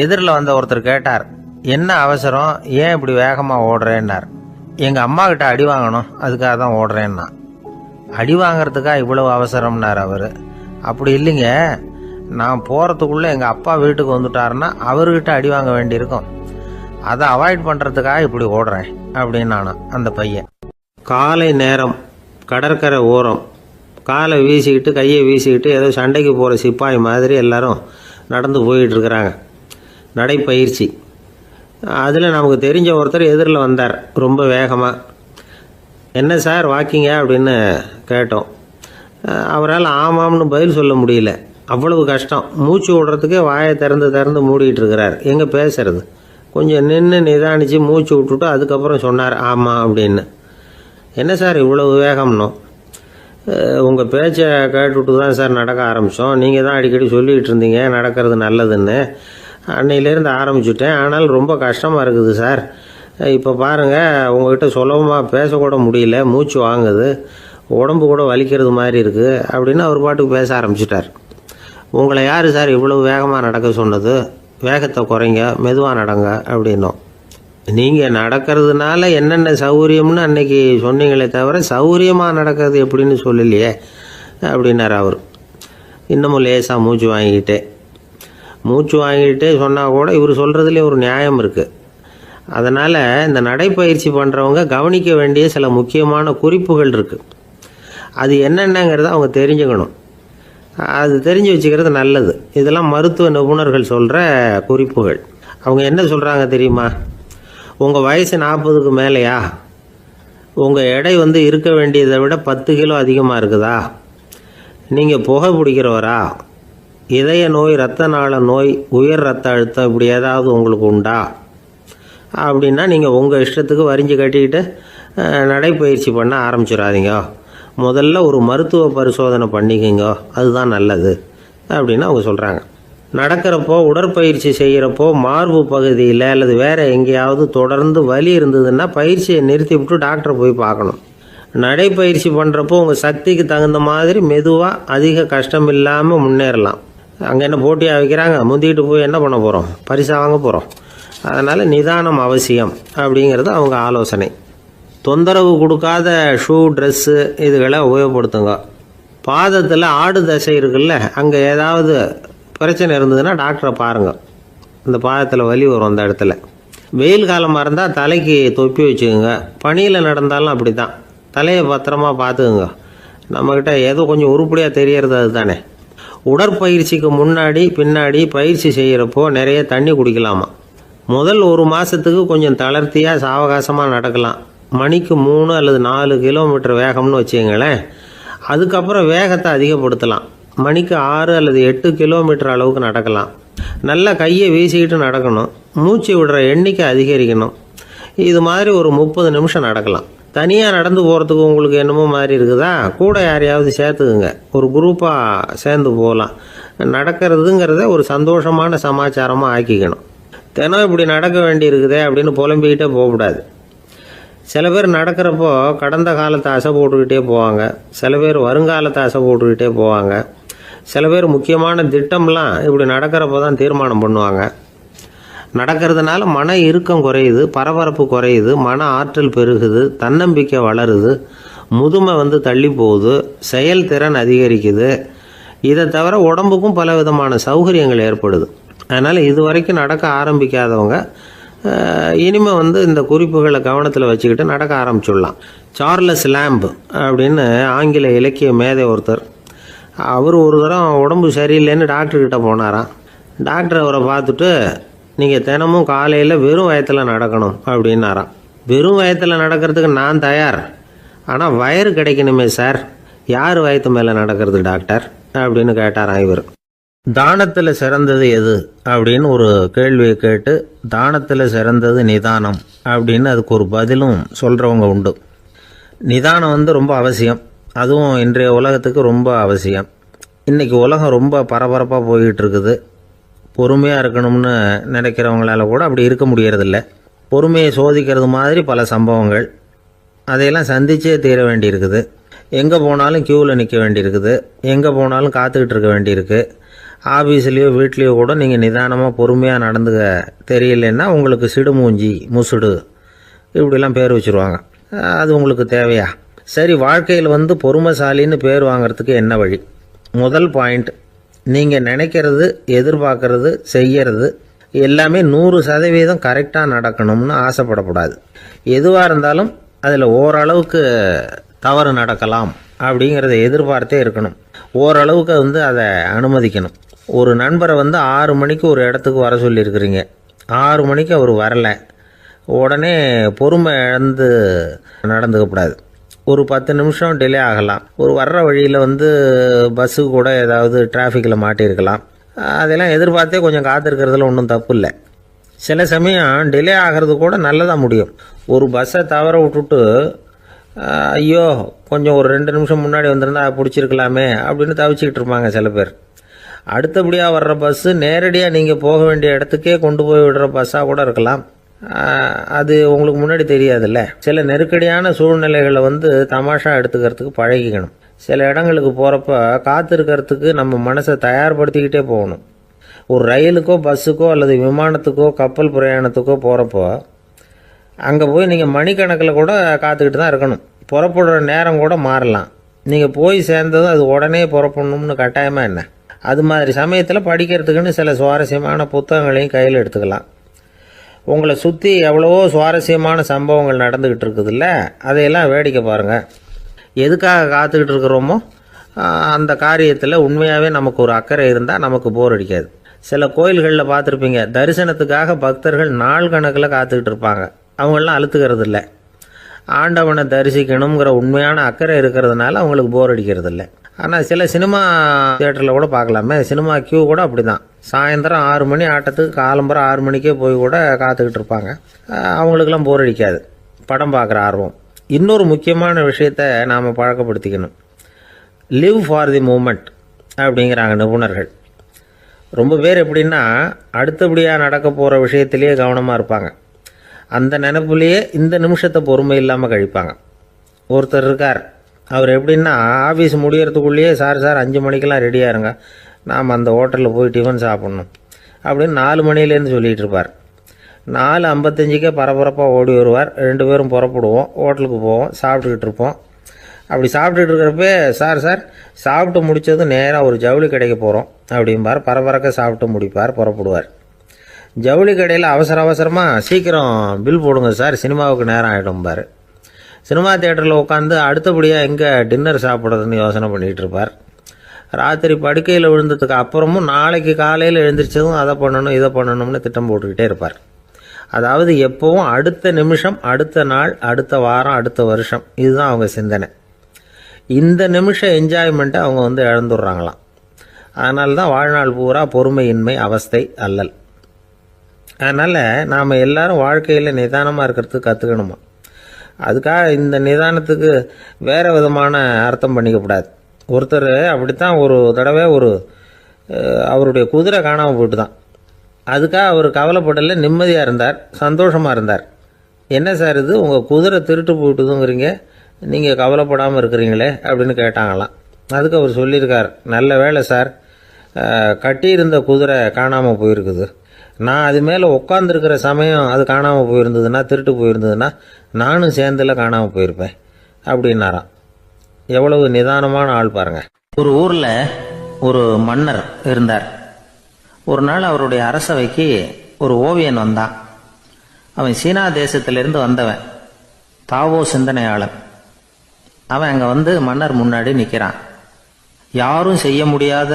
எதிரில் வந்த ஒருத்தர் கேட்டார், என்ன அவசரம், ஏன் இப்படி வேகமாக ஓடுறேன்னார். எங்கள் அம்மா கிட்ட அடி வாங்கணும், அதுக்காக தான் ஓடுறேன்னா. அடி வாங்கிறதுக்காக இவ்வளவு அவசரம்னார் அவர். அப்படி இல்லைங்க, நான் போகிறதுக்குள்ளே எங்கள் அப்பா வீட்டுக்கு வந்துட்டாருன்னா அவர்கிட்ட அடி வாங்க வேண்டியிருக்கும், அதை அவாய்ட் பண்ணுறதுக்காக இப்படி ஓடுறேன் அப்படின்னு நானும். அந்த பையன் காலை நேரம், கடற்கரை ஓரம், காலை வீசிக்கிட்டு கையை வீசிக்கிட்டு ஏதோ சண்டைக்கு போகிற சிப்பாய் மாதிரி எல்லாரும் நடந்து போயிட்டு இருக்கிறாங்க. நடைப்பயிற்சி. அதில் நமக்கு தெரிஞ்ச ஒருத்தர் எதிரில் வந்தார் ரொம்ப வேகமாக. என்ன சார் வாக்கிங்க அப்படின்னு கேட்டோம். அவரால் ஆமாம்னு பதில் சொல்ல முடியல, அவ்வளவு கஷ்டம். மூச்சு விடுறதுக்கே வாயை திறந்து மூடிட்டு இருக்கிறார். எங்கே பேசுறது? கொஞ்சம் நின்று நிதானித்து மூச்சு விட்டுட்டு அதுக்கப்புறம் சொன்னார் ஆமாம் அப்படின்னு. என்ன சார் இவ்வளவு வேகம்னோ? உங்கள் பேச்சை கேட்டுவிட்டு தான் சார் நடக்க ஆரம்பித்தோம். நீங்கள் தான் அடிக்கடி சொல்லிகிட்டு இருந்தீங்க நடக்கிறது நல்லதுன்னு. அன்னையிலேருந்து ஆரம்பிச்சுட்டேன், ஆனால் ரொம்ப கஷ்டமாக இருக்குது சார். இப்போ பாருங்கள், உங்கள்கிட்ட சுலபமாக பேசக்கூட முடியல, மூச்சு வாங்குது, உடம்பு கூட வலிக்கிறது மாதிரி இருக்குது அப்படின்னு அவர் பாட்டுக்கு பேச ஆரம்பிச்சிட்டார். உங்களை யார் சார் இவ்வளவு வேகமாக நடக்க சொன்னது? வேகத்தை குறைங்க, மெதுவாக நடங்க அப்படின்னோம். நீங்கள் நடக்கிறதுனால என்னென்ன சௌகரியம்னு அன்னைக்கு சொன்னீங்களே தவிர சௌகரியமாக நடக்கிறது எப்படின்னு சொல்லலையே அப்படின்னார் அவர். இன்னமும் லேசாக மூச்சு வாங்கிக்கிட்டே சொன்னால் கூட இவர் சொல்கிறதுலேயே ஒரு நியாயம் இருக்குது. அதனால் இந்த நடைப்பயிற்சி பண்ணுறவங்க கவனிக்க வேண்டிய சில முக்கியமான குறிப்புகள் இருக்குது. அது என்னென்னங்கிறத அவங்க தெரிஞ்சுக்கணும். அது தெரிஞ்சு வச்சுக்கிறது நல்லது. இதெல்லாம் மருத்துவ நிபுணர்கள் சொல்கிற குறிப்புகள். அவங்க என்ன சொல்கிறாங்க தெரியுமா? உங்கள் வயசு 40க்கு மேலேயா? உங்கள் எடை இருக்க வேண்டியதை விட 10 கிலோ அதிகமாக இருக்குதா? நீங்கள் புகை பிடிக்கிறவரா? இதய நோய், இரத்த நாள நோய், உயர் இரத்த அழுத்தம் இப்படி ஏதாவது உங்களுக்கு உண்டா? அப்படின்னா நீங்கள் உங்கள் இஷ்டத்துக்கு வரிஞ்சு கட்டிக்கிட்டு நடைப்பயிற்சி பண்ண ஆரம்பிச்சிடாதீங்க. முதல்ல ஒரு மருத்துவ பரிசோதனை பண்ணிக்கோங்க, அதுதான் நல்லது அப்படின்னு அவங்க சொல்கிறாங்க. நடக்கிறப்போ, உடற்பயிற்சி செய்கிறப்போ மார்பு பகுதியில் அல்லது வேறு எங்கேயாவது தொடர்ந்து வலி இருந்ததுன்னா பயிற்சியை நிறுத்தி விட்டு டாக்டரை போய் பார்க்கணும். நடைப்பயிற்சி பண்ணுறப்போ உங்கள் சக்திக்கு தகுந்த மாதிரி மெதுவாக அதிக கஷ்டம் இல்லாமல் முன்னேறலாம். அங்கே என்ன போட்டியாக வைக்கிறாங்க, முந்திக்கிட்டு போய் என்ன பண்ண போகிறோம்? பரிசாக வாங்க போகிறோம். அதனால் நிதானம் அவசியம் அப்படிங்கிறது அவங்க ஆலோசனை. தொந்தரவு கொடுக்காத ஷூ, ட்ரெஸ்ஸு இதுகளை உபயோகப்படுத்துங்க. பாதத்தில் ஆடு தசை இருக்குல்ல, அங்கே ஏதாவது பிரச்சனை இருந்ததுன்னா டாக்டரை பாருங்கள். இந்த பாதத்தில் வலி வரும் அந்த இடத்துல. வெயில் காலமாக இருந்தால் தலைக்கு தொப்பி வச்சுக்கோங்க. பனியில் நடந்தாலும் அப்படி தான், தலையை பத்திரமா பார்த்துக்குங்க. நம்மக்கிட்ட ஏதோ கொஞ்சம் உருப்படியாக தெரியறது அது தானே. உடற்பயிற்சிக்கு முன்னாடி பின்னாடி பயிற்சி செய்கிறப்போ நிறைய தண்ணி குடிக்கலாமா. முதல் 1 மாதத்துக்கு கொஞ்சம் தளர்த்தியாக சாவகாசமாக நடக்கலாம். மணிக்கு 3 அல்லது 4 கிலோமீட்டர் வேகம்னு வச்சுங்களேன். அதுக்கப்புறம் வேகத்தை அதிகப்படுத்தலாம். மணிக்கு 6 அல்லது 8 கிலோமீட்டர் அளவுக்கு நடக்கலாம். நல்லா கையை வீசிக்கிட்டு நடக்கணும். மூச்சு விடுற எண்ணிக்கை அதிகரிக்கணும். இது மாதிரி ஒரு 30 நிமிஷம் நடக்கலாம். தனியாக நடந்து போகிறதுக்கு உங்களுக்கு என்னமோ மாதிரி இருக்குதா? கூட யாரையாவது சேர்த்துக்குங்க, ஒரு குரூப்பாக சேர்ந்து போகலாம். நடக்கிறதுங்கிறத ஒரு சந்தோஷமான சமாச்சாரமாக ஆக்கிக்கணும். தினம் இப்படி நடக்க வேண்டி இருக்குதே அப்படின்னு புலம்பிக்கிட்டே போகக்கூடாது. சில பேர் நடக்கிறப்போ கடந்த காலத்தை அசை போட்டுக்கிட்டே போவாங்க. சில பேர் வருங்காலத்தை அசை போட்டுக்கிட்டே போவாங்க. சில பேர் முக்கியமான திட்டம்லாம் இப்படி நடக்கிறப்போ தான் தீர்மானம் பண்ணுவாங்க. நடக்கிறதுனால மன இறுக்கம் குறையுது, பரபரப்பு குறையுது, மன ஆற்றல் பெருகுது, தன்னம்பிக்கை வளருது, முதுமை தள்ளி போகுது, செயல்திறன் அதிகரிக்குது. இதை தவிர உடம்புக்கும் பல விதமான சௌகரியங்கள் ஏற்படுது. அதனால் இது வரைக்கும் நடக்க ஆரம்பிக்காதவங்க இனிமேல் இந்த குறிப்புகளை கவனத்தில் வச்சுக்கிட்டு நடக்க ஆரம்பிச்சுடலாம். சார்லஸ் லேம்ப் அப்படின்னு ஆங்கில இலக்கிய மேதை ஒருத்தர் அவர் ஒரு தரம் உடம்பு சரியில்லைன்னு டாக்டர்கிட்ட போனாராம். டாக்டர் அவரை பார்த்துட்டு, நீங்கள் தினமும் காலையில் வெறும் வயத்தில் நடக்கணும் அப்படின்னாராம். வெறும் வயத்தில் நடக்கிறதுக்கு நான் தயார், ஆனால் வயிறு கிடைக்கணுமே சார், யார் வயத்து மேலே நடக்கிறது டாக்டர் அப்படின்னு கேட்டாராம் இவர். தானத்தில் சிறந்தது எது அப்படின்னு ஒரு கேள்வியை கேட்டு, தானத்தில் சிறந்தது நிதானம் அப்படின்னு அதுக்கு ஒரு பதிலும் சொல்கிறவங்க உண்டு. நிதானம் ரொம்ப அவசியம், அதுவும் இன்றைய உலகத்துக்கு ரொம்ப அவசியம். இன்றைக்கி உலகம் ரொம்ப பரபரப்பாக போய்கிட்டு இருக்குது. பொறுமையாக இருக்கணும்னு நினைக்கிறவங்களால கூட அப்படி இருக்க முடியறதில்ல. பொறுமையை சோதிக்கிறது மாதிரி பல சம்பவங்கள், அதையெல்லாம் சந்திச்சே தீர வேண்டியிருக்குது. எங்கே போனாலும் க்யூவில் நிற்க வேண்டியிருக்குது, எங்கே போனாலும் காத்துக்கிட்டு இருக்க வேண்டியிருக்கு. ஆஃபீஸ்லேயோ வீட்லேயோ கூட நீங்கள் நிதானமாக பொறுமையாக நடந்துக்க தெரியலன்னா உங்களுக்கு சிடுமூஞ்சி, முசுடு இப்படிலாம் பேர் வச்சுருவாங்க. அது உங்களுக்கு தேவையா? சரி, வாழ்க்கையில் பொறுமைசாலின்னு பேர் வாங்கிறதுக்கு என்ன வழி? முதல் பாயிண்ட், நீங்கள் நினைக்கிறது, எதிர்பார்க்கறது, செய்கிறது எல்லாமே 100% கரெக்டாக நடக்கணும்னு ஆசைப்படக்கூடாது. எதுவாக இருந்தாலும் அதில் ஓரளவுக்கு தவறு நடக்கலாம் அப்படிங்கிறத எதிர்பார்த்தே இருக்கணும். ஓரளவுக்கு அதை அனுமதிக்கணும். ஒரு நண்பரை 6 மணிக்கு ஒரு இடத்துக்கு வர சொல்லியிருக்கிறீங்க, 6 மணிக்கு அவர் வரலை, உடனே பொறுமை இழந்து நடந்துக்கக்கூடாது. ஒரு 10 நிமிஷம் டிலே ஆகலாம். ஒரு வர்ற வழியில் பஸ்ஸு கூட ஏதாவது டிராஃபிக்கில் மாட்டியிருக்கலாம். அதெல்லாம் எதிர்பார்த்தே கொஞ்சம் காத்திருக்கிறதுல ஒன்றும் தப்பு இல்லை. சில சமயம் டிலே ஆகிறது கூட நல்லதாக முடியும். ஒரு பஸ்ஸை தவற விட்டுட்டு, ஐயோ கொஞ்சம் ஒரு 2 நிமிஷம் முன்னாடி வந்திருந்தா பிடிச்சிருக்கலாமே அப்படின்னு தவிச்சிக்கிட்டு இருப்பாங்க சில பேர். அடுத்தபடியாக வர்ற பஸ்ஸு நேரடியாக நீங்கள் போக வேண்டிய இடத்துக்கே கொண்டு போய் விடுற பஸ்ஸாக கூட இருக்கலாம். அது உங்களுக்கு முன்னாடி தெரியாதுல்ல. சில நெருக்கடியான சூழ்நிலைகளை தமாஷா எடுத்துக்கிறதுக்கு பழகிக்கணும். சில இடங்களுக்கு போகிறப்ப காத்திருக்கிறதுக்கு நம்ம மனசை தயார்படுத்திக்கிட்டே போகணும். ஒரு ரயிலுக்கோ பஸ்ஸுக்கோ அல்லது விமானத்துக்கோ கப்பல் பிரயாணத்துக்கோ போகிறப்போ அங்கே போய் நீங்கள் மணிக்கணக்கில் கூட காத்துக்கிட்டு தான் இருக்கணும். புறப்படுற நேரம் கூட மாறலாம். நீங்கள் போய் சேர்ந்ததும் அது உடனே புறப்படணும்னு கட்டாயமாக என்ன? அது மாதிரி சமயத்தில் படிக்கிறதுக்குன்னு சில சுவாரஸ்யமான புத்தகங்களையும் கையில் எடுத்துக்கலாம். உங்களை சுற்றி எவ்வளவோ சுவாரஸ்யமான சம்பவங்கள் நடந்துக்கிட்டு இருக்குதுல்ல, அதையெல்லாம் வேடிக்கை பாருங்கள். எதுக்காக காத்துக்கிட்டு இருக்கிறோமோ அந்த காரியத்தில் உண்மையாகவே நமக்கு ஒரு அக்கறை இருந்தால் நமக்கு போர் அடிக்காது. சில கோயில்களில் பார்த்துருப்பீங்க, தரிசனத்துக்காக பக்தர்கள் நாள் கணக்கில் காத்துக்கிட்டு இருப்பாங்க. அவங்களெலாம் அழுத்துக்கிறது இல்லை. ஆண்டவனை தரிசிக்கணுங்கிற உண்மையான அக்கறை இருக்கிறதுனால அவங்களுக்கு போர் அடிக்கிறது இல்லை. ஆனால் சில சினிமா தியேட்டரில் கூட பார்க்கலாமே, சினிமா கியூ கூட அப்படி தான். சாயந்தரம் 6 மணி ஆட்டத்துக்கு காலம்பரம் 6 மணிக்கே போய் கூட காத்துக்கிட்டு இருப்பாங்க. அவங்களுக்கெல்லாம் போர் அடிக்காது, படம் பார்க்குற ஆர்வம். இன்னொரு முக்கியமான விஷயத்தை நாம் பழக்கப்படுத்திக்கணும். லிவ் ஃபார் தி மூமெண்ட் அப்படிங்கிறாங்க நிபுணர்கள். ரொம்ப பேர் எப்படின்னா அடுத்தபடியாக நடக்க போகிற விஷயத்திலேயே கவனமாக இருப்பாங்க. அந்த நினைப்புலேயே இந்த நிமிஷத்தை பொறுமை இல்லாமல் கழிப்பாங்க. ஒருத்தர் இருக்கார், அவர் எப்படின்னா ஆஃபீஸ் முடியறதுக்குள்ளேயே சார் 5 மணிக்கெல்லாம் ரெடியாக இருங்க, நாம் அந்த ஹோட்டலில் போய் டிஃபன் சாப்பிட்ணும் அப்படின்னு 4 மணிலேருந்து சொல்லிகிட்டு இருப்பார். 4:55 பரபரப்பாக ஓடி வருவார். 2 பேரும் புறப்படுவோம், ஹோட்டலுக்கு போவோம், சாப்பிட்டுக்கிட்டு இருப்போம். அப்படி சாப்பிட்டுட்டு இருக்கிறப்ப சார் சாப்பிட்டு முடித்ததும் நேராக ஒரு ஜவுளி கடைக்கு போகிறோம் அப்படிம்பார். பரபரக்க சாப்பிட்டு முடிப்பார், புறப்படுவார். ஜவுளி கடையில் அவசரமாக சீக்கிரம் பில் போடுங்க சார், சினிமாவுக்கு நேரம் ஆகிடும்பார். சினிமா தியேட்டரில் உட்காந்து அடுத்தபடியாக எங்கே டின்னர் சாப்பிட்றதுன்னு யோசனை பண்ணிகிட்டு இருப்பார். ராத்திரி படுக்கையில் விழுந்ததுக்கு அப்புறமும் நாளைக்கு காலையில் எழுந்திரிச்சதும் அதை பண்ணணும் இதை பண்ணணும்னு திட்டம் போட்டுக்கிட்டே இருப்பார். அதாவது எப்போவும் அடுத்த நிமிஷம், அடுத்த நாள், அடுத்த வாரம், அடுத்த வருஷம், இதுதான் அவங்க சிந்தனை. இந்த நிமிஷம் என்ஜாய்மெண்ட்டை அவங்க இழந்துடுறாங்களாம். அதனால தான் வாழ்நாள் பூரா பொறுமையின்மை, அவஸ்தை, அல்லல். அதனால் நாம் எல்லாரும் வாழ்க்கையில் நிதானமாக இருக்கிறதுக்கு கற்றுக்கணுமா. அதுக்காக இந்த நிதானத்துக்கு வேறு விதமான அர்த்தம் பண்ணிக்கக்கூடாது. ஒருத்தர் அப்படித்தான் ஒரு தடவை அவருடைய குதிரை காணாமல் போயிட்டு தான். அதுக்காக அவர் கவலைப்படலை, நிம்மதியாக இருந்தார், சந்தோஷமாக இருந்தார். என்ன சார் இது, உங்கள் குதிரை திருட்டு போயிட்டுதுங்கிறீங்க, நீங்கள் கவலைப்படாமல் இருக்கிறீங்களே அப்படின்னு கேட்டாங்களாம். அதுக்கு அவர் சொல்லியிருக்கார், நல்ல வேலை சார், கட்டியிருந்த குதிரை காணாமல் போயிருக்குது. நான் அது மேலே உட்காந்துருக்கிற சமயம் அது காணாமல் போயிருந்ததுன்னா, திருட்டு போயிருந்ததுன்னா நானும் சேர்ந்தில் காணாமல் போயிருப்பேன் அப்படின்னாராம். எவ்வளவு நிதானமான ஆள் பாருங்கள். ஒரு ஊரில் ஒரு மன்னர் இருந்தார். ஒரு நாள் அவருடைய அரசவைக்கு ஒரு ஓவியன் வந்தான். அவன் சீனா தேசத்திலிருந்து வந்தவன், தாவோ சிந்தனையாளன். அவன் அங்கே மன்னர் முன்னாடி நிற்கிறான். யாரும் செய்ய முடியாத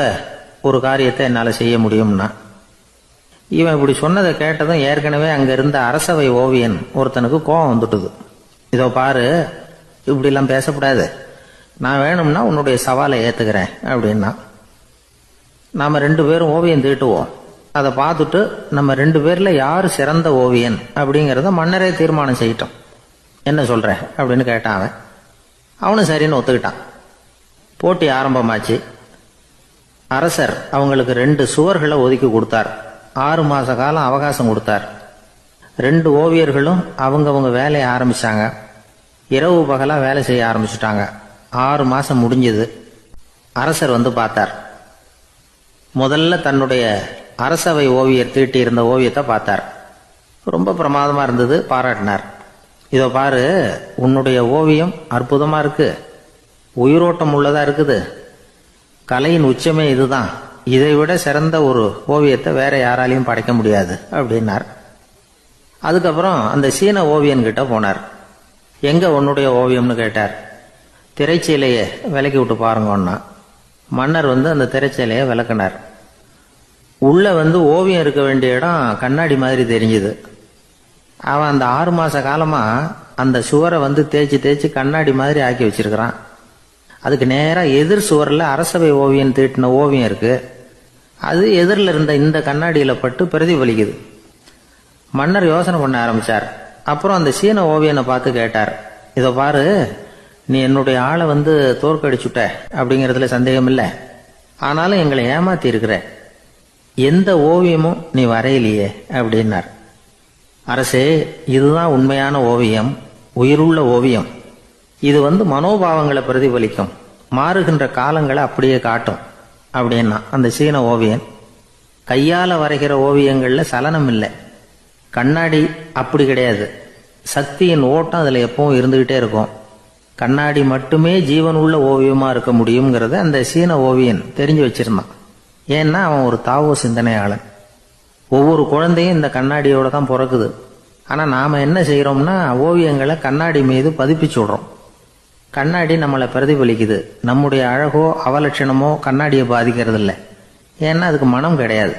ஒரு காரியத்தை என்னால் செய்ய முடியும்னா. இவன் இப்படி சொன்னதை கேட்டதும் ஏற்கனவே அங்கே இருந்த அரசவை ஓவியன் ஒருத்தனுக்கு கோபம் வந்துட்டுது. இதோ பாரு, இப்படிலாம் பேசக்கூடாது, நான் வேணும்னா உன்னுடைய சவாலை ஏற்றுக்கிறேன் அப்படின்னா. நாம் 2 பேரும் ஓவியம் தீட்டுவோம், அதை பார்த்துட்டு நம்ம 2 பேரில் யார் சிறந்த ஓவியன் அப்படிங்கிறத மன்னரே தீர்மானம் செய்யட்டும், என்ன சொல்கிற அப்படின்னு கேட்டான். அவனும் சரின்னு ஒத்துக்கிட்டான். போட்டி ஆரம்பமாச்சு. அரசர் அவங்களுக்கு 2 சுவர்களை ஒதுக்கி கொடுத்தார். 6 மாத காலம் அவகாசம் கொடுத்தார். 2 ஓவியர்களும் அவங்கவங்க வேலையை ஆரம்பிச்சாங்க. இரவு பகலாக வேலை செய்ய ஆரம்பிச்சுட்டாங்க. 6 மாதம் முடிஞ்சது. அரசர் வந்து பார்த்தார். முதல்ல தன்னுடைய அரசவை ஓவியர் தீட்டி இருந்த ஓவியத்தை பார்த்தார். ரொம்ப பிரமாதமாக இருந்தது, பாராட்டினார். இதோ பாரு, உன்னுடைய ஓவியம் அற்புதமாக இருக்கு, உயிரோட்டம் உள்ளதாக இருக்குது, கலையின் உச்சமே இதுதான், இதை விட சிறந்த ஒரு ஓவியத்தை வேற யாராலையும் படைக்க முடியாது அப்படின்னார். அதுக்கப்புறம் அந்த சீன ஓவியன்கிட்ட போனார். எங்க உன்னுடைய ஓவியம்னு கேட்டார். திரைச்சீலையை விலக்கி விட்டு பாருங்கன்னா. மன்னர் வந்து அந்த திரைச்சீலையை விளக்குனார். உள்ள வந்து ஓவியம் இருக்க வேண்டிய இடம் கண்ணாடி மாதிரி தெரிஞ்சுது. அவன் அந்த 6 மாச காலமா அந்த சுவரை வந்து தேய்ச்சி தேய்ச்சி கண்ணாடி மாதிரி ஆக்கி வச்சிருக்கிறான். அதுக்கு நேராக எதிர் சுவரில் அரசவை ஓவியன் தீட்டின ஓவியம் இருக்கு. அது எதிரில் இருந்த இந்த கண்ணாடியில் பட்டு பிரதிபலிக்குது. மன்னர் யோசனை பண்ண ஆரம்பிச்சார். அப்புறம் அந்த சீன ஓவியனை பார்த்து கேட்டார், இதை பாரு, நீ என்னுடைய ஆளை வந்து தோற்கடிச்சுட்ட அப்படிங்கிறதுல சந்தேகம் இல்லை, ஆனாலும் எங்களை ஏமாத்தி இருக்கிற, எந்த ஓவியமும் நீ வரையிலையே அப்படின்னார். அரசே, இதுதான் உண்மையான ஓவியம், உயிருள்ள ஓவியம். இது வந்து மனோபாவங்களை பிரதிபலிக்கும், மாறுகின்ற காலங்களை அப்படியே காட்டும் அப்படின்னா அந்த சீன ஓவியன். கையால் வரைகிற ஓவியங்கள்ல சலனம் இல்லை, கண்ணாடி அப்படி கிடையாது, சக்தியின் ஓட்டம் அதில் எப்பவும் இருந்துகிட்டே இருக்கும். கண்ணாடி மட்டுமே ஜீவன் உள்ள ஓவியமா இருக்க முடியுங்கிறத அந்த சீன ஓவியன் தெரிஞ்சு வச்சிருந்தான். ஏன்னா அவன் ஒரு தாவோ சிந்தனையாளன். ஒவ்வொரு குழந்தையும் இந்த கண்ணாடியோட தான் பிறக்குது. ஆனால் நாம் என்ன செய்கிறோம்னா ஓவியங்களை கண்ணாடி மீது பதிப்பிச்சு விடுறோம். கண்ணாடி நம்மளை பிரதிபலிக்குது. நம்முடைய அழகோ அவலட்சணமோ கண்ணாடியை பாதிக்கிறது இல்லை. ஏன்னா அதுக்கு மனம் கிடையாது.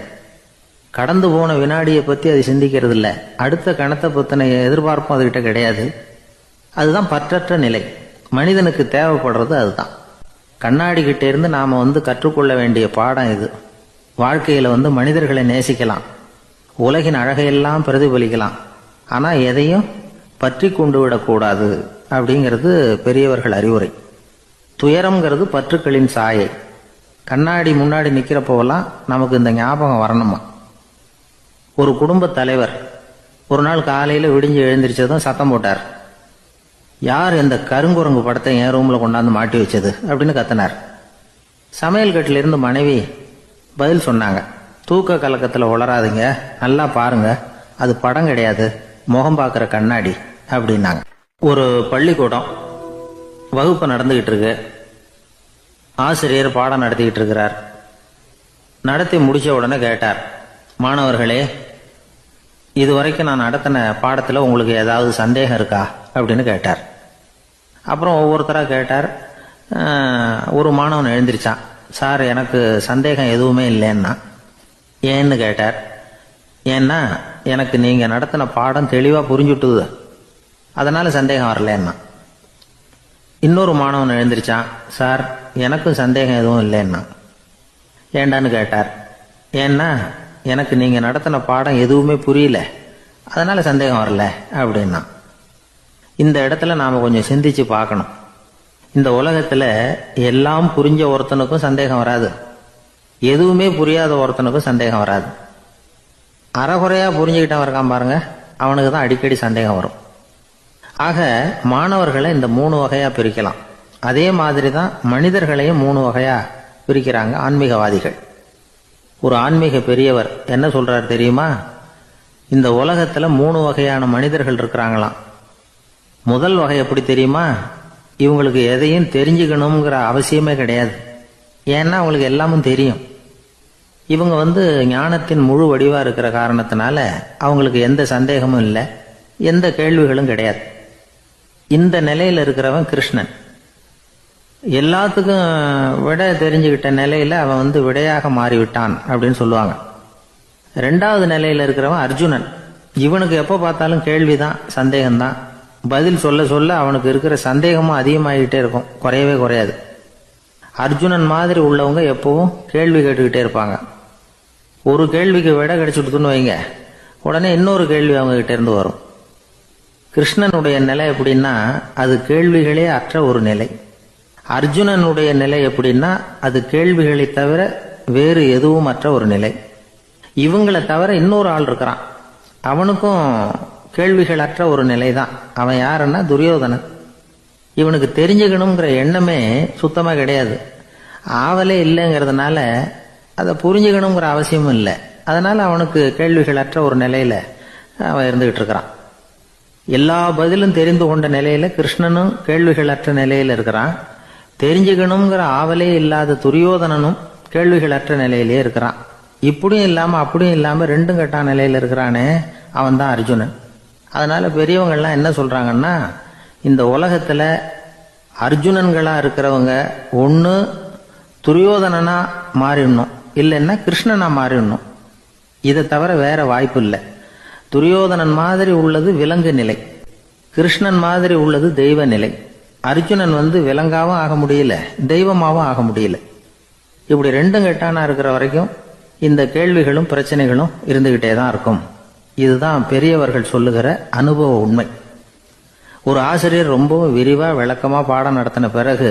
கடந்து போன வினாடியை பற்றி அது சிந்திக்கிறது இல்லை. அடுத்த கணத்தை பற்றின எதிர்பார்ப்பும் அதுகிட்ட கிடையாது. அதுதான் பற்றற்ற நிலை. மனிதனுக்கு தேவைப்படுறது அதுதான். கண்ணாடி கிட்ட இருந்து நாம் வந்து கற்றுக்கொள்ள வேண்டிய பாடம் இது. வாழ்க்கையில் வந்து மனிதர்களை நேசிக்கலாம், உலகின் அழகையெல்லாம் பிரதிபலிக்கலாம், ஆனால் எதையும் பற்றி கொண்டு விடக்கூடாது அப்படிங்கிறது பெரியவர்கள் அறிவுரை. துயரம்ங்கிறது பற்றுக்களின் சாயை. கண்ணாடி முன்னாடி நிற்கிறப்போவெல்லாம் நமக்கு இந்த ஞாபகம் வரணுமா. ஒரு குடும்ப தலைவர் ஒரு நாள் காலையில் விடிஞ்சு எழுந்திரிச்சதும் சத்தம் போட்டார். யார் இந்த கருங்குரங்கு படத்தை என் ரூமில் கொண்டாந்து மாட்டி வச்சது அப்படின்னு கத்தினார். சமையல் கட்டிலிருந்து மனைவி பதில் சொன்னாங்க, தூக்க கலக்கத்தில் உளராதுங்க, நல்லா பாருங்க, அது படம் கிடையாது, முகம் பார்க்குற கண்ணாடி அப்படின்னாங்க. ஒரு பள்ளிக்கூடம் வகுப்பு நடந்துகிட்டு இருக்கு. ஆசிரியர் பாடம் நடத்திக்கிட்டு இருக்கிறார். நடத்தி முடிச்ச உடனே கேட்டார், மாணவர்களே, இதுவரைக்கும் நான் நடத்தின பாடத்தில் உங்களுக்கு ஏதாவது சந்தேகம் இருக்கா அப்படின்னு கேட்டார். அப்புறம் ஒவ்வொருத்தராக கேட்டார். ஒரு மாணவன் எழுந்திரிச்சான். சார், எனக்கு சந்தேகம் எதுவுமே இல்லைன்னா. ஏன்னு கேட்டார். ஏன்னா எனக்கு நீங்கள் நடத்தின பாடம் தெளிவாக புரிஞ்சுட்டுது, அதனால் சந்தேகம் வரலன்னா. இன்னொரு மாணவன் எழுந்திரிச்சான். சார், எனக்கும் சந்தேகம் எதுவும் இல்லைன்னா. ஏண்டான்னு கேட்டார். ஏன்னா எனக்கு நீங்கள் நடத்தின பாடம் எதுவுமே புரியல, அதனால் சந்தேகம் வரல அப்படின்னா. இந்த இடத்துல நாம் கொஞ்சம் சிந்திச்சு பார்க்கணும். இந்த உலகத்தில் எல்லாம் புரிஞ்ச ஒருத்தனுக்கும் சந்தேகம் வராது, எதுவுமே புரியாத ஒருத்தனுக்கும் சந்தேகம் வராது. அறகுறையாக புரிஞ்சுக்கிட்டவன் இருக்கான் பாருங்க, அவனுக்கு தான் அடிக்கடி சந்தேகம் வரும். ஆக மாணவர்களை இந்த 3 வகையாக பிரிக்கலாம். அதே மாதிரி தான் மனிதர்களையும் 3 வகையாக பிரிக்கிறாங்க ஆன்மீகவாதிகள். ஒரு ஆன்மீக பெரியவர் என்ன சொல்றார் தெரியுமா? இந்த உலகத்துல 3 வகையான மனிதர்கள் இருக்கிறாங்களாம். முதல் வகை எப்படி தெரியுமா? இவங்களுக்கு எதையும் தெரிஞ்சுக்கணுங்கிற அவசியமே கிடையாது. ஏன்னா அவங்களுக்கு எல்லாமும் தெரியும். இவங்க வந்து ஞானத்தின் முழு வடிவா இருக்கிற காரணத்தினால அவங்களுக்கு எந்த சந்தேகமும் இல்லை, எந்த கேள்விகளும் கிடையாது. இந்த நிலையில் இருக்கிறவன் கிருஷ்ணன். எல்லாத்துக்கும் விடை தெரிஞ்சுக்கிட்ட நிலையில் அவன் விடையாக மாறிவிட்டான் அப்படின்னு சொல்லுவாங்க. ரெண்டாவது நிலையில் இருக்கிறவன் அர்ஜுனன். இவனுக்கு எப்போ பார்த்தாலும் கேள்விதான், சந்தேகம்தான். பதில் சொல்ல சொல்ல அவனுக்கு இருக்கிற சந்தேகமும் அதிகமாகிட்டே இருக்கும், குறையவே குறையாது. அர்ஜுனன் மாதிரி உள்ளவங்க எப்பவும் கேள்வி கேட்டுக்கிட்டே இருப்பாங்க. ஒரு கேள்விக்கு விடை கிடைச்சுட்டுன்னு வைங்க, உடனே இன்னொரு கேள்வி அவங்க கிட்ட இருந்து வரும். கிருஷ்ணனுடைய நிலை எப்படின்னா அது கேள்விகளே அற்ற ஒரு நிலை. அர்ஜுனனுடைய நிலை எப்படின்னா அது கேள்விகளை தவிர வேறு எதுவும் அற்ற ஒரு நிலை. இவங்களை தவிர இன்னொரு ஆள் இருக்கிறான், அவனுக்கும் கேள்விகள் அற்ற ஒரு நிலை தான். அவன் யாருன்னா துரியோதனன். இவனுக்கு தெரிஞ்சுக்கணுங்கிற எண்ணமே சுத்தமாக கிடையாது. ஆவலே இல்லைங்கிறதுனால அதை புரிஞ்சுக்கணுங்கிற அவசியமும் இல்லை. அதனால அவனுக்கு கேள்விகள் அற்ற ஒரு நிலையில அவன் இருந்துகிட்டு இருக்கிறான். எல்லா பதிலும் தெரிந்து கொண்ட நிலையில கிருஷ்ணனும் கேள்விகள் அற்ற நிலையில இருக்கிறான். தெரிஞ்சுக்கணுங்கிற ஆவலே இல்லாத துரியோதனனும் கேள்விகள் அற்ற நிலையிலே இருக்கிறான். இப்படியும் இல்லாம அப்படியும் இல்லாம ரெண்டும் கெட்டான நிலையில இருக்கிறானே, அவன் தான் அர்ஜுனன். அதனால பெரியவங்கள்லாம் என்ன சொல்றாங்கன்னா, இந்த உலகத்துல அர்ஜுனன்களா இருக்கிறவங்க ஒன்று துரியோதனனா மாறிடணும், இல்லைன்னா கிருஷ்ணனா மாறிடணும். இதை தவிர வேற வாய்ப்பு இல்லை. துரியோதனன் மாதிரி உள்ளது விலங்கு நிலை, கிருஷ்ணன் மாதிரி உள்ளது தெய்வ நிலை. அர்ஜுனன் விலங்காவும் ஆக முடியல, தெய்வமாவும் ஆக முடியல. இப்படி ரெண்டும் கெட்டானா இருக்கிற வரைக்கும் இந்த கேள்விகளும் பிரச்சனைகளும் இருந்துகிட்டே தான் இருக்கும். இதுதான் பெரியவர்கள் சொல்லுகிற அனுபவ உண்மை. ஒரு ஆசிரியர் ரொம்பவும் விரிவா விளக்கமா பாடம் நடத்தின பிறகு,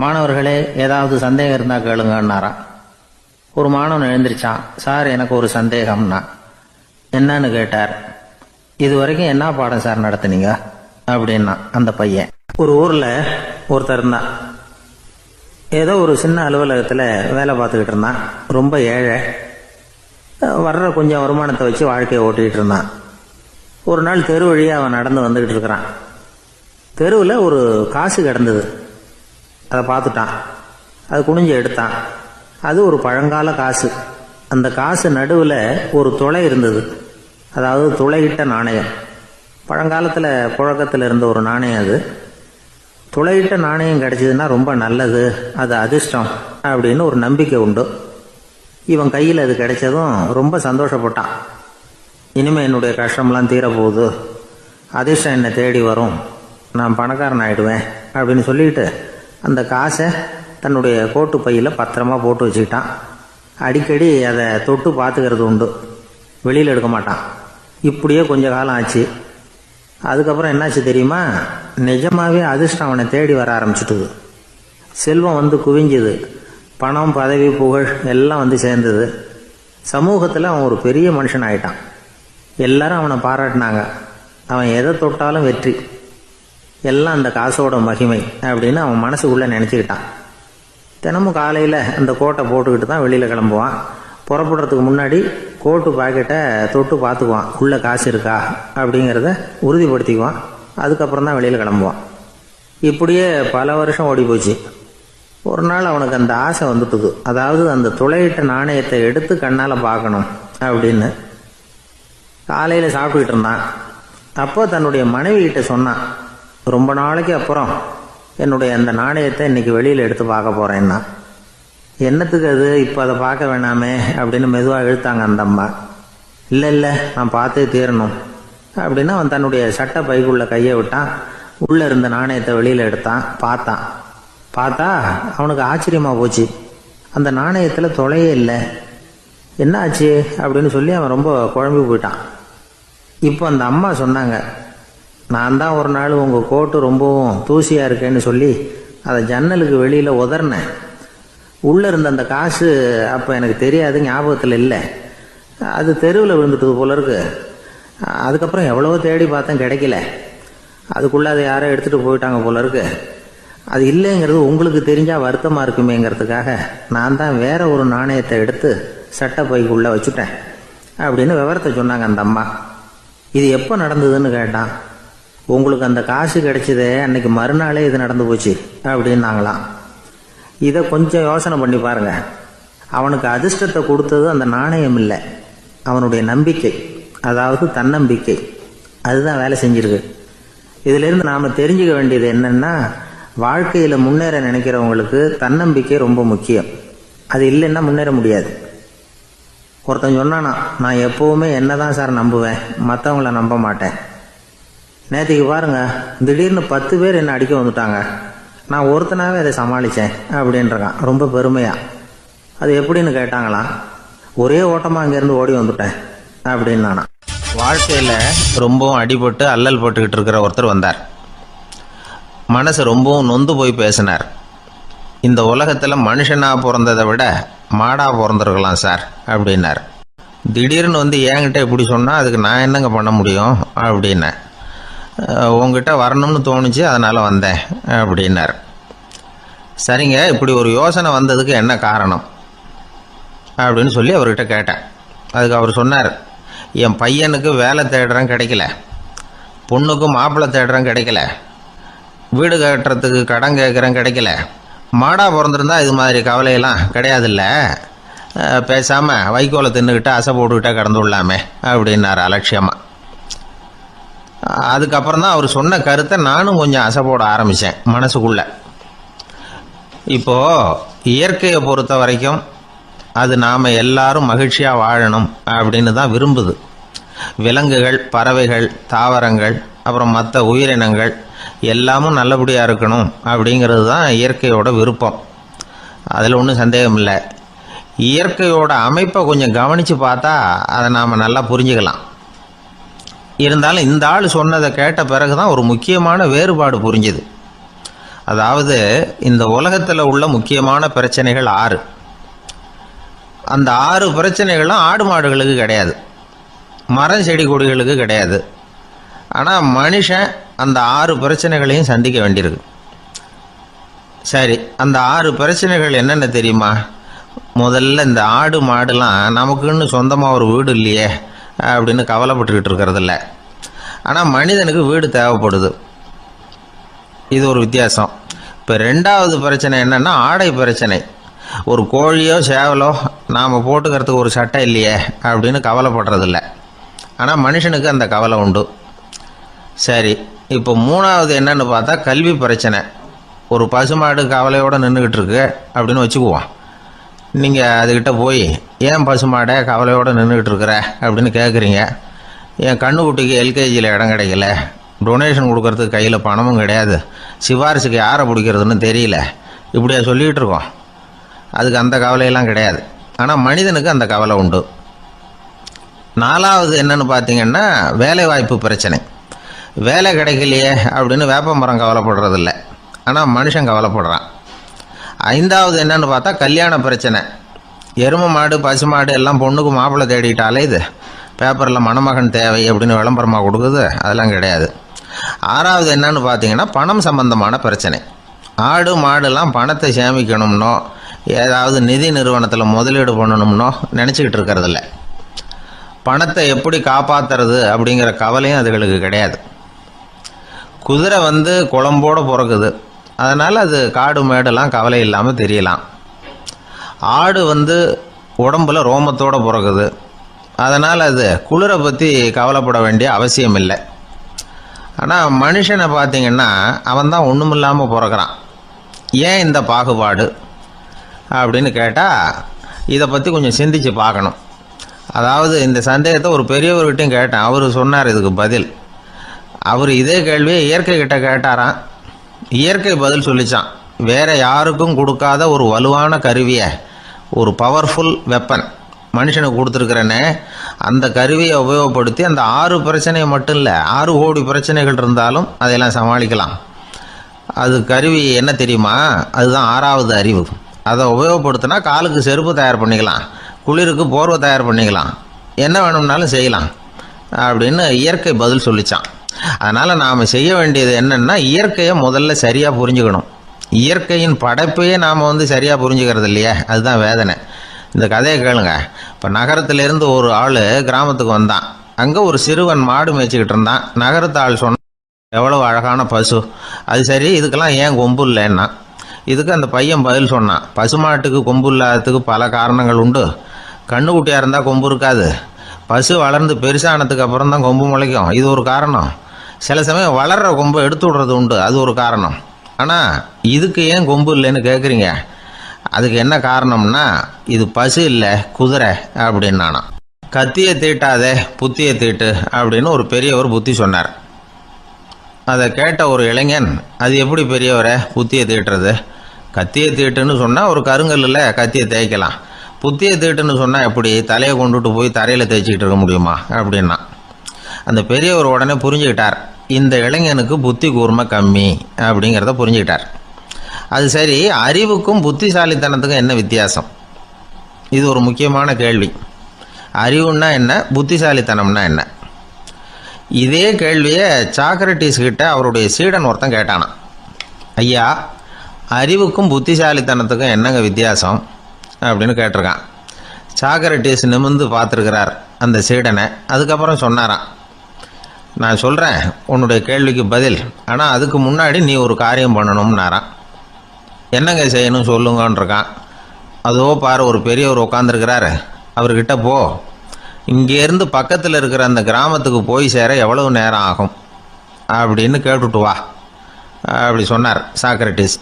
மாணவர்களே ஏதாவது சந்தேகம் இருந்தா கேளுங்கன்னாராம். ஒரு மாணவன் எழுந்திருச்சான். சார், எனக்கு ஒரு சந்தேகம்னா. என்னன்னு கேட்டார். இது வரைக்கும் என்ன பாடம் சார் நடத்துனீங்க அப்படின்னா அந்த பையன். ஒரு ஊர்ல ஒருத்தர் இருந்தான். ஏதோ ஒரு சின்ன அலுவலகத்துல வேலை பார்த்துக்கிட்டு இருந்தான். ரொம்ப ஏழை. வர்ற கொஞ்சம் வருமானத்தை வச்சு வாழ்க்கையை ஓட்டிகிட்டு இருந்தான். ஒரு நாள் தெரு வழியாக அவன் நடந்து வந்துகிட்டு இருக்கிறான். தெருவில் ஒரு காசு கிடந்தது. அதை பார்த்துட்டான். அது குனிஞ்சு எடுத்தான். அது ஒரு பழங்கால காசு. அந்த காசு நடுவில் ஒரு துளை இருந்தது, அதாவது துளையிட்ட நாணயம். பழங்காலத்தில் புழக்கத்தில் இருந்த ஒரு நாணயம் அது. துளையிட்ட நாணயம் கிடைச்சதுன்னா ரொம்ப நல்லது, அது அதிர்ஷ்டம் அப்படின்னு ஒரு நம்பிக்கை உண்டு. இவன் கையில் அது கிடைச்சதும் ரொம்ப சந்தோஷப்பட்டான். இனிமேல் என்னுடைய கஷ்டம்லாம் தீரப்போகுது, அதிர்ஷ்டம் என்னை தேடி வரும், நான் பணக்காரன் ஆகிடுவேன் அப்படின்னு சொல்லிட்டு அந்த காசை தன்னுடைய கோட்டு பையில் பத்திரமா போட்டு வச்சுக்கிட்டான். அடிக்கடி அதை தொட்டு பார்த்துக்கிறது உண்டு, வெளியில் எடுக்க மாட்டான். இப்படியே கொஞ்ச காலம் ஆச்சு. அதுக்கப்புறம் என்னாச்சு தெரியுமா? நிஜமாவே அதிர்ஷ்டம் அவனை தேடி வர ஆரம்பிச்சுட்டுது. செல்வம் குவிஞ்சுது. பணம், பதவி, புகழ் எல்லாம் சேர்ந்தது. சமூகத்தில் அவன் ஒரு பெரிய மனுஷன் ஆயிட்டான். எல்லாரும் அவனை பாராட்டினாங்க. அவன் எதை தொட்டாலும் வெற்றி, எல்லாம் அந்த காசோட மகிமை அப்படின்னு அவன் மனசுக்குள்ளே நினச்சிக்கிட்டான். தினமும் காலையில் அந்த கோட்டை போட்டுக்கிட்டு தான் வெளியில் கிளம்புவான். புறப்படுறதுக்கு முன்னாடி கோட்டு பாக்கெட்டை தொட்டு பார்த்துக்குவான், உள்ளே காசு இருக்கா அப்படிங்கிறத உறுதிப்படுத்திக்குவான். அதுக்கப்புறம் தான் வெளியில் கிளம்புவான். இப்படியே பல வருஷம் ஓடி போச்சு. ஒரு நாள் அவனுக்கு அந்த ஆசை வந்துட்டுது, அதாவது அந்த துளையிட்ட நாணயத்தை எடுத்து கண்ணால் பார்க்கணும் அப்படின்னு. காலையில் சாப்பிட்டுக்கிட்டு இருந்தான். அப்போ தன்னுடைய மனைவி கிட்ட சொன்னான், ரொம்ப நாளைக்கு அப்புறம் என்னுடைய அந்த நாணயத்தை இன்னைக்கு வெளியில் எடுத்து பார்க்க போகிறேன்னா. என்னத்துக்கு அது, இப்போ அதை பார்க்க வேணாமே அப்படின்னு மெதுவாக இழுத்தாங்க அந்த அம்மா. இல்லை நான் பார்த்தே தீரணும் அப்படின்னு அவன் தன்னுடைய சட்டை பைக்குள்ள கையை விட்டான். உள்ளே இருந்த நாணயத்தை வெளியில் எடுத்தான். பார்த்தா அவனுக்கு ஆச்சரியமாக போச்சு. அந்த நாணயத்தில் தொலையே இல்லை. என்ன ஆச்சு அப்படின்னு சொல்லி அவன் ரொம்ப குழம்பி போயிட்டான். இப்போ அந்த அம்மா சொன்னாங்க, நான் தான் ஒரு நாள் உங்கள் கோட்டு ரொம்பவும் தூசியாக இருக்கேன்னு சொல்லி அதை ஜன்னலுக்கு வெளியில் உதறினேன். உள்ளே இருந்த அந்த காசு அப்போ எனக்கு தெரியாது, ஞாபகத்தில் இல்லை. அது தெருவில் விழுந்துட்டது போல இருக்கு. அதுக்கப்புறம் எவ்வளவோ தேடி பார்த்தேன், கிடைக்கல. அதுக்குள்ளே அதை யாரோ எடுத்துகிட்டு போயிட்டாங்க போல இருக்கு. அது இல்லைங்கிறது உங்களுக்கு தெரிஞ்சால் வருத்தமாக இருக்குமேங்கிறதுக்காக நான் தான் வேற ஒரு நாணயத்தை எடுத்து சட்டை பைக்குள்ளே வச்சுட்டேன் அப்படின்னு விவரத்தை சொன்னாங்க அந்த அம்மா. இது எப்போ நடந்ததுன்னு கேட்டான். உங்களுக்கு அந்த காசு கிடைச்சதே அன்னைக்கு மறுநாளே இது நடந்து போச்சு அப்படின்னாங்களாம். இதை கொஞ்சம் யோசனை பண்ணி பாருங்க. அவனுக்கு அதிர்ஷ்டத்தை கொடுத்தது அந்த நாணயம் இல்லை, அவனுடைய நம்பிக்கை, அதாவது தன்னம்பிக்கை. அதுதான் வேலை செஞ்சிருக்கு. இதிலிருந்து நாம் தெரிஞ்சுக்க வேண்டியது என்னன்னா, வாழ்க்கையில் முன்னேற நினைக்கிறவங்களுக்கு தன்னம்பிக்கை ரொம்ப முக்கியம். அது இல்லைன்னா முன்னேற முடியாது. ஒருத்தன் சொன்னானா, நான் எப்போவுமே என்ன தான் சார் நம்புவேன், மற்றவங்கள நம்ப மாட்டேன். நேற்றுக்கு பாருங்க, திடீர்னு 10 பேர் என்னை அடிக்க வந்துட்டாங்க, நான் ஒருத்தனாவே அதை சமாளித்தேன் அப்படின்றான் ரொம்ப பெருமையா. அது எப்படின்னு கேட்டாங்களாம். ஒரே ஓட்டமாக அங்கேருந்து ஓடி வந்துட்டேன் அப்படின்னு நானா. வாழ்க்கையில் ரொம்பவும் அடிபட்டு அல்லல் போட்டுக்கிட்டு இருக்கிற ஒருத்தர் வந்தார். மனசு ரொம்பவும் நொந்து போய் பேசினார். இந்த உலகத்தில் மனுஷனாக பிறந்ததை விட மாடாக பிறந்திருக்கலாம் சார் அப்படின்னார். திடீர்னு வந்து என்கிட்ட இப்படி சொன்னால் அதுக்கு நான் என்னங்க பண்ண முடியும் அப்படின்னேன். உங்ககிட்ட வரணும்னு தோணுச்சு, அதனால் வந்தேன் அப்படின்னார். சரிங்க, இப்படி ஒரு யோசனை வந்ததுக்கு என்ன காரணம் அப்படின்னு சொல்லி அவர்கிட்ட கேட்டேன். அதுக்கு அவர் சொன்னார், என் பையனுக்கு வேலை தேடுறேன் கிடைக்கல, பொண்ணுக்கு மாப்பிள்ளை தேடுறேன் கிடைக்கல, வீடு கட்டுறதுக்கு கடன் கேட்குறேன் கிடைக்கல. மாடாக பிறந்திருந்தா இது மாதிரி கவலையெல்லாம் கிடையாதுல்ல, பேசாமல் வைக்கோலை தின்னுக்கிட்டு அசை போட்டுக்கிட்டே கடந்து விடலாமே அப்படின்னார் அலட்சியமாக. அதுக்கப்புறம் தான் அவர் சொன்ன கருத்தை நானும் கொஞ்சம் அசை போட ஆரம்பித்தேன் மனசுக்குள்ளே. இப்போது இயற்கையை பொறுத்த வரைக்கும் அது நாம் எல்லாரும் மகிழ்ச்சியாக வாழணும் அப்படின்னு தான் விரும்புது. விலங்குகள், பறவைகள், தாவரங்கள், அப்புறம் மற்ற உயிரினங்கள் எல்லாமும் நல்லபடியாக இருக்கணும் அப்படிங்கிறது தான் இயற்கையோட விருப்பம். அதில் ஒன்றும் சந்தேகம் இல்லை. இயற்கையோட அமைப்பை கொஞ்சம் கவனித்து பார்த்தா அதை நாம் நல்லா புரிஞ்சுக்கலாம். இருந்தாலும் இந்த ஆள் சொன்னதை கேட்ட பிறகு தான் ஒரு முக்கியமான வேறுபாடு புரிஞ்சுது. அதாவது, இந்த உலகத்தில் உள்ள முக்கியமான பிரச்சனைகள் 6. அந்த 6 பிரச்சனைகளும் ஆடு மாடுகளுக்கு கிடையாது, மரம் செடி கொடிகளுக்கு கிடையாது. ஆனால் மனுஷன் அந்த 6 பிரச்சனைகளையும் சந்திக்க வேண்டியிருக்கு. சரி, அந்த 6 பிரச்சனைகள் என்னென்ன தெரியுமா? முதல்ல, இந்த ஆடு மாடுலாம் நமக்குன்னு சொந்தமாக ஒரு வீடு இல்லையே அப்படின்னு கவலைப்பட்டுக்கிட்டு இருக்கிறதில்ல. ஆனால் மனிதனுக்கு வீடு தேவைப்படுது. இது ஒரு வித்தியாசம். இப்போ 2வது பிரச்சனை என்னென்னா ஆடை பிரச்சனை. ஒரு கோழியோ சேவலோ நாம் போட்டுக்கிறதுக்கு ஒரு சட்டை இல்லையே அப்படின்னு கவலைப்படுறதில்ல. ஆனால் மனுஷனுக்கு அந்த கவலை உண்டு. சரி, இப்போ 3வது என்னன்னு பார்த்தா கல்வி பிரச்சனை. ஒரு பசுமாடு கவலையோடு நின்றுக்கிட்டு இருக்கு அப்படின்னு வச்சுக்குவோம். நீங்கள் அதுக்கிட்ட போய், ஏன் பசுமாடை கவலையோடு நின்றுக்கிட்டு இருக்கிற அப்படின்னு கேட்குறீங்க. என் கண்ணுக்குட்டிக்கு எல்கேஜியில் இடம் கிடைக்கல, டொனேஷன் கொடுக்கறதுக்கு கையில் பணமும் கிடையாது, சிபாரிசுக்கு யாரை பிடிக்கிறதுன்னு தெரியல, இப்படியா சொல்லிகிட்டு இருக்கோம். அதுக்கு அந்த கவலையெல்லாம் கிடையாது. ஆனால் மனிதனுக்கு அந்த கவலை உண்டு. 4வது என்னன்னு பார்த்தீங்கன்னா வேலைவாய்ப்பு பிரச்சனை. வேலை கிடைக்கலையே அப்படின்னு வேப்ப மரம் கவலைப்படுறதில்ல, ஆனால் மனுஷன் கவலைப்படுறான். 5வது என்னன்னு பார்த்தா கல்யாண பிரச்சனை. எருமை மாடு, பசு மாடு எல்லாம் பொண்ணுக்கு மாப்பிள்ளை தேடிட்டாலே இது பேப்பரில் மணமகன் தேவை அப்படின்னு விளம்பரமாக கொடுக்குது, அதெல்லாம் கிடையாது. 6வது என்னன்னு பார்த்தீங்கன்னா பணம் சம்பந்தமான பிரச்சனை. ஆடு மாடுலாம் பணத்தை சேமிக்கணும்னோ ஏதாவது நிதி நிறுவனத்தில் முதலீடு பண்ணணும்னோ நினச்சிக்கிட்டு இருக்கிறதில்ல. பணத்தை எப்படி காப்பாற்றுறது அப்படிங்கிற கவலையும் அதுகளுக்கு கிடையாது. குதிரை வந்து குளம்போடு பிறக்குது, அதனால் அது காடு மேடெல்லாம் கவலை இல்லாமல் தெரியலாம். ஆடு வந்து உடம்புல ரோமத்தோடு பிறக்குது, அதனால் அது குளிரை பற்றி கவலைப்பட வேண்டிய அவசியம் இல்லை. ஆனால் மனுஷனை பார்த்திங்கன்னா அவன் தான் ஒன்றுமில்லாமல் பிறக்கிறான். ஏன் இந்த பாகுபாடு அப்படின்னு கேட்டால் இதை பற்றி கொஞ்சம் சிந்திச்சு பார்க்கணும். அதாவது இந்த சந்தேகத்தை ஒரு பெரியவர்கிட்டையும் கேட்டேன். அவர் சொன்னார் இதுக்கு பதில். அவர் இதே கேள்வியை இயற்கை கிட்ட கேட்டாராம். இயற்கை பதில் சொல்லிச்சான். வேற யாருக்கும் கொடுக்காத ஒரு வலுவான கருவியை, ஒரு பவர்ஃபுல் வெப்பன் மனுஷனுக்கு கொடுத்துருக்கிறேன்னு, அந்த கருவியை உபயோகப்படுத்தி அந்த 6 பிரச்சனையை மட்டும் இல்லை, 6 கோடி பிரச்சனைகள் இருந்தாலும் அதையெல்லாம் சமாளிக்கலாம். அது கருவி என்ன தெரியுமா? அதுதான் 6வது அறிவு. அதை உபயோகப்படுத்தினா காலுக்கு செருப்பு தயார் பண்ணிக்கலாம், குளிருக்கு போர்வை தயார் பண்ணிக்கலாம், என்ன வேணும்னாலும் செய்யலாம் அப்படின்னு இயற்கை பதில் சொல்லிச்சான். அதனால் நாம் செய்ய வேண்டியது என்னென்னா, இயற்கையை முதல்ல சரியாக புரிஞ்சுக்கணும். இயற்கையின் படைப்பையே நாம் சரியாக புரிஞ்சுக்கிறது இல்லையே, அதுதான் வேதனை. இந்த கதையை கேளுங்க. இப்போ நகரத்திலேருந்து ஒரு ஆள் கிராமத்துக்கு வந்தான். அங்கே ஒரு சிறுவன் மாடு மேய்ச்சிக்கிட்டு இருந்தான். நகரத்து ஆள் சொன்னான், எவ்வளோ அழகான பசு, அது சரி, இதுக்கெல்லாம் ஏன் கொம்பு இல்லைன்னா. இதுக்கு அந்த பையன் பதில் சொன்னான், பசுமாட்டுக்கு கொம்பு இல்லாததுக்கு பல காரணங்கள் உண்டு. கண்ணுக்குட்டியாக இருந்தால் கொம்பு இருக்காது, பசு வளர்ந்து பெருசானதுக்கு அப்புறம் தான் கொம்பு முளைக்கும், இது ஒரு காரணம். சில சமயம் வளர்கிற கொம்பை எடுத்து விடுறது உண்டு, அது ஒரு காரணம். ஆனால் இதுக்கு ஏன் கொம்பு இல்லைன்னு கேட்குறீங்க. அதுக்கு என்ன காரணம்னா இது பசு இல்லை குதிரை அப்படின்னானா. கத்தியை தீட்டாதே புத்தியை தீட்டு அப்படின்னு ஒரு பெரியவர் புத்தி சொன்னார். அதை கேட்ட ஒரு இளைஞன், அது எப்படி பெரியவரை புத்தியை தீட்டுறது? கத்தியை தீட்டுன்னு சொன்னால் ஒரு கருங்கல்லில் கத்தியை தேய்க்கலாம், புத்தியை தீட்டுன்னு சொன்னால் எப்படி தலையை கொண்டுட்டு போய் தரையில் தேய்ச்சிக்கிட்டு இருக்க முடியுமா அப்படின்னா. அந்த பெரியவர் உடனே புரிஞ்சுக்கிட்டார், இந்த இளைஞனுக்கு புத்தி கூர்மை கம்மி அப்படிங்கிறத புரிஞ்சுக்கிட்டார். அது சரி, அறிவுக்கும் புத்திசாலித்தனத்துக்கும் என்ன வித்தியாசம்? இது ஒரு முக்கியமான கேள்வி. அறிவுன்னா என்ன, புத்திசாலித்தனம்னா என்ன? இதே கேள்வியை சாக்ரட்டிஸ் கிட்ட அவருடைய சீடன் ஒருத்தன் கேட்டானான். ஐயா, அறிவுக்கும் புத்திசாலித்தனத்துக்கும் என்னங்க வித்தியாசம் அப்படின்னு கேட்டிருக்கான். சாக்ரட்டிஸ் நிமிர்ந்து பார்த்துருக்கிறார் அந்த சீடனை. அதுக்கப்புறம் சொன்னாராம், நான் சொல்கிறேன் உன்னுடைய கேள்விக்கு பதில், ஆனால் அதுக்கு முன்னாடி நீ ஒரு காரியம் பண்ணணும்னாரான். என்னங்க செய்யணும் சொல்லுங்கன்றிருக்கான். அதோ பாரு, ஒரு பெரியவர் உட்காந்துருக்கிறாரு, அவர்கிட்ட போ, இங்கேருந்து பக்கத்தில் இருக்கிற அந்த கிராமத்துக்கு போய் சேர எவ்வளவு நேரம் ஆகும் அப்படின்னு கேட்டுட்டு வா அப்படி சொன்னார் சாக்ரட்டிஸ்.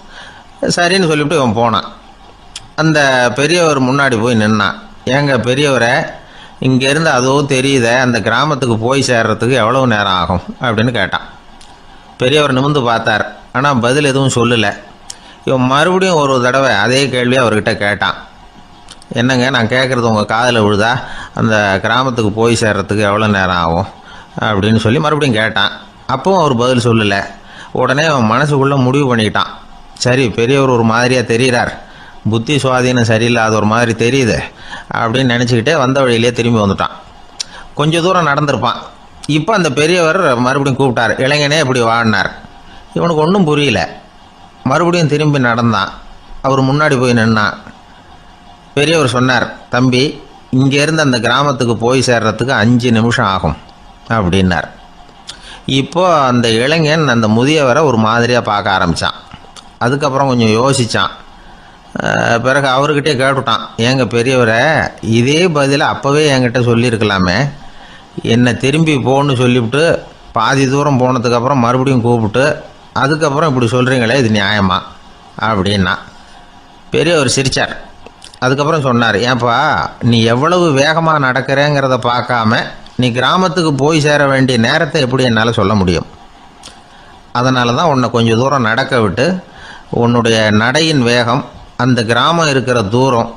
சரின்னு சொல்லிவிட்டு இவன் போனான். அந்த பெரியவர் முன்னாடி போய் நின்னான். ஏங்க பெரியவரை, இங்கேருந்து அதோ தெரியுத அந்த கிராமத்துக்கு போய் சேர்றதுக்கு எவ்வளவு நேரம் ஆகும் அப்படின்னு கேட்டான். பெரியவர் நிமிர்ந்து பார்த்தார், ஆனால் பதில் எதுவும் சொல்லலை. இவன் மறுபடியும் ஒரு தடவை அதே கேள்வியை அவர்கிட்ட கேட்டான். என்னங்க, நான் கேட்குறது உங்கள் காதில் விழுதா? அந்த கிராமத்துக்கு போய் சேர்றதுக்கு எவ்வளோ நேரம் ஆகும் அப்படின்னு சொல்லி மறுபடியும் கேட்டான். அப்பவும் அவர் பதில் சொல்லலை. உடனே அவன் மனசுக்குள்ளே முடிவு பண்ணிக்கிட்டான், சரி பெரியவர் ஒரு மாதிரியாக தெரிகிறார், புத்தி சுவாதீனம் சரியில்லாத ஒரு மாதிரி தெரியுது அப்படின்னு நினச்சிக்கிட்டே வந்த வழியிலே திரும்பி வந்துட்டான். கொஞ்சம் தூரம் நடந்திருப்பான். இப்போ அந்த பெரியவர் மறுபடியும் கூப்பிட்டார், இளைஞனே இப்படி வாடினார். இவனுக்கு ஒன்றும் புரியல. மறுபடியும் திரும்பி நடந்தான். அவர் முன்னாடி போய் நின்னான். பெரியவர் சொன்னார், தம்பி, இங்கேருந்து அந்த கிராமத்துக்கு போய் சேர்றதுக்கு 5 நிமிஷம் ஆகும் அப்படின்னார். இப்போ அந்த இளைஞன் அந்த முதியவரை ஒரு மாதிரியாக பார்க்க ஆரம்பித்தான். அதுக்கப்புறம் கொஞ்சம் யோசித்தான். பிறகு அவர்கிட்டே கேட்டுட்டான், ஏங்க பெரியவரை, இதே பதிலை அப்போவே என்கிட்ட சொல்லியிருக்கலாமே, என்னை திரும்பி போன்னு சொல்லிவிட்டு பாதி தூரம் போனதுக்கப்புறம் மறுபடியும் கூப்பிட்டு அதுக்கப்புறம் இப்படி சொல்கிறீங்களே, இது நியாயமா அப்படின்னா. பெரியவர் சிரித்தார். அதுக்கப்புறம் சொன்னார், ஏன்பா, நீ எவ்வளவு வேகமாக நடக்கிறேங்கிறத பார்க்காம நீ கிராமத்துக்கு போய் சேர வேண்டிய நேரத்தை எப்படி என்னால் சொல்ல முடியும்? அதனால தான் உன்னை கொஞ்சம் தூரம் நடக்க விட்டு உன்னுடைய நடையின் வேகம், அந்த கிராமம் இருக்கிற தூரம்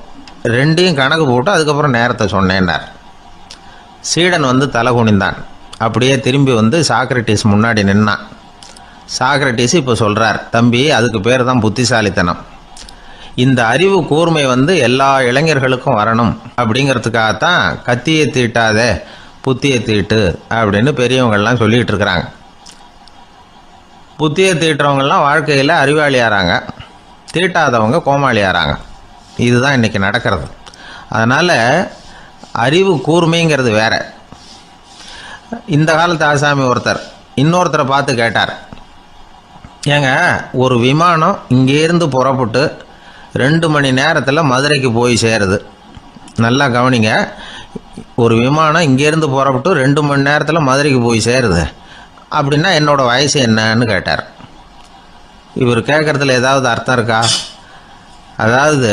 ரெண்டையும் கணக்கு போட்டு அதுக்கப்புறம் நேரத்தை சொன்னேன்னார். சீடன் வந்து தலை குனிந்தான். அப்படியே திரும்பி வந்து சாக்ரட்டிஸ் முன்னாடி நின்னான். சாக்ரட்டிஸ் இப்போ சொல்கிறார், தம்பி, அதுக்கு பேர் தான் புத்திசாலித்தனம். இந்த அறிவு கூர்மை வந்து எல்லா இளைஞர்களுக்கும் வரணும் அப்படிங்கிறதுக்காகத்தான் கத்தியை தீட்டாத புத்தியை தீட்டு அப்படின்னு பெரியவங்கள்லாம் சொல்லிகிட்டு இருக்கிறாங்க. புத்தியை தீட்டுறவங்கெல்லாம் வாழ்க்கையில் அறிவாளியாகிறாங்க, தீட்டாதவங்க கோமாளியாகிறாங்க. இதுதான் இன்றைக்கி நடக்கிறது. அதனால் அறிவு கூர்மைங்கிறது வேற. இந்த காலத்து ஆசாமி ஒருத்தர் இன்னொருத்தரை பார்த்து கேட்டார், ஏங்க, ஒரு விமானம் இங்கேருந்து புறப்பட்டு 2 மணி நேரத்தில் மதுரைக்கு போய் சேருது. நல்லா கவனிங்க, ஒரு விமானம் இங்கேருந்து புறப்பட்டு 2 மணி நேரத்தில் மதுரைக்கு போய் சேருது அப்படின்னா என்னோடய வயசு என்னன்னு கேட்டார். இவர் கேட்குறதுல ஏதாவது அர்த்தம் இருக்கா? அதாவது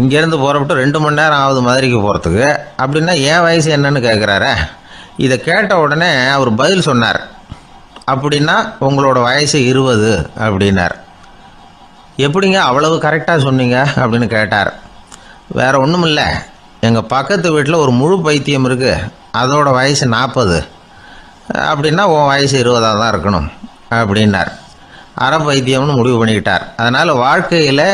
இங்கேருந்து புறப்பட்டு 2 மணி நேரம் ஆகுது மதுரைக்கு போகிறதுக்கு, அப்படின்னா என் வயசு என்னன்னு கேட்குறாரு. இதை கேட்ட உடனே அவர் பதில் சொன்னார், அப்படின்னா உங்களோட வயசு 20 அப்படின்னார். எப்படிங்க அவ்வளவு கரெக்டாக சொன்னீங்க அப்படின்னு கேட்டார். வேற ஒன்றும் இல்லை, எங்கள் பக்கத்து வீட்டில் ஒரு முழு பைத்தியம் இருக்குது, அதோட வயசு 40, அப்படின்னா உன் வயசு 20 தான் இருக்கணும் அப்படின்னார். அரை பைத்தியம்னு முடிவு பண்ணிக்கிட்டார். அதனால் வாழ்க்கையில்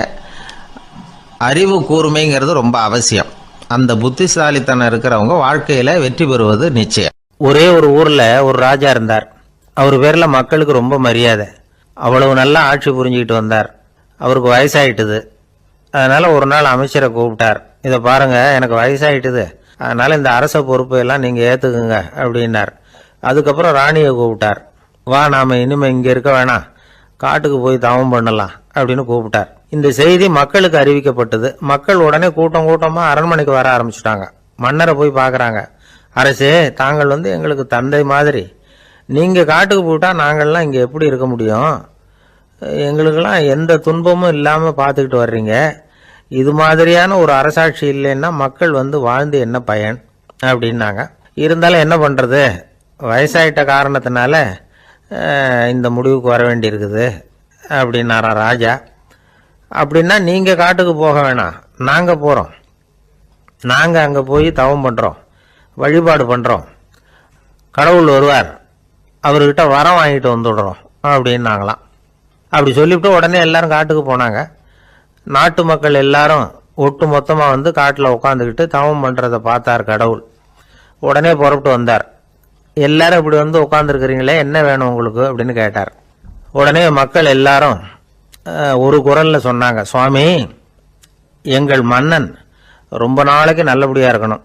அறிவு கூர்மைங்கிறது ரொம்ப அவசியம். அந்த புத்திசாலித்தனம் இருக்கிறவங்க வாழ்க்கையில் வெற்றி பெறுவது நிச்சயம். ஒரே ஒரு ஊரில் ஒரு ராஜா இருந்தார். அவர் பேரில் மக்களுக்கு ரொம்ப மரியாதை. அவ்வளவு நல்லா ஆட்சி புரிஞ்சுக்கிட்டு வந்தார். அவருக்கு வயசாயிட்டுது. அதனால் ஒரு நாள் அமைச்சரை கூப்பிட்டார். இதை பாருங்கள், எனக்கு வயசாயிட்டுது, அதனால் இந்த அரச பொறுப்பையெல்லாம் நீங்கள் ஏற்றுக்குங்க அப்படின்னார். அதுக்கப்புறம் ராணியை கூப்பிட்டார். வா, நாம் இனிமேல் இங்கே இருக்க வேணாம், காட்டுக்கு போய் தவம் பண்ணலாம் அப்படின்னு கூப்பிட்டார். இந்த செய்தி மக்களுக்கு அறிவிக்கப்பட்டது. மக்கள் உடனே கூட்டம் கூட்டமாக அரண்மனைக்கு வர ஆரம்பிச்சுட்டாங்க. மன்னரை போய் பார்க்குறாங்க. அரசே, தாங்கள் வந்து எங்களுக்கு தந்தை மாதிரி, நீங்கள் காட்டுக்கு போயிட்டா நாங்கள்லாம் இங்கே எப்படி இருக்க முடியும்? எங்களுக்கெல்லாம் எந்த துன்பமும் இல்லாமல் பார்த்துக்கிட்டு வர்றீங்க. இது மாதிரியான ஒரு அரசாட்சி இல்லைன்னா மக்கள் வந்து வாழ்ந்து என்ன பயன் அப்படின்னாங்க. இருந்தாலும் என்ன பண்ணுறது, வயசாயிட்ட காரணத்தினால இந்த முடிவுக்கு வர வேண்டியிருக்குது அப்படின்னாரா ராஜா. அப்படின்னா நீங்கள் காட்டுக்கு போக வேணாம், நாங்கள் போகிறோம். நாங்கள் அங்கே போய் தவம் பண்ணுறோம், வழிபாடு பண்ணுறோம். கடவுள் வருவார், அவர்கிட்ட வரம் வாங்கிட்டு வந்துடுறோம் அப்படின்னாங்களாம். அப்படி சொல்லிவிட்டு உடனே எல்லாரும் காட்டுக்கு போனாங்க. நாட்டு மக்கள் எல்லாரும் ஒட்டு மொத்தமாக வந்து காட்டில் உட்காந்துக்கிட்டு தவம் பண்ணுறதை பார்த்தார் கடவுள். உடனே புறப்பட்டு வந்தார். எல்லாரும் இப்படி வந்து உட்காந்துருக்கிறீங்களே, என்ன வேணும் உங்களுக்கு அப்படின்னு கேட்டார். உடனே மக்கள் எல்லாரும் ஒரு குரலில் சொன்னாங்க, சுவாமி, எங்கள் மன்னன் ரொம்ப நாளைக்கு நல்லபடியாக இருக்கணும்.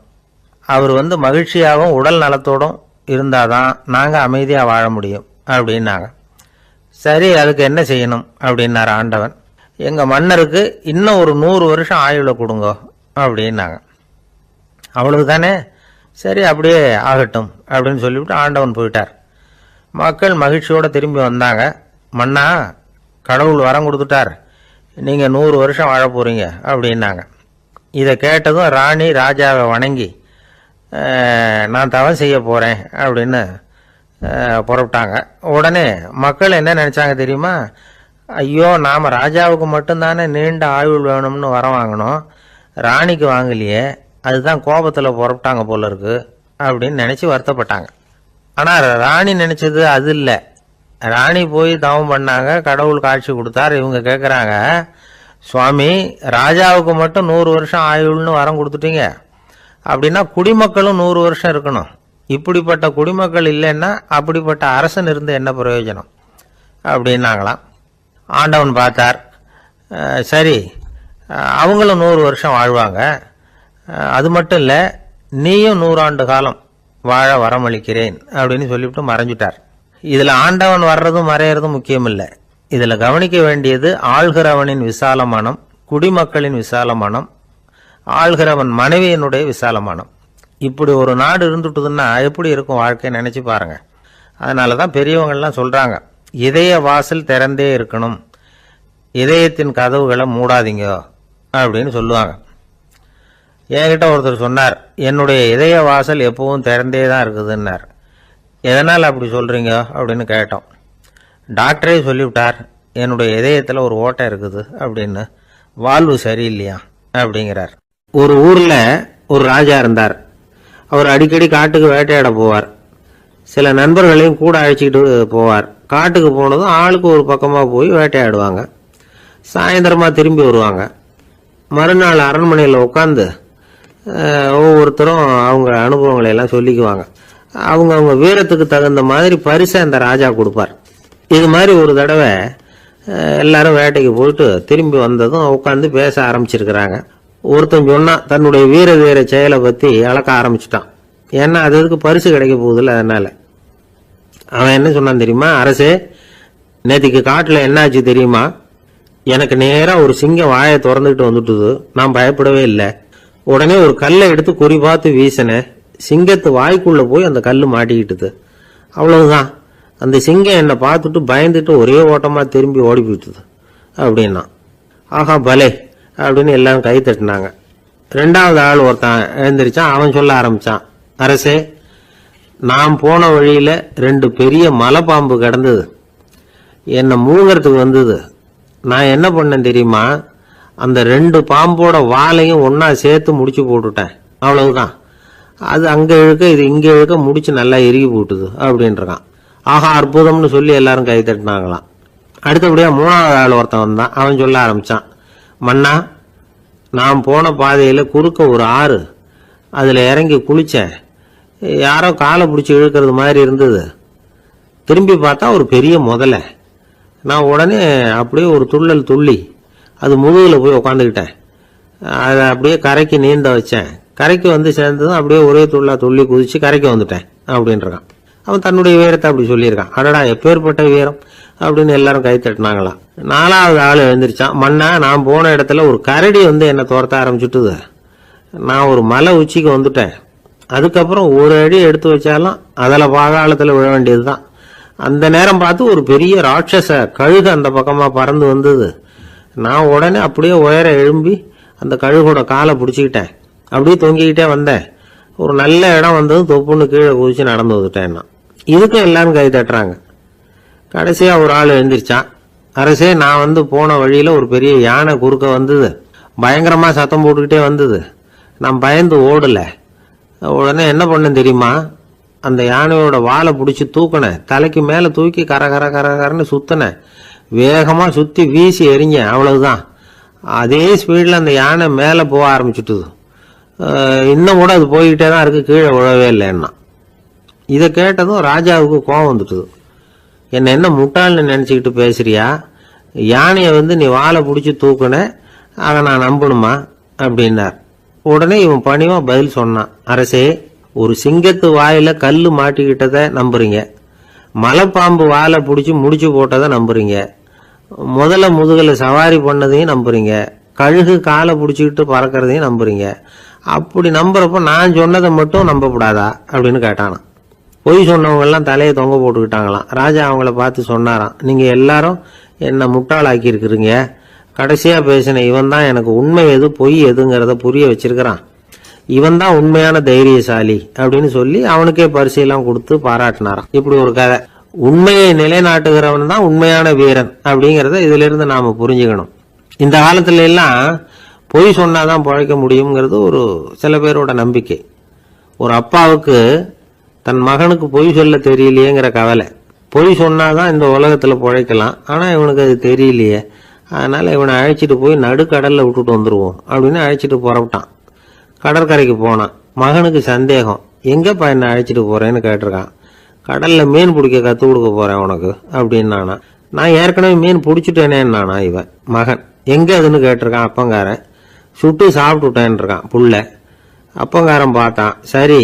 அவர் வந்து மகிழ்ச்சியாகவும் உடல் நலத்தோடும் இருந்தாதான் நாங்கள் அமைதியாக வாழ முடியும் அப்படின்னாங்க. சரி, அதுக்கு என்ன செய்யணும் அப்படின்னார் ஆண்டவன். எங்கள் மன்னருக்கு இன்னும் ஒரு 100 வருஷம் ஆயுளை கொடுங்க அப்படின்னாங்க. அவ்வளவு தானே, சரி அப்படியே ஆகட்டும் அப்படின்னு சொல்லிவிட்டு ஆண்டவன் போயிட்டார். மக்கள் மகிழ்ச்சியோடு திரும்பி வந்தாங்க. மன்னா, கடவுள் வரம் கொடுத்துட்டார், நீங்கள் 100 வருஷம் வாழ போகிறீங்க அப்படின்னாங்க. இதை கேட்டதும் ராணி ராஜாவை வணங்கி நான் தவம் செய்ய போகிறேன் அப்படின்னு புறப்பட்டாங்க. உடனே மக்கள் என்ன நினச்சாங்க தெரியுமா, ஐயோ நாம் ராஜாவுக்கு மட்டும்தானே நீண்ட ஆயுள் வேணும்னு வரம் வாங்கினோம், ராணிக்கு வாங்கலையே, அதுதான் கோபத்தில் புறப்பட்டாங்க போல இருக்கு அப்படின்னு நினச்சி வருத்தப்பட்டாங்க. ஆனால் ராணி நினச்சது அது இல்லை. ராணி போய் தவம் பண்ணாங்க, கடவுள் காட்சி கொடுத்தார். இவங்க கேட்குறாங்க, சுவாமி, ராஜாவுக்கு மட்டும் 100 வருஷம் ஆயுள்னு வரம் கொடுத்துட்டீங்க, அப்படின்னா குடிமக்களும் 100 வருஷம் இருக்கணும். இப்படிப்பட்ட குடிமக்கள் இல்லைன்னா அப்படிப்பட்ட அரசன் இருந்து என்ன பிரயோஜனம் அப்படின்னாங்களாம். ஆண்டவன் பார்த்தார், சரி அவங்களும் 100 வருஷம் வாழ்வாங்க, அது மட்டும் இல்லை நீயும் 100 ஆண்டு காலம் வாழ வரமளிக்கிறேன் அப்படின்னு சொல்லிவிட்டு மறைஞ்சிட்டார். இதில் ஆண்டவன் வர்றதும் மறையிறதும் முக்கியம் இல்லை. இதில் கவனிக்க வேண்டியது ஆள்கிறவனின் விசால மனம், குடிமக்களின் விசால மனம், ஆள்கிறவன் மனைவியினுடைய விசால மனம். இப்படி ஒரு நாடு இருந்துட்டுதுன்னா எப்படி இருக்கும் வாழ்க்கை நினச்சி பாருங்க. அதனால தான் பெரியவங்கள்லாம் சொல்கிறாங்க, இதய வாசல் திறந்தே இருக்கணும், இதயத்தின் கதவுகளை மூடாதீங்க அப்படின்னு சொல்லுவாங்க. என்கிட்ட ஒருத்தர் சொன்னார், என்னுடைய இதய வாசல் எப்பவும் திறந்தே தான் இருக்குதுன்னார். எதனால் அப்படி சொல்கிறீங்க அப்படின்னு கேட்டோம். டாக்டரே சொல்லிவிட்டார், என்னுடைய இதயத்தில் ஒரு ஓட்டை இருக்குது அப்படின்னு, வால்வு சரியில்லையா அப்படிங்கிறார். ஒரு ஊரில் ஒரு ராஜா இருந்தார். அவர் அடிக்கடி காட்டுக்கு வேட்டையாட போவார். சில நண்பர்களையும் கூட அழைச்சிக்கிட்டு போவார். காட்டுக்கு போனதும் ஆளுக்கு ஒரு பக்கமாக போய் வேட்டையாடுவாங்க. சாயந்தரமாக திரும்பி வருவாங்க. மறுநாள் அரண்மனையில் உட்காந்து ஒவ்வொருத்தரும் அவங்க அனுபவங்களை எல்லாம் சொல்லிக்குவாங்க. அவங்க வீரத்துக்கு தகுந்த மாதிரி பரிசை அந்த ராஜா கொடுப்பார். இது மாதிரி ஒரு தடவை எல்லாரும் வேட்டைக்கு போயிட்டு திரும்பி வந்ததும் உட்காந்து பேச ஆரம்பிச்சிருக்கிறாங்க. ஒருத்தன் சொன்னான், தன்னுடைய வீர தீர செயலை பற்றி அளக்க ஆரம்பிச்சிட்டான். ஏன்னா அது எதுக்கு பரிசு கிடைக்க போகுதில்ல, அதனால. அவன் என்ன சொன்னான் தெரியுமா, அரசே, நேற்றுக்கு காட்டில் என்ன ஆச்சு தெரியுமா, எனக்கு நேராக ஒரு சிங்கம் வாயை திறந்துக்கிட்டு வந்துட்டுது, நான் பயப்படவே இல்லை. உடனே ஒரு கல்லை எடுத்து குறி பார்த்து வீசினேன், சிங்கத்து வாய்க்குள்ளே போய் அந்த கல் மாட்டிக்கிட்டுது, அவ்வளவுதான். அந்த சிங்கம் என்னை பார்த்துட்டு பயந்துட்டு ஒரே ஓட்டமாக திரும்பி ஓடி போயிட்டுது அப்படின்னா. ஆஹா பலே அப்படின்னு எல்லாரும் கை தட்டினாங்க. 2வது ஆள் ஒருத்தன் எழுந்திரிச்சான். அவன் சொல்ல ஆரம்பிச்சான், அரசே, நான் போன வழியில் 2 பெரிய மலைப்பாம்பு கிடந்தது, என்னை மூழ்கிறதுக்கு வந்தது. நான் என்ன பண்ணேன் தெரியுமா, அந்த 2 பாம்போட வாலையும் ஒன்றா சேர்த்து முடிச்சு போட்டுட்டேன், அவ்வளவுதான். அது அங்கே இழுக்க இது இங்கே இழுக்க முடிச்சு நல்லா இறுகி போட்டுது அப்படின்றான். ஆஹா அற்புதம்னு சொல்லி எல்லாரும் கை தட்டினாங்களாம். அடுத்தபடியாக 3வது ஆள் ஒருத்தன் வந்தான். அவன் சொல்ல ஆரம்பித்தான், மன்னா, நான் போன பாதையில் குறுக்க ஒரு ஆறு, அதில் இறங்கி குளித்தேன், யாரோ காலை பிடிச்சி இழுக்கிறது மாதிரி இருந்தது. திரும்பி பார்த்தா ஒரு பெரிய முதலை. நான் உடனே அப்படியே ஒரு துள்ளல் துள்ளி அது முதுகில் போய் உக்காந்துக்கிட்டேன். அதை அப்படியே கரைக்கு நீந்த வச்சேன். கரைக்கு வந்து சேர்ந்ததும் அப்படியே ஒரே துள்ளி குதிச்சு கரைக்கு வந்துட்டேன் அப்படின்றான். அவன் தன்னுடைய வீரத்தை அப்படி சொல்லியிருக்கான். அடடா எப்பேற்பட்ட வீரம் அப்படின்னு எல்லாரும் கை தட்டினாங்களாம். 4வது ஆள் எழுந்திரிச்சான், மன்னா, நான் போன இடத்துல ஒரு கரடி வந்து என்னை துரத்த ஆரம்பிச்சுட்டுது. நான் ஒரு மலை உச்சிக்கு வந்துட்டேன். அதுக்கப்புறம் ஒரு அடி எடுத்து வச்சாலும் அதில் பாதாளத்தில் விழ வேண்டியது தான். அந்த நேரம் பார்த்து ஒரு பெரிய ராட்சச கழுகு அந்த பக்கமா பறந்து வந்தது. நான் உடனே அப்படியே உயர எழும்பி அந்த கழுகோட காலை பிடிச்சிக்கிட்டேன். அப்படியே தொங்கிக்கிட்டே வந்தேன். ஒரு நல்ல இடம் வந்தது, தொப்புன்னு கீழே குதிச்சு நடந்து வந்துட்டேன். இதுக்கும் எல்லாரும் கை தட்டுறாங்க. கடைசியா ஒரு ஆள் எழுந்திரிச்சான். அரசே, நான் போன வழியில ஒரு பெரிய யானை குறுக்க வந்தது, பயங்கரமா சத்தம் போட்டுக்கிட்டே வந்தது. நான் பயந்து ஓடல. உடனே என்ன பண்ணேன் தெரியுமா? அந்த யானையோட வாலை பிடிச்சி தூக்கினேன், தலைக்கு மேல தூக்கி கரன்னு சுத்தினேன், வேகமா சுத்தி வீசி எறிஞ்சேன், அவ்வளவுதான். அதே ஸ்பீட்ல அந்த யானை மேல போக ஆரம்பிச்சுட்டுது. இன்னும் கூட அது போய்கிட்டே தான் இருக்கு, கீழே விழவே இல்லைன்னா. இதை கேட்டதும் ராஜாவுக்கு கோபம் வந்துட்டுது. என்ன முட்டாள்னு நினைச்சுக்கிட்டு பேசுறியா? யானையை நீ வாழை பிடிச்சி தூக்குன, அதை நான் நம்பணுமா அப்படின்னார். உடனே இவன் பணிவா பதில் சொன்னான். அரசே, ஒரு சிங்கத்து வாயில கல்லு மாட்டிக்கிட்டதை நம்புறீங்க, மலைப்பாம்பு வாழை பிடிச்சி முடிச்சு போட்டதை நம்புறீங்க, முதல்ல முதுகலை சவாரி பண்ணதையும் நம்புறீங்க, கழுகு காலை பிடிச்சிக்கிட்டு பறக்கிறதையும் நம்புறீங்க. அப்படி நம்புறப்ப நான் சொன்னதை மட்டும் நம்பக்கூடாதா அப்படின்னு கேட்டானான். பொய் சொன்னவங்க எல்லாம் தலையை தொங்க போட்டுக்கிட்டாங்களாம். ராஜா அவங்கள பார்த்து சொன்னாராம், நீங்க எல்லாரும் என்ன முட்டாளாக்கி இருக்கிறீங்க. கடைசியா பேசின இவன் தான் எனக்கு உண்மை எது பொய் எதுங்கிறத புரிய வச்சிருக்கிறான். இவன் தான் உண்மையான தைரியசாலி அப்படின்னு சொல்லி அவனுக்கே பரிசெல்லாம் கொடுத்து பாராட்டினாராம். இப்படி ஒரு கதை. உண்மையை நிலைநாட்டுகிறவன் தான் உண்மையான வீரன் அப்படிங்கறத இதுல இருந்து நாம புரிஞ்சுக்கணும். இந்த காலத்துல எல்லாம் பொய் சொன்னாதான் பழைக்க முடியுங்கிறது ஒரு சில பேரோட நம்பிக்கை. ஒரு அப்பாவுக்கு தன் மகனுக்கு பொய் சொல்ல தெரியலையேங்கிற கவலை. பொய் சொன்னாதான் இந்த உலகத்துல பிழைக்கலாம், ஆனா இவனுக்கு அது தெரியலையே, அதனால இவனை அழைச்சிட்டு போய் நடுக்கடல்ல விட்டுட்டு வந்துருவோம் அப்படின்னு அழைச்சிட்டு புறப்பட்டான். கடற்கரைக்கு போனான். மகனுக்கு சந்தேகம், எங்கப்பா என்ன அழைச்சிட்டு போறேன்னு கேட்டிருக்கான். கடல்ல மீன் பிடிக்க கத்து கொடுக்க போறேன் உனக்கு அப்படின்னானா. நான் ஏற்கனவே மீன் பிடிச்சிட்டேனேன்னானா இவன் மகன். எங்க அதுன்னு கேட்டிருக்கான் அப்பங்காரன். சுட்டு சாப்பிட்டுட்டேன் இருக்கான் புள்ள. அப்பங்காரன் பார்த்தான், சரி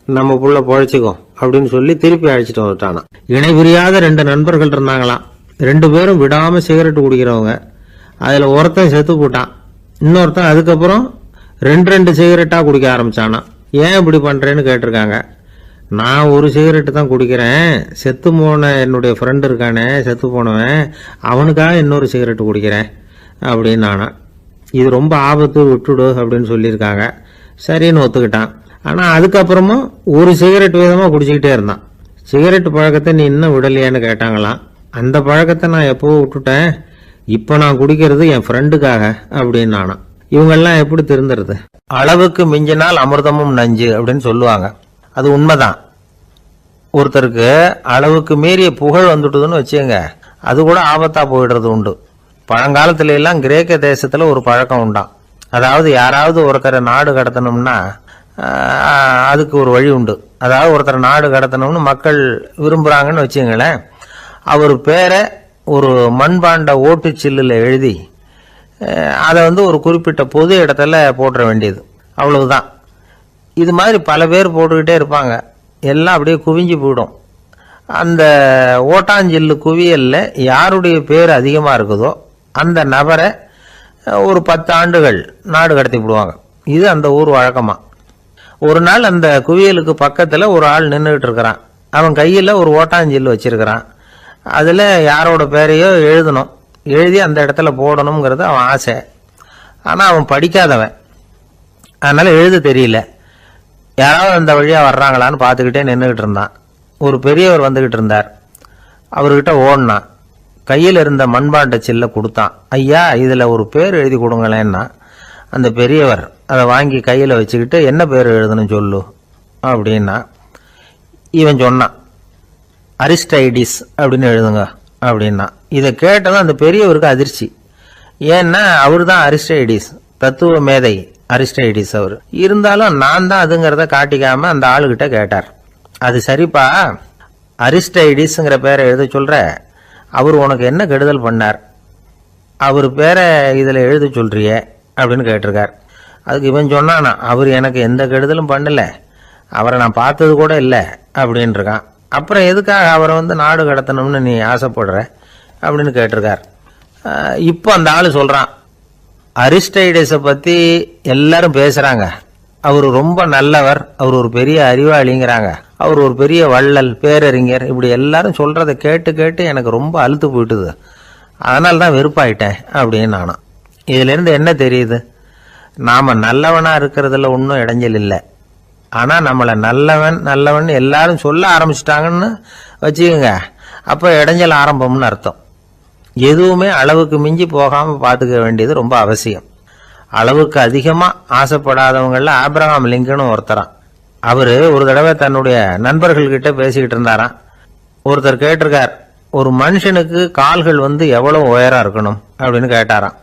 நம்ம புள்ள பொழைச்சிக்கோ அப்படின்னு சொல்லி திருப்பி அழைச்சிட்டு வந்துட்டானா. இணை புரியாத 2 நண்பர்கள் இருந்தாங்களாம். 2 பேரும் விடாம சிகரெட் குடிக்கிறவங்க. அதுல ஒருத்தன் செத்து போட்டான். இன்னொருத்தன் அதுக்கப்புறம் 2 சிகரெட்டா குடிக்க ஆரம்பிச்சானா. ஏன் இப்படி பண்றேன்னு கேட்டிருக்காங்க. நான் ஒரு சிகரெட்டு தான் குடிக்கிறேன், செத்து போன என்னுடைய ஃப்ரெண்டு இருக்கானே செத்து போனவன், அவனுக்காக இன்னொரு சிகரெட்டு குடிக்கிறேன் அப்படின்னு நானா. இது ரொம்ப ஆபத்து, விட்டுடு அப்படின்னு சொல்லியிருக்காங்க. சரின்னு ஒத்துக்கிட்டான். ஆனா அதுக்கப்புறமும் ஒரு சிகரெட் வீதமா குடிச்சுக்கிட்டே இருந்தான். சிகரெட் பழக்கத்தை நீ இன்னும் விடலையான்னு கேட்டாங்களாம். அந்த பழக்கத்தை நான் எப்போ விட்டுட்டேன், இப்ப நான் குடிக்கிறது என் ஃப்ரெண்டுக்காக அப்படின்னு நானா. இவங்கெல்லாம் எப்படி திருந்துறது? அளவுக்கு மிஞ்சினால் அமிர்தமும் நஞ்சு அப்படின்னு சொல்லுவாங்க. அது உண்மைதான். ஒருத்தருக்கு அளவுக்கு மீறிய புகழ் வந்துட்டுதுன்னு வச்சுங்க, அது கூட ஆபத்தா போயிடுறது உண்டு. பழங்காலத்துல எல்லாம் கிரேக்க தேசத்துல ஒரு பழக்கம் உண்டாம். அதாவது யாராவது ஒருத்தரை நாடு கடத்தணும்னா அதுக்கு ஒரு வழி உண்டு. அதாவது ஒருத்தரை நாடு கடத்தணும்னு மக்கள் விரும்புறாங்கன்னு வச்சுங்களேன், அவர் பேரை ஒரு மண்பாண்ட ஓட்டு சில்லுல எழுதி அதை ஒரு குறிப்பிட்ட பொது இடத்துல போட்டுற வேண்டியது, அவ்வளவுதான். இது மாதிரி பல பேர் போட்டுக்கிட்டே இருப்பாங்க. எல்லாம் அப்படியே குவிஞ்சு போயிடும். அந்த ஓட்டாஞ்சில்லு குவியல்ல யாருடைய பேர் அதிகமா இருக்குதோ அந்த நபரை ஒரு 10 ஆண்டுகள் நாடு கடத்தி விடுவாங்க. இது அந்த ஊர் வழக்கமா. ஒரு நாள் அந்த குவியலுக்கு பக்கத்துல ஒரு ஆள் நின்றுகிட்டு இருக்கிறான். அவன் கையில ஒரு ஓட்டாஞ்சில்லு வச்சிருக்கிறான். அதுல யாரோட பேரையோ எழுதணும், எழுதி அந்த இடத்துல போடணுங்கிறது அவன் ஆசை. ஆனா அவன் படிக்காதவன், அதனால எழுத தெரியல. யாராவது அந்த வழியா வர்றாங்களான்னு பார்த்துக்கிட்டே நின்றுகிட்டு இருந்தான். ஒரு பெரியவர் வந்துகிட்டு இருந்தார். அவர்கிட்ட ஓடினான். கையில் இருந்த மண்பாண்ட சில்ல கொடுத்தான். ஐயா, இதுல ஒரு பேர் எழுதி கொடுங்களேன்னா. அந்த பெரியவர் அதை வாங்கி கையில வச்சுக்கிட்டு, என்ன பேர் எழுதணும் சொல்லு அப்படின்னா. இவன் சொன்னான், அரிஸ்டைடிஸ் அப்படின்னு எழுதுங்க அப்படின்னா. இதை கேட்டதும் அந்த பெரியவருக்கு அதிர்ச்சி. ஏன்னா அவர் தான் அரிஸ்டைடிஸ், தத்துவ மேதை அரிஸ்டைடிஸ் அவர். இருந்தாலும் நான் தான் அதுங்கிறத காட்டிக்காம அந்த ஆளுகிட்ட கேட்டார். அது சரிப்பா, அரிஸ்டைடிஸ்ங்கிற பேரை எழுத சொல்ற, அவர் உனக்கு என்ன கெடுதல் பண்ணார், அவர் பேரை இதுல எழுத சொல்றிய அப்படின்னு கேட்டிருக்கார். அதுக்கு இவன் சொன்னானா, அவர் எனக்கு எந்த கெடுதலும் பண்ணல, அவரை நான் பார்த்தது கூட இல்லை அப்படின்னு இருக்கான். அப்புறம் எதுக்காக அவரை நாடு கடத்தணும்னு நீ ஆசைப்படுற அப்படின்னு கேட்டிருக்கார். இப்போ அந்த ஆளு சொல்றான், அரிஸ்டைடஸை பத்தி எல்லாரும் பேசுறாங்க, அவர் ரொம்ப நல்லவர், அவர் ஒரு பெரிய அறிவாளிங்கிறாங்க, அவர் ஒரு பெரிய வள்ளல், பேரறிஞர், இப்படி எல்லாரும் சொல்றதை கேட்டு கேட்டு எனக்கு ரொம்ப அலுத்து போயிட்டுது. அதனால தான் வெறுப்பாயிட்டேன் அப்படின்னு நானும். இதுல இருந்து என்ன தெரியுது? நாம நல்லவனா இருக்கிறதுல ஒன்றும் இடைஞ்சல் இல்லை. ஆனா நம்மளை நல்லவன் நல்லவன் எல்லாரும் சொல்ல ஆரம்பிச்சிட்டாங்கன்னு வச்சுக்கோங்க, அப்ப இடைஞ்சல் ஆரம்பம்னு அர்த்தம். எதுவுமே அளவுக்கு மிஞ்சி போகாம பார்த்துக்க வேண்டியது ரொம்ப அவசியம். அளவுக்கு அதிகமா ஆசைப்படாதவங்கள ஆபிரகாம் லிங்கனும் ஒருத்தரான். அவரு ஒரு தடவை தன்னுடைய நண்பர்கள்கிட்ட பேசிக்கிட்டு இருந்தாராம். ஒருத்தர் கேட்டிருக்கார், ஒரு மனுஷனுக்கு கால்கள் எவ்வளவு உயரம் இருக்கணும் அப்படின்னு கேட்டாராம்.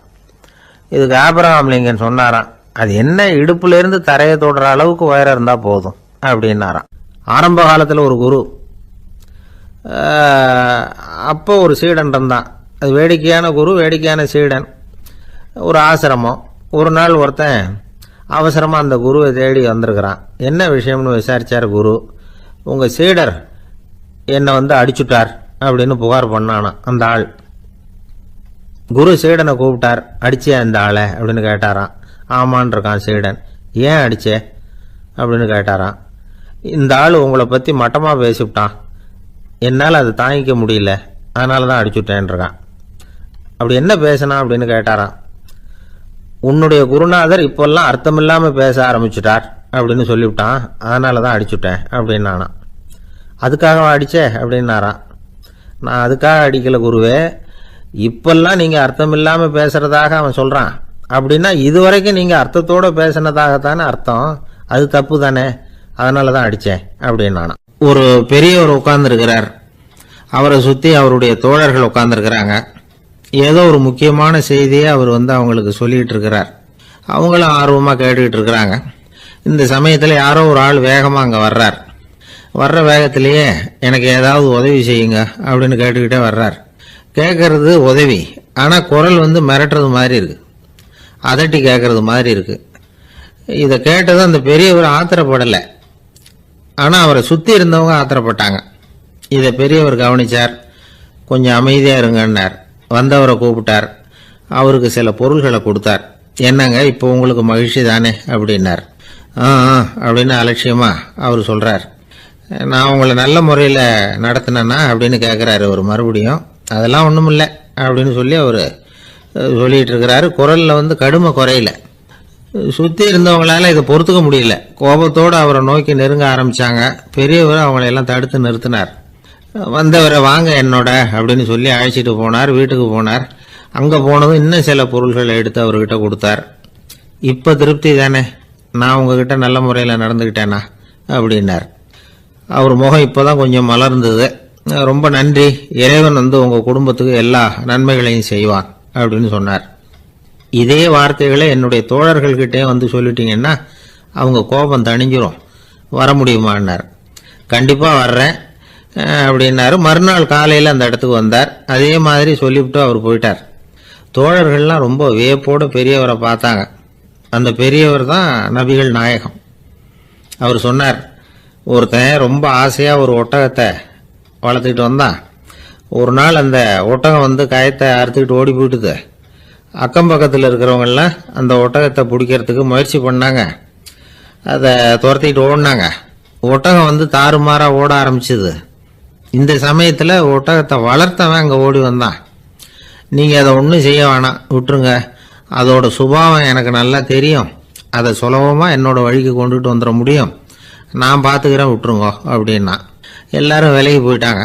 இதுக்கு ஆபிரகாம் லிங்கன் சொன்னாராம், அது என்ன இடுப்புல இருந்து தரையை தொடுற அளவுக்கு உயரம் இருந்தா போதும் அப்படின்னாராம். ஆரம்ப காலத்துல ஒரு குரு, அப்போ ஒரு சீடன் இருந்தான். அது வேடிக்கையான குரு, வேடிக்கையான சீடன். ஒரு ஆசிரமம். ஒரு நாள் ஒருத்தன் அவசரமா அந்த குருவை தேடி வந்திருக்கிறான். என்ன விஷயம்னு விசாரிச்சார் குரு. உங்க சீடர் என்னை அடிச்சுட்டார் அப்படின்னு புகார் பண்ணானா அந்த ஆள். குரு சீடனை கூப்பிட்டார். அடிச்சே அந்த ஆளை அப்படின்னு கேட்டாராம். ஆமான் இருக்கான் சீடன். ஏன் அடிச்சே அப்படின்னு கேட்டாராம். இந்த ஆள் உங்களை பத்தி மட்டமா பேசிவிட்டான், என்னால் அதை தாங்கிக்க முடியல, அதனால தான் அடிச்சுட்டேன் இருக்கான். அப்படி என்ன பேசினா அப்படின்னு கேட்டாராம். உன்னுடைய குருநாதர் இப்பெல்லாம் அர்த்தமில்லாம பேச ஆரம்பிச்சுட்டார் அப்படின்னு சொல்லிவிட்டான், அதனால தான் அடிச்சுட்டேன் அப்படின்னு நானா. அதுக்காக அடிச்சே அப்படின்னாராம். நான் அதுக்காக அடிக்கல குருவே, இப்பெல்லாம் நீங்க அர்த்தம் இல்லாம பேசுறதாக அவன் சொல்றான், அப்படின்னா இதுவரைக்கும் நீங்க அர்த்தத்தோட பேசினதாகத்தானே அர்த்தம், அது தப்பு தானே, அதனாலதான் அடிச்சேன் அப்படின்னு நானா. ஒரு பெரியவர் உட்கார்ந்து இருக்கிறார். அவரை சுத்தி அவருடைய தோழர்கள் உட்கார்ந்து இருக்கிறாங்க. ஏதோ ஒரு முக்கியமான செய்தியை அவர் அவங்களுக்கு சொல்லிட்டு இருக்கிறார். அவங்களும் ஆர்வமா கேட்டுக்கிட்டு இருக்கிறாங்க. இந்த சமயத்துல யாரோ ஒரு ஆள் வேகமா அங்க வர்றார். வர்ற வேகத்திலேயே எனக்கு ஏதாவது உதவி செய்யுங்க அப்படின்னு கேட்டுக்கிட்டே வர்றார். கேட்கறது உதவி, ஆனா குரல் மிரட்டுறது மாதிரி இருக்கு, அதட்டி கேட்கறது மாதிரி இருக்கு. இதை கேட்டதும் அந்த பெரியவர் ஆத்திரப்படலை, ஆனா அவரை சுத்தி இருந்தவங்க ஆத்திரப்பட்டாங்க. இதை பெரியவர் கவனிச்சார். கொஞ்சம் அமைதியா இருங்கன்னார். வந்தவரை கூப்பிட்டார். அவருக்கு சில பொருள்களை கொடுத்தார். என்னங்க இப்போ உங்களுக்கு மகிழ்ச்சி தானே அப்படின்னார். அப்படின்னு அலட்சியமா அவர் சொல்றார். நான் உங்களை நல்ல முறையில் நடத்தினேன்னா அப்படின்னு கேட்குறாரு அவர் மறுபடியும். அதெல்லாம் ஒன்றும் இல்லை அப்படின்னு சொல்லி அவர் சொல்லிட்டு இருக்கிறாரு. குரலில் கடுமை குறையில. சுற்றி இருந்தவங்களால இதை பொறுத்துக்க முடியல. கோபத்தோடு அவரை நோக்கி நெருங்க ஆரம்பிச்சாங்க. பெரியவர் அவங்களையெல்லாம் தடுத்து நிறுத்தினார். வந்தவரை வாங்க என்னோட அப்படின்னு சொல்லி அழைச்சிட்டு போனார். வீட்டுக்கு போனார். அங்கே போனதும் இன்னும் சில பொருள்களை எடுத்து அவர்கிட்ட கொடுத்தார். இப்போ திருப்தி தானே, நான் உங்ககிட்ட நல்ல முறையில் நடந்துக்கிட்டேனா அப்படின்னார். அவர் முகம் இப்போதான் கொஞ்சம் மலர்ந்தது. ரொம்ப நன்றி, இறைவன் உங்கள் குடும்பத்துக்கு எல்லா நன்மைகளையும் செய்வான் அப்படின்னு சொன்னார். இதே வார்த்தைகளை என்னுடைய தோழர்கள்கிட்டே சொல்லிட்டீங்கன்னா அவங்க கோபம் தணிஞ்சிரும், வர முடியுமான்னார். கண்டிப்பாக வர்றேன் அப்படின்னாரு. மறுநாள் காலையில் அந்த இடத்துக்கு வந்தார். அதே மாதிரி சொல்லிவிட்டு அவர் போயிட்டார். தோழர்கள்லாம் ரொம்ப வியப்போடு பெரியவரை பார்த்தாங்க. அந்த பெரியவர் தான் நபிகள் நாயகம். அவர் சொன்னார், ஒருத்தன் ரொம்ப ஆசையாக ஒரு ஒட்டகத்தை வளர்த்துக்கிட்டு வந்தான். ஒரு நாள் அந்த ஒட்டகம் கயத்தை அறுத்துக்கிட்டு ஓடி போயிட்டுது. அக்கம் பக்கத்தில் இருக்கிறவங்கெல்லாம் அந்த ஒட்டகத்தை பிடிக்கிறதுக்கு முயற்சி பண்ணாங்க. அதை துரத்திக்கிட்டு ஓடினாங்க. ஒட்டகம் தாறுமாறா ஓட ஆரம்பிச்சுது. இந்த சமயத்தில் ஒட்டகத்தை வளர்த்தவன் அங்கே ஓடி வந்தான். நீங்கள் அதை ஒன்றும் செய்ய வேணாம், விட்டுருங்க, அதோட சுபாவம் எனக்கு நல்லா தெரியும், அதை சுலபமாக என்னோட வழிக்கு கொண்டுட்டு வந்துட முடியும், நான் பார்த்துக்கிறேன், விட்டுருங்கோ அப்படின்னா. எல்லாரும் விலகி போயிட்டாங்க.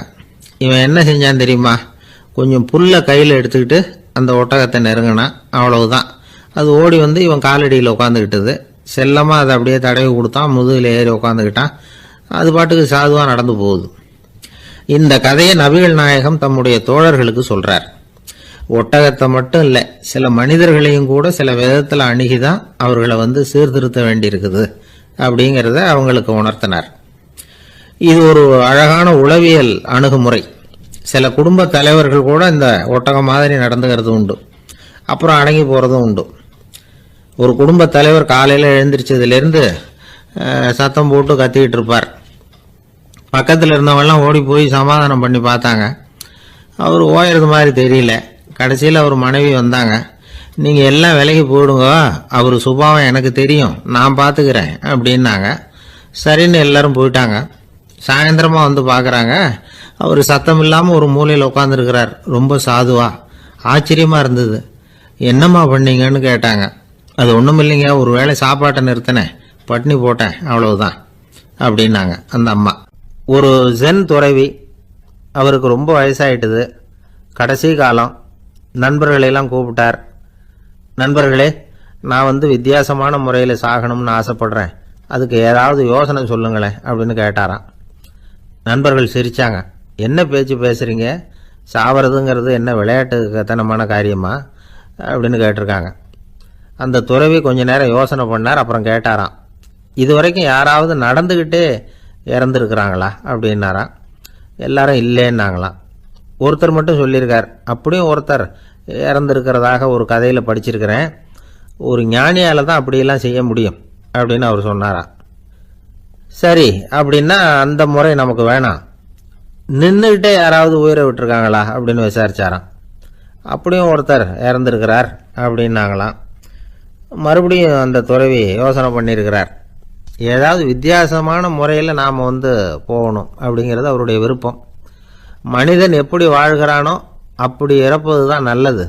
இவன் என்ன செஞ்சான் தெரியுமா? கொஞ்சம் புல்லை கையில் எடுத்துக்கிட்டு அந்த ஒட்டகத்தை நெருங்கினான். அவ்வளவுதான். அது ஓடி இவன் காலடியில் உட்காந்துக்கிட்டது. செல்லமாக அதை அப்படியே தடவி கொடுத்தான். முதுகில் ஏறி உட்காந்துக்கிட்டான். அது பாட்டுக்கு சாதுவாக நடந்து போகுது. இந்த கதையை நபிகள் நாயகம் தம்முடைய தோழர்களுக்கு சொல்றார். ஒட்டகத்தை மட்டும் இல்லை, சில மனிதர்களையும் கூட சில விதத்தில் அணுகிதான் அவர்களை சீர்திருத்த வேண்டியிருக்குது அப்படிங்கிறத அவங்களுக்கு உணர்த்தினார். இது ஒரு அழகான உளவியல் அணுகுமுறை. சில குடும்ப தலைவர்கள் கூட இந்த ஒட்டகம் மாதிரி நடந்துகிறது உண்டு, அப்புறம் அடங்கி போறதும் உண்டு. ஒரு குடும்ப தலைவர் காலையில் எழுந்திரிச்சதுலேருந்து சத்தம் போட்டு கத்திக்கிட்டு இருப்பார். பக்கத்தில் இருந்தவங்கெல்லாம் ஓடி போய் சமாதானம் பண்ணி பார்த்தாங்க. அவர் ஓயறது மாதிரி தெரியல. கடைசியில் அவர் மனைவி வந்தாங்க. நீங்கள் எல்லாம் விலைக்கு போடுங்க, அவர் சுபாவம் எனக்கு தெரியும், நான் பார்த்துக்கிறேன் அப்படின்னாங்க. சரின்னு எல்லாரும் போயிட்டாங்க. சாயந்தரமாக வந்து பார்க்குறாங்க, அவர் சத்தம் இல்லாமல் ஒரு மூலையில் உட்காந்துருக்கிறார், ரொம்ப சாதுவா. ஆச்சரியமாக இருந்தது. என்னம்மா பண்ணீங்கன்னு கேட்டாங்க. அது ஒன்றும் இல்லைங்க, ஒரு வேளை சாப்பாட்டை நிறுத்தினேன், பட்னி போட்டேன், அவ்வளவுதான் அப்படின்னாங்க அந்த அம்மா. ஒரு ஜென் துறவி, அவருக்கு ரொம்ப வயசாயிட்டுது, கடைசி காலம். நண்பர்களெல்லாம் கூப்பிட்டார். நண்பர்களே, நான் வந்து வித்தியாசமான முறையில் சாகணும்னு ஆசைப்படுறேன், அதுக்கு ஏதாவது யோசனை சொல்லுங்களேன் அப்படின்னு கேட்டாராம். நண்பர்கள் சிரிச்சாங்க. என்ன பேச்சு பேசுகிறீங்க, சாவறதுங்கிறது என்ன விளையாட்டுத்தனமான காரியமா அப்படின்னு கேட்டிருக்காங்க. அந்த துறவி கொஞ்ச நேரம் யோசனை பண்ணார். அப்புறம் கேட்டாராம், இது வரைக்கும் யாராவது நடந்துக்கிட்டே இறந்துருக்குறாங்களா அப்படின்னாராம். எல்லாரும் இல்லைன்னாங்களாம். ஒருத்தர் மட்டும் சொல்லியிருக்கார். அப்படியும் ஒருத்தர் இறந்துருக்கிறதாக ஒரு கதையில் படிச்சிருக்கிறேன், ஒரு ஞானியால் தான் அப்படியெல்லாம் செய்ய முடியும் அப்படின்னு அவர் சொன்னாராம். சரி, அப்படின்னா அந்த முறை நமக்கு வேணாம், நின்றுக்கிட்டே யாராவது உயிரை விட்டுருக்காங்களா அப்படின்னு விசாரிச்சாராம். அப்படியும் ஒருத்தர் இறந்துருக்கிறார் அப்படின்னாங்களாம். மறுபடியும் அந்த துறவி யோசனை பண்ணியிருக்கிறார். ஏதாவது வித்தியாசமான முறையில் நாம் வந்து போகணும் அப்படிங்கிறது அவருடைய விருப்பம். மனிதன் எப்படி வாழ்கிறானோ அப்படி இறப்பது தான் நல்லது.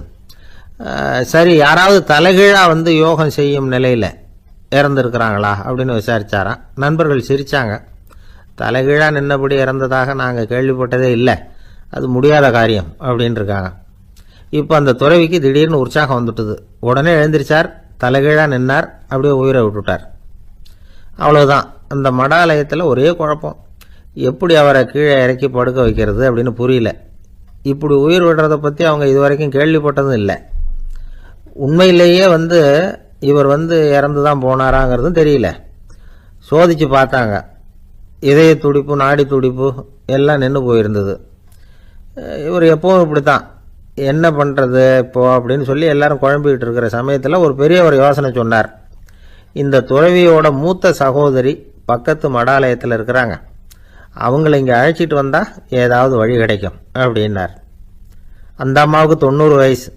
சரி, யாராவது தலைகீழாக வந்து யோகம் செய்யும் நிலையில் இறந்துருக்கிறாங்களா அப்படின்னு விசாரிச்சாராம். நண்பர்கள் சிரித்தாங்க. தலைகீழாக நின்னபடி இறந்ததாக நாங்கள் கேள்விப்பட்டதே இல்லை, அது முடியாத காரியம் அப்படின்னு இருக்காங்க. இப்போ அந்த துறவிக்கு திடீர்னு உற்சாகம் வந்துட்டுது. உடனே எழுந்திரிச்சார், தலைகீழாக நின்னார், அப்படியே உயிரை விட்டுட்டார். அவ்வளோதான். அந்த மடாலயத்தில் ஒரே குழப்பம், எப்படி அவரை கீழே இறக்கி படுக்க வைக்கிறது அப்படின்னு புரியல. இப்படி உயிர் விடுறதை பற்றி அவங்க இதுவரைக்கும் கேள்விப்பட்டதும் இல்லை. உண்மையிலேயே வந்து இவர் வந்து இறந்து தான் போனாராங்கிறதும் தெரியல. சோதித்து பார்த்தாங்க. இதய துடிப்பு, நாடி துடிப்பு எல்லாம் நின்று போயிருந்தது. இவர் எப்பவும் இப்படி தான், என்ன பண்ணுறது இப்போ அப்படின்னு சொல்லி எல்லாரும் குழம்பிக்கிட்டு இருக்கிற சமயத்தில் ஒரு பெரிய ஒரு யோசனை சொன்னார். இந்த துறவியோட மூத்த சகோதரி பக்கத்து மடாலயத்தில் இருக்கிறாங்க, அவங்கள இங்கே அழைச்சிட்டு வந்தால் ஏதாவது வழி கிடைக்கும் அப்படின்னார். அந்த அம்மாவுக்கு 90 வயசு.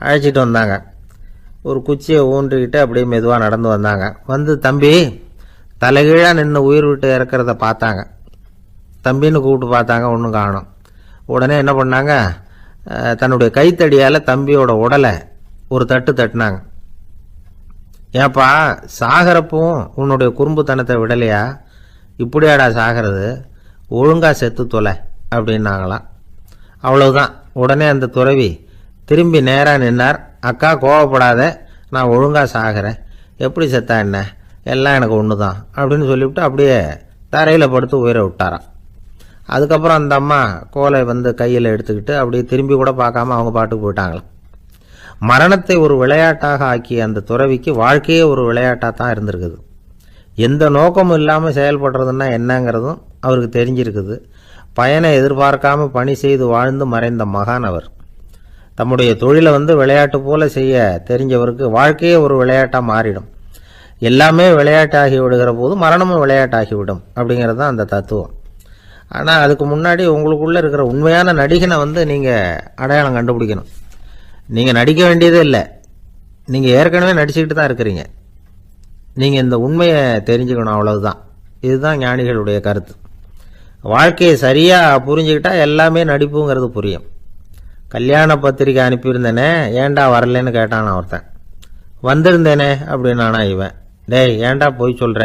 அழைச்சிட்டு வந்தாங்க. ஒரு குச்சியை ஊன்றிக்கிட்டு அப்படியே மெதுவாக நடந்து வந்தாங்க. வந்து, தம்பி, தலைகீழாக நின்று உயிர் விட்டு இறக்கிறத பார்த்தாங்க. தம்பின்னு கூப்பிட்டு பார்த்தாங்க, ஒன்றும் காணோம். உடனே என்ன பண்ணாங்க, தன்னுடைய கைத்தடியால் தம்பியோட உடலை ஒரு தட்டு தட்டினாங்க. ஏப்பா, சாகிறப்பவும் உன்னுடைய குறும்புத்தனத்தை விடலையா, இப்படியாடா சாகிறது, ஒழுங்கா செத்து தொலை அப்படின்னாங்களாம். அவ்வளவுதான். உடனே அந்த துறவி திரும்பி நேராக நின்னார். அக்கா, கோவப்படாத, நான் ஒழுங்கா சாகிறேன், எப்படி செத்தா என்ன, எல்லாம் எனக்கு ஒன்று தான் அப்படின்னு சொல்லிவிட்டு அப்படியே தரையில் படுத்து உயிரை விட்டாராம். அதுக்கப்புறம் அந்த அம்மா கோலை வந்து கையில் எடுத்துக்கிட்டு அப்படியே திரும்பி கூட பார்க்காம அவங்க பாட்டுக்கு போயிட்டாங்களாம். மரணத்தை ஒரு விளையாட்டாக ஆக்கிய அந்த துறவிக்கு வாழ்க்கையே ஒரு விளையாட்டாக தான் இருந்திருக்குது. எந்த நோக்கமும் இல்லாமல் செயல்படுறதுன்னா என்னங்கிறதும் அவருக்கு தெரிஞ்சிருக்குது. பயனை எதிர்பார்க்காம பணி செய்து வாழ்ந்து மறைந்த மகான் அவர். தம்முடைய தொழிலை வந்து விளையாட்டு போல செய்ய தெரிஞ்சவருக்கு வாழ்க்கையே ஒரு விளையாட்டாக மாறிடும். எல்லாமே விளையாட்டாகி விடுகிற போது மரணமும் விளையாட்டாகிவிடும் அப்படிங்கிறது தான் அந்த தத்துவம். ஆனால் அதுக்கு முன்னாடி உங்களுக்குள்ளே இருக்கிற உண்மையான நடிகனை வந்து நீங்கள் அடையாளம் கண்டுபிடிக்கணும். நீங்கள் நடிக்க வேண்டியதே இல்லை, நீங்கள் ஏற்கனவே நடிச்சுக்கிட்டு தான் இருக்கிறீங்க. நீங்கள் இந்த உண்மையை தெரிஞ்சுக்கணும், அவ்வளவுதான். இதுதான் ஞானிகளுடைய கருத்து. வாழ்க்கையை சரியாக புரிஞ்சுக்கிட்டா எல்லாமே நடிப்புங்கிறது புரியும். கல்யாண பத்திரிக்கை அனுப்பியிருந்தேனே, ஏன்டா வரலன்னு கேட்டானா ஒருத்தன். வந்திருந்தேனே அப்படின்னானா இவன். டேய், ஏன்டா போய் சொல்கிற,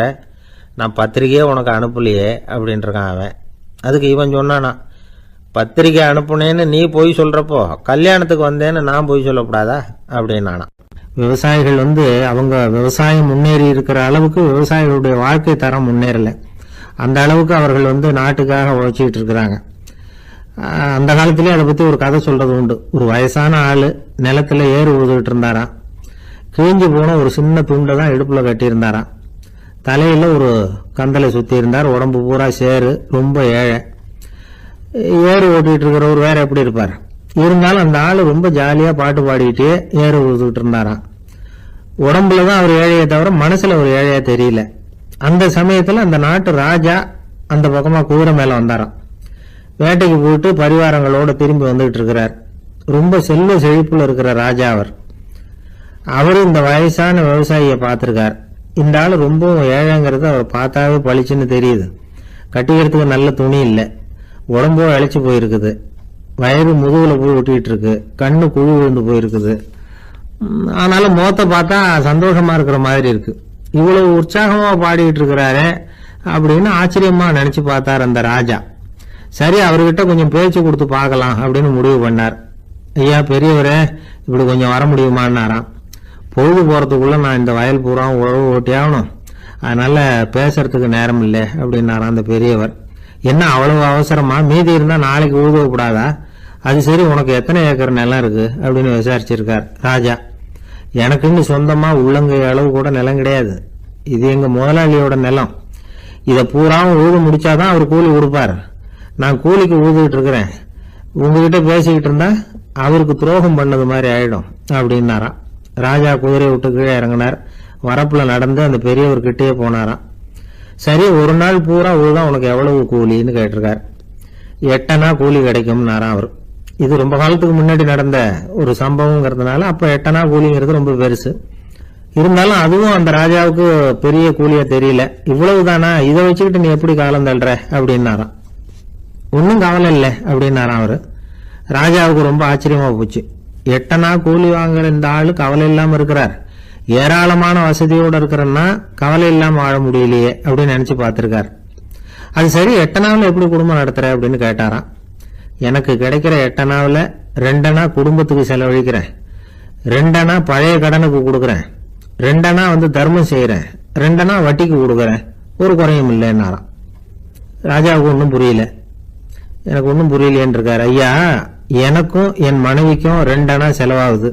நான் பத்திரிக்கையே உனக்கு அனுப்பலையே அப்படின்ட்டுருக்கான் அவன். அதுக்கு இவன் சொன்னானா, பத்திரிக்கை அனுப்புனேன்னு நீ போய் சொல்கிறப்போ கல்யாணத்துக்கு வந்தேன்னு நான் போய் சொல்லக்கூடாதா அப்படின்னானா. விவசாயிகள் வந்து அவங்க விவசாயம் முன்னேறி இருக்கிற அளவுக்கு விவசாயிகளுடைய வாழ்க்கை தரம் முன்னேறலை. அந்த அளவுக்கு அவர்கள் வந்து நாட்டுக்காக உழைச்சிக்கிட்டு இருக்கிறாங்க. அந்த காலத்திலே அதை பற்றி ஒரு கதை சொல்கிறது உண்டு. ஒரு வயசான ஆள் நிலத்தில் ஏறு ஊதுகிட்டு இருந்தாராம். கிழிஞ்சு போன ஒரு சின்ன துண்டை தான் இடுப்பில் கட்டியிருந்தாராம். தலையில் ஒரு கந்தலை சுற்றி இருந்தார். உடம்பு பூரா சேரு, ரொம்ப ஏழை. ஏறு ஓட்டிகிட்டு இருக்கிறவர் வேற எப்படி இருப்பார்? இருந்தாலும் அந்த ஆள் ரொம்ப ஜாலியாக பாட்டு பாடிக்கிட்டே ஏறு ஊதுகிட்டு இருந்தாராம். உடம்புல தான் அவர் ஏழையை தவிர மனசில் ஒரு ஏழையாக தெரியல. அந்த சமயத்தில் அந்த நாட்டு ராஜா அந்த பக்கமாக குதிரை மேலே வந்தாராம். வேட்டைக்கு போயிட்டு பரிவாரங்களோடு திரும்பி வந்துகிட்டு இருக்கிறார். ரொம்ப செல்வ செழிப்பில் இருக்கிற ராஜா அவர். அவரு இந்த வயசான விவசாயியை பார்த்துருக்கார். இந்த ஆள் ரொம்பவும் ஏழைங்கிறது அவர் பார்த்தாவே பளிச்சுன்னு தெரியுது. கட்டிக்கிறதுக்கு நல்ல துணி இல்லை, உடம்போ இழைச்சி போயிருக்குது, வயிறு முதுகுல போய் ஒட்டிக்கிட்டு இருக்கு, கண்ணு குழி விழுந்து போயிருக்குது. ஆனாலும் முகத்தை பார்த்தா சந்தோஷமா இருக்கிற மாதிரி இருக்கு. இவ்வளவு உற்சாகமா பாடிக்கிட்டு இருக்கிறாரே அப்படின்னு ஆச்சரியமா நினைச்சு பார்த்தார் அந்த ராஜா. சரி, அவர்கிட்ட கொஞ்சம் பேச்சு கொடுத்து பார்க்கலாம் அப்படின்னு முடிவு பண்ணார். ஐயா பெரியவரே, இப்படி கொஞ்சம் வர முடியுமான்னாராம். பொழுது போறதுக்குள்ள நான் இந்த வயல் பூரா உழவு ஓட்டி ஆகணும், அதனால பேசுறதுக்கு நேரம் இல்லை அப்படின்னாராம் அந்த பெரியவர். என்ன அவ்வளவு அவசரமா? மீதி இருந்தா நாளைக்கு உழுதக்கூடாதா? அது சரி, உனக்கு எத்தனை ஏக்கர் நிலம் இருக்கு அப்படின்னு விசாரிச்சிருக்கார் ராஜா. எனக்குன்னு சொந்தமா உள்ளங்கை அளவு கூட நிலம் கிடையாது. இது எங்க முதலாளியோட நிலம். இதை பூராவும் உழுது முடிச்சாதான் அவர் கூலி கொடுப்பார். நான் கூலிக்கு உழுதுகிட்டு இருக்கிறேன். உங்ககிட்ட பேசிக்கிட்டு இருந்தா அவருக்கு துரோகம் பண்ணது மாதிரி ஆயிடும் அப்படின்னாராம். ராஜா குதிரை விட்டு கீழே இறங்கினார். வரப்புல நடந்து அந்த பெரியவர்கிட்டயே போனாராம். சரி, ஒரு நாள் பூரா உழுதான் உனக்கு எவ்வளவு கூலின்னு கேட்டிருக்கார். 8 அணா கூலி கிடைக்கும்னாராம் அவர். இது ரொம்ப காலத்துக்கு முன்னாடி நடந்த ஒரு சம்பவங்கிறதுனால அப்ப 8 அணா கூலிங்கிறது ரொம்ப பெருசு. இருந்தாலும் அதுவும் அந்த ராஜாவுக்கு பெரிய கூலியா தெரியல. இவ்வளவுதானா, இதை வச்சுக்கிட்டு நீ எப்படி காலம் தள்ளுற அப்படின்னாராம். ஒன்னும் கவலை இல்லை அப்படின்னாராம் அவரு. ராஜாவுக்கு ரொம்ப ஆச்சரியமா போச்சு. 8 அணா கூலி வாங்குற இந்த ஆளு கவலை இல்லாம இருக்கிறார், ஏராளமான வசதியோட இருக்கிறன்னா கவலை இல்லாம வாழ முடியலையே அப்படின்னு நினைச்சு பார்த்திருக்கார். அது சரி, 8 அணாவில் எப்படி குடும்பம் நடத்துற அப்படின்னு கேட்டாராம். எனக்கு கிடைக்கிற 8 அணாவில் 2 அணா குடும்பத்துக்கு செலவழிக்கிறேன், 2 அணா பழைய கடனுக்கு கொடுக்குறேன், 2 அணா தர்மம் செய்யறேன், 2 அணா வட்டிக்கு கொடுக்குறேன், ஒரு குறையும் இல்லைன்னாராம். ராஜாவுக்கு ஒன்றும் புரியல. எனக்கு ஒன்றும் புரியலேன்னு இருக்காரு. ஐயா, எனக்கும் என் மனைவிக்கும் 2 அணா செலவாகுது.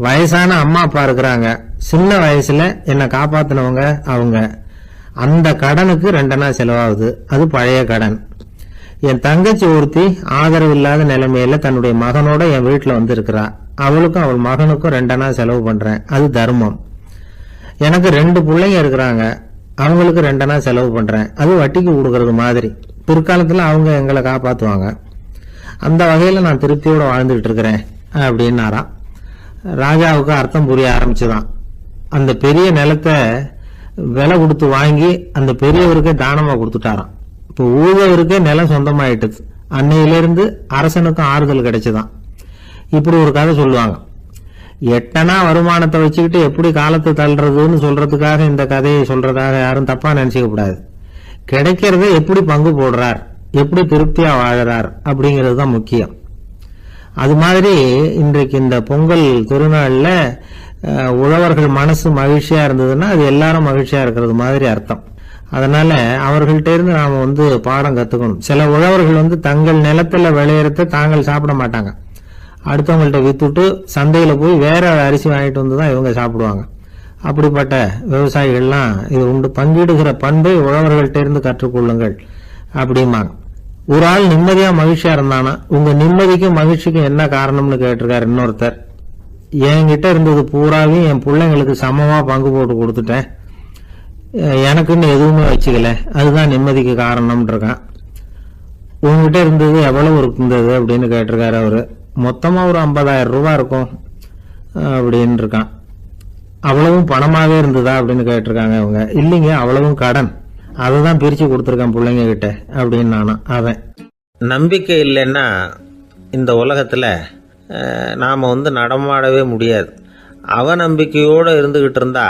வயசான அம்மா அப்பா இருக்கிறாங்க, சின்ன வயசுல என்னை காப்பாத்தினவங்க அவங்க. அந்த கடனுக்கு 2 அணா செலவாகுது, அது பழைய கடன். என் தங்கச்சி ஒருத்தி ஆதரவு இல்லாத நிலைமையில தன்னுடைய மகனோட என் வீட்டுல இருக்கிறா. அவளுக்கும் அவள் மகனுக்கும் 2 அணா செலவு பண்றேன், அது தர்மம். எனக்கு 2 பிள்ளைங்க இருக்கிறாங்க, அவங்களுக்கு 2 அணா செலவு பண்றேன், அது வட்டிக்கு கொடுக்கறது மாதிரி. பிற்காலத்துல அவங்க எங்களை காப்பாத்துவாங்க. அந்த வகையில நான் திருப்தியோட வாழ்ந்துகிட்டு இருக்கிறேன் அப்படின்னாராம். ராஜாவுக்கு அர்த்தம் புரிய ஆரம்பிச்சுதான். அந்த பெரிய நிலத்தை விலை கொடுத்து வாங்கி அந்த பெரியவருக்கே தானமா கொடுத்துட்டாராம். இப்போ ஊழவருக்கே நிலம் சொந்தமாயிட்டுது. அன்னையிலிருந்து அரசனுக்கும் ஆறுதல் கிடைச்சுதான். இப்படி ஒரு கதை சொல்லுவாங்க. 8 அணா வருமானத்தை வச்சுக்கிட்டு எப்படி காலத்தை தள்ளுறதுன்னு சொல்றதுக்காக இந்த கதையை சொல்றதாக யாரும் தப்பா நினைச்சுக்க கூடாது. கிடைக்கிறத எப்படி பங்கு போடுறார், எப்படி திருப்தியா வாழறார் அப்படிங்கிறது தான் முக்கியம். அது மாதிரி இன்றைக்கு இந்த பொங்கல் திருநாள்ல உழவர்கள் மனசு மகிழ்ச்சியா இருந்ததுன்னா அது எல்லாரும் மகிழ்ச்சியா இருக்கிறது மாதிரி அர்த்தம். அதனால அவர்கள்ட்ட இருந்து நாம பாடம் கத்துக்கணும். சில உழவர்கள் தங்கள் நிலத்துல விளையறத தாங்கள் சாப்பிட மாட்டாங்க, அடுத்தவங்கள்ட்ட வித்துட்டு சந்தையில போய் வேற அரிசி வாங்கிட்டு வந்துதான் இவங்க சாப்பிடுவாங்க. அப்படிப்பட்ட விவசாயிகள்லாம் இது உண்டு. பங்கிடுகிற பண்பை உழவர்கள்ட்ட இருந்து கற்றுக்கொள்ளுங்கள் அப்படிம்பாங்க. ஒரு ஆள் நிம்மதியா மகிழ்ச்சியா இருந்தானா, உங்க நிம்மதிக்கும் மகிழ்ச்சிக்கும் என்ன காரணம்னு கேட்டிருக்காரு இன்னொருத்தர். என்கிட்ட இருந்தது பூராவையும் என் பிள்ளைங்களுக்கு சமமா பங்கு போட்டு கொடுத்துட்டேன், எனக்குன்னு எதுவுமே வச்சுக்கல, அதுதான் நிம்மதிக்கு காரணம்னு இருக்கான். உங்ககிட்ட இருந்தது எவ்வளவு இருந்தது அப்படின்னு கேட்டிருக்காரு அவரு. மொத்தமா ஒரு 50,000 ரூபாய் இருக்கும் அப்படின்னு இருக்கான். அவ்வளவும் பணமாவே இருந்ததா அப்படின்னு கேட்டிருக்காங்க அவங்க. இல்லைங்க, அவ்வளவும் கடன், அததான் பிரிச்சு கொடுத்துருக்கேன் பிள்ளைங்க கிட்ட அப்படின்னு நானும். அவன் நம்பிக்கை இல்லைன்னா இந்த உலகத்துல நாம நடமாடவே முடியாது. அவநம்பிக்கையோடு இருந்துகிட்டு இருந்தா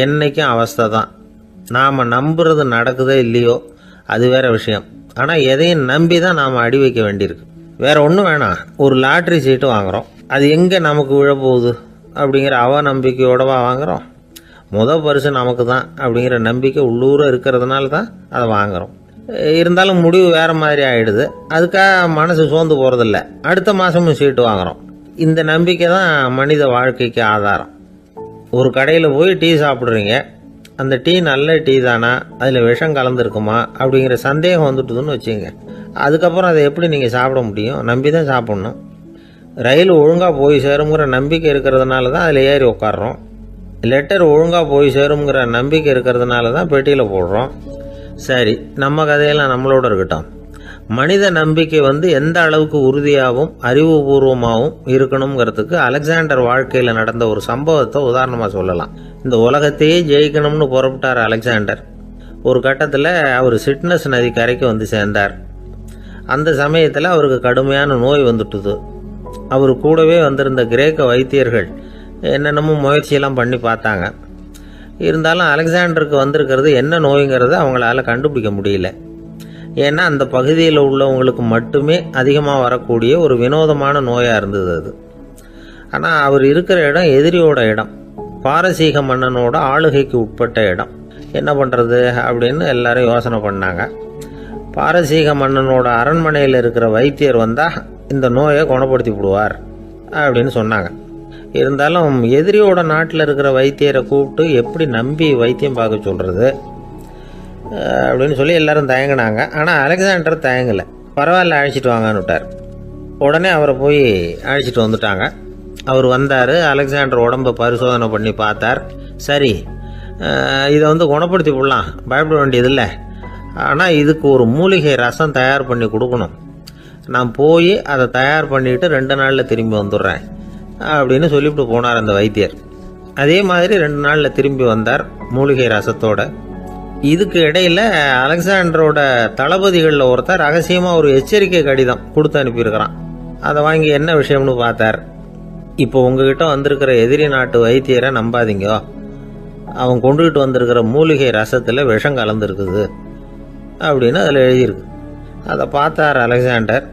என்னைக்கும் அவஸ்தை தான். நாம நம்புறது நடக்குதோ இல்லையோ அது வேற விஷயம். ஆனா எதையும் நம்பி தான் நாம அடி வைக்க வேண்டியிருக்கு. வேற ஒன்றும் வேணாம், ஒரு லாட்ரி சீட்டு வாங்குறோம், அது எங்க நமக்கு விழப்போகுது அப்படிங்கிற அவநம்பிக்கையோடவா வாங்குறோம். பரிசு நமக்கு தான் அப்படிங்கிற நம்பிக்கை உள்ளூர இருக்கிறதுனால தான் அதை வாங்குறோம். இருந்தாலும் முடிவு வேற மாதிரி ஆயிடுது. அதுக்காக மனசு சோர்ந்து போறதில்ல, அடுத்த மாசமும் சீட்டு வாங்குறோம். இந்த நம்பிக்கை தான் மனித வாழ்க்கைக்கு ஆதாரம். ஒரு கடையில் போய் டீ சாப்பிட்றீங்க, அந்த டீ நல்ல டீ தானா, அதில் விஷம் கலந்துருக்குமா அப்படிங்கிற சந்தேகம் வந்துட்டுதுன்னு வச்சுங்க. அதுக்கப்புறம் அதை எப்படி நீங்கள் சாப்பிட முடியும்? நம்பி தான் சாப்பிட்ணும். ரயில் ஒழுங்காக போய் சேருங்கிற நம்பிக்கை இருக்கிறதுனால தான் அதில் ஏறி உட்காடுறோம். லெட்டர் ஒழுங்காக போய் சேருங்கிற நம்பிக்கை இருக்கிறதுனால தான் பெட்டியில் போடுறோம். சரி, நம்ம கதையெல்லாம் நம்மளோட இருக்கட்டும். மனித நம்பிக்கை எந்த அளவுக்கு உறுதியாகவும் அறிவுபூர்வமாகவும் இருக்கணுங்கிறதுக்கு அலெக்சாண்டர் வாழ்க்கையில் நடந்த ஒரு சம்பவத்தை உதாரணமாக சொல்லலாம். இந்த உலகத்தையே ஜெயிக்கணும்னு புறப்பட்டார் அலெக்சாண்டர். ஒரு கட்டத்தில் அவர் சிட்னஸ் நதி கரைக்கு சேர்ந்தார். அந்த சமயத்தில் அவருக்கு கடுமையான நோய் வந்துட்டுது. அவர் கூடவே வந்திருந்த கிரேக்க வைத்தியர்கள் என்னென்னமோ முயற்சியெல்லாம் பண்ணி பார்த்தாங்க. இருந்தாலும் அலெக்சாண்டருக்கு வந்திருக்கிறது என்ன நோய்ங்கிறத அவங்களால கண்டுபிடிக்க முடியல. ஏன்னா அந்த பகுதியில் உள்ளவங்களுக்கு மட்டுமே அதிகமாக வரக்கூடிய ஒரு வினோதமான நோயாக இருந்தது அது. ஆனால் அவர் இருக்கிற இடம் எதிரியோட இடம், பாரசீக மன்னனோட ஆளுகைக்கு உட்பட்ட இடம். என்ன பண்ணுறது அப்படின்னு எல்லாரும் யோசனை பண்ணாங்க. பாரசீக மன்னனோட அரண்மனையில் இருக்கிற வைத்தியர் வந்தால் இந்த நோயை குணப்படுத்தி விடுவார் அப்படின்னு சொன்னாங்க. இருந்தாலும் எதிரியோட நாட்டில் இருக்கிற வைத்தியரை கூப்பிட்டு எப்படி நம்பி வைத்தியம் பார்க்க சொல்கிறது அப்படின்னு சொல்லி எல்லாரும் தயங்கினாங்க. ஆனால் அலெக்சாண்டர் தயங்கலை. பரவாயில்ல, அழைச்சிட்டு வாங்கன்னு விட்டார். உடனே அவரை போய் அழைச்சிட்டு வந்துட்டாங்க. அவர் வந்தார். அலெக்சாண்டர் உடம்பை பரிசோதனை பண்ணி பார்த்தார். சரி, இதை குணப்படுத்தி விடலாம், பயப்பட வேண்டியதில்லை. ஆனால் இதுக்கு ஒரு மூலிகை ரசம் தயார் பண்ணி கொடுக்கணும். நான் போய் அதை தயார் பண்ணிவிட்டு 2 நாளில் திரும்பி வந்துடுறேன் அப்படின்னு சொல்லிவிட்டு போனார் அந்த வைத்தியர். அதே மாதிரி 2 நாளில் திரும்பி வந்தார் மூலிகை ரசத்தோட. இதுக்கு இடையில் அலெக்சாண்டரோட தளபதிகளில் ஒருத்தர் ரகசியமாக ஒரு எச்சரிக்கை கடிதம் கொடுத்து அனுப்பியிருக்கிறான். அதை வாங்கி என்ன விஷயம்னு பார்த்தார். இப்போ உங்ககிட்ட வந்திருக்கிற எதிரி நாட்டு வைத்தியரை நம்பாதீங்க, அவன் கொண்டுகிட்டு வந்திருக்கிற மூலிகை ரசத்தில் விஷம் கலந்துருக்குது அப்படின்னு அதில் எழுதியிருக்கு. அதை பார்த்தார் அலெக்சாண்டர்.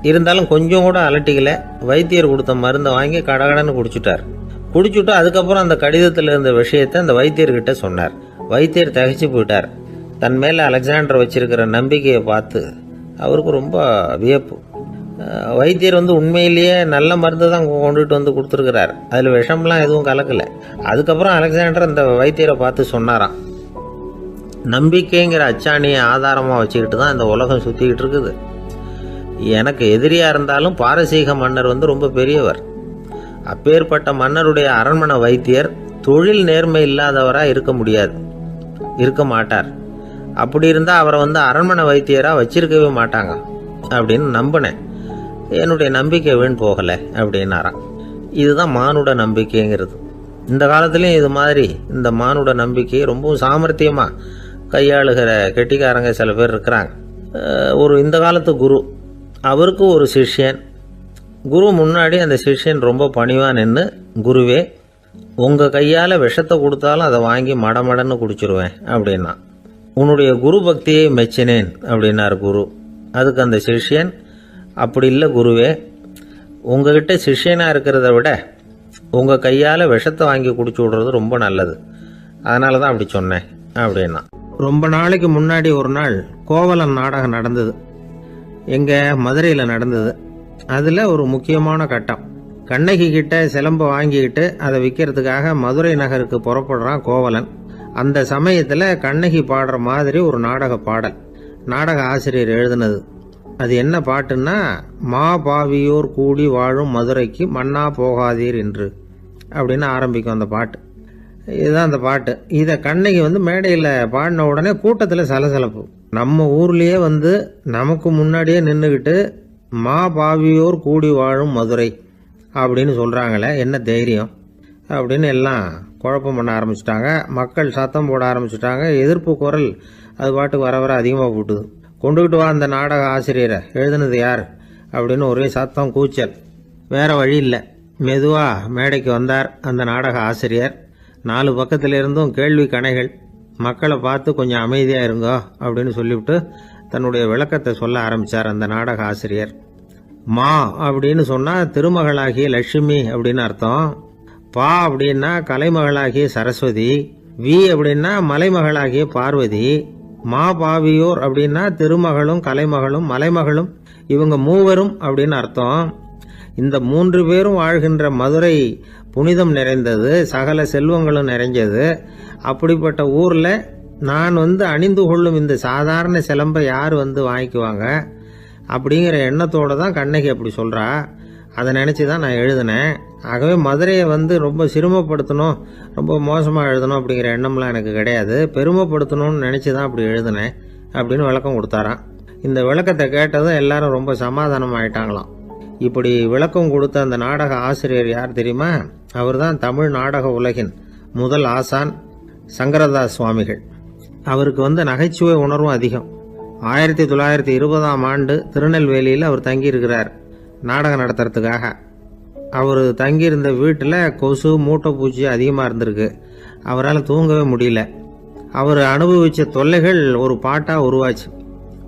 இருந்தாலும் கொஞ்சம் கூட அலட்டிக்கல. வைத்தியர் கொடுத்த மருந்தை வாங்கி கடகடன்னு குடிச்சுட்டு அதுக்கப்புறம் அந்த கடிதத்தில் இருந்த விஷயத்தை அந்த வைத்தியர்கிட்ட சொன்னார். வைத்தியர் தகைச்சு போயிட்டார். தன் மேலே அலெக்சாண்டர் வச்சிருக்கிற நம்பிக்கையை பார்த்து அவருக்கு ரொம்ப வியப்பு. வைத்தியர் உண்மையிலேயே நல்ல மருந்து தான் கொண்டுகிட்டு கொடுத்துருக்கிறார், அதில் விஷம்லாம் எதுவும் கலக்கலை. அதுக்கப்புறம் அலெக்சாண்டர் அந்த வைத்தியரை பார்த்து சொன்னாராம், நம்பிக்கைங்கிற அச்சாணியை ஆதாரமாக வச்சுக்கிட்டு தான் இந்த உலகம் சுற்றிக்கிட்டு இருக்குது. எனக்கு எதிரியாக இருந்தாலும் பாரசீக மன்னர் ரொம்ப பெரியவர். அப்பேற்பட்ட மன்னருடைய அரண்மனை வைத்தியர் தொழில் நேர்மை இல்லாதவராக இருக்க மாட்டார். அப்படி இருந்தால் அவரை அரண்மனை வைத்தியராக வச்சிருக்கவே மாட்டாங்க அப்படின்னு நம்பினேன். என்னுடைய நம்பிக்கை வீண் போகலை அப்படின்னாராம். இதுதான் மானுட நம்பிக்கைங்கிறது. இந்த காலத்துலேயும் இது மாதிரி இந்த மானுட நம்பிக்கையை ரொம்பவும் சாமர்த்தியமாக கையாளுகிற கெட்டிக்காரங்க சில பேர் இருக்கிறாங்க. இந்த காலத்து குரு, அவருக்கு ஒரு சிஷ்யன். குரு முன்னாடி அந்த சிஷ்யன் ரொம்ப பணிவாக நின்று, குருவே, உங்கள் கையால் விஷத்தை கொடுத்தாலும் அதை வாங்கி மடமடன்னு குடிச்சிருவேன் அப்படின்னா. உன்னுடைய குரு பக்தியை மெச்சினேன் அப்படின்னார் குரு. அதுக்கு அந்த சிஷ்யன், அப்படி இல்லை குருவே, உங்ககிட்ட சிஷ்யனாக இருக்கிறத விட உங்கள் கையால் விஷத்தை வாங்கி குடிச்சு விடுறது ரொம்ப நல்லது, அதனால தான் அப்படி சொன்னேன் அப்படின்னா. ரொம்ப நாளைக்கு முன்னாடி ஒரு நாள் கோவலன் நாடகம் நடந்தது. எங்கள் மதுரையில் நடந்தது. அதில் ஒரு முக்கியமான கட்டம், கண்ணகி கிட்ட சிலம்பை வாங்கிக்கிட்டு அதை விற்கிறதுக்காக மதுரை நகருக்கு புறப்படுறான் கோவலன். அந்த சமயத்தில் கண்ணகி பாடுற மாதிரி ஒரு நாடக பாடல் நாடக ஆசிரியர் எழுதினது. அது என்ன பாட்டுன்னா, மா பாவியோர் கூடி வாழும் மதுரைக்கு மன்னா போகாதீர் என்று அப்படின்னு ஆரம்பிக்கும் அந்த பாட்டு. இதுதான் அந்த பாட்டு. இதை கண்ணகி மேடையில் பாடின உடனே கூட்டத்தில் சலசலப்பு. நம்ம ஊர்லேயே நமக்கு முன்னாடியே நின்றுக்கிட்டு மா பாவியோர் கூடி வாழும் மதுரை அப்படின்னு சொல்கிறாங்களே, என்ன தைரியம் அப்படின்னு எல்லாம் குழப்பம் பண்ண ஆரம்பிச்சிட்டாங்க. மக்கள் சத்தம் போட ஆரம்பிச்சிட்டாங்க. எதிர்ப்பு குரல் அது பாட்டுக்கு வர வர அதிகமாக போட்டுது. கொண்டுகிட்டு வா அந்த நாடக ஆசிரியரை, எழுதுனது யார் அப்படின்னு ஒரே சத்தம், கூச்சல். வேறு வழி இல்லை. மெதுவாக மேடைக்கு வந்தார் அந்த நாடக ஆசிரியர். 4 பக்கத்தில் இருந்தும் கேள்வி கணைகள். மக்களை பார்த்து கொஞ்சம் அமைதியாக இருங்கோ அப்படின்னு சொல்லிவிட்டு தன்னுடைய விளக்கத்தை சொல்ல ஆரம்பித்தார் அந்த நாடக ஆசிரியர். மா அப்படின்னு சொன்னால் திருமகளாகிய லட்சுமி அப்படின்னு அர்த்தம். பா அப்படின்னா கலைமகளாகிய சரஸ்வதி. வி அப்படின்னா மலைமகளாகிய பார்வதி. மா பாவியோர் அப்படின்னா திருமகளும் கலைமகளும் மலைமகளும், இவங்க மூவரும் அப்படின்னு அர்த்தம். இந்த 3 பேரும் வாழ்கின்ற மதுரை புனிதம் நிறைந்தது, சகல செல்வங்களும் நிறைஞ்சது. அப்படிப்பட்ட ஊரில் நான் அணிந்து கொள்ளும் இந்த சாதாரண சிலம்பை யார் வாங்கிக்குவாங்க அப்படிங்கிற எண்ணத்தோடு தான் கண்ணகி அப்படி சொல்கிறா. அதை நினச்சி தான் நான் எழுதினேன். ஆகவே மதுரையை ரொம்ப சிரமப்படுத்தணும், ரொம்ப மோசமாக எழுதணும் அப்படிங்கிற எண்ணம்லாம் எனக்கு கிடையாது. பெருமைப்படுத்தணும்னு நினச்சி தான் அப்படி எழுதினேன் அப்படின்னு விளக்கம் கொடுத்தாராம். இந்த விளக்கத்தை கேட்டதும் எல்லாரும் ரொம்ப சமாதானம் ஆயிட்டாங்களாம். இப்படி விளக்கம் கொடுத்த அந்த நாடக ஆசிரியர் யார் தெரியுமா? அவர்தான் தமிழ் நாடக உலகின் முதல் ஆசான் சங்கரதாஸ் சுவாமிகள். அவருக்கு நகைச்சுவை உணர்வும் அதிகம். 1920ஆம் ஆண்டு திருநெல்வேலியில் அவர் தங்கியிருக்கிறார் நாடகம் நடத்துறதுக்காக. அவர் தங்கியிருந்த வீட்டில் கொசு மூட்டைப்பூச்சி அதிகமாக இருந்திருக்கு. அவரால் தூங்கவே முடியல. அவர் அனுபவித்த தொல்லைகள் ஒரு பாட்டாக உருவாச்சு.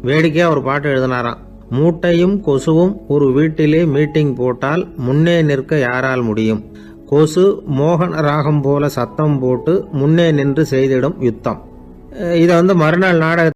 வேடிக்கையாக ஒரு பாட்டு எழுதினாராம். மூட்டையும் கொசுவும் ஒரு வீட்டிலே மீட்டிங் போட்டால் முன்னே நிற்க யாரால் முடியும்? கொசு மோகன ராகம் போல சத்தம் போட்டு முன்னே நின்று செய்திடும் யுத்தம். இதை மறுநாள் நாடக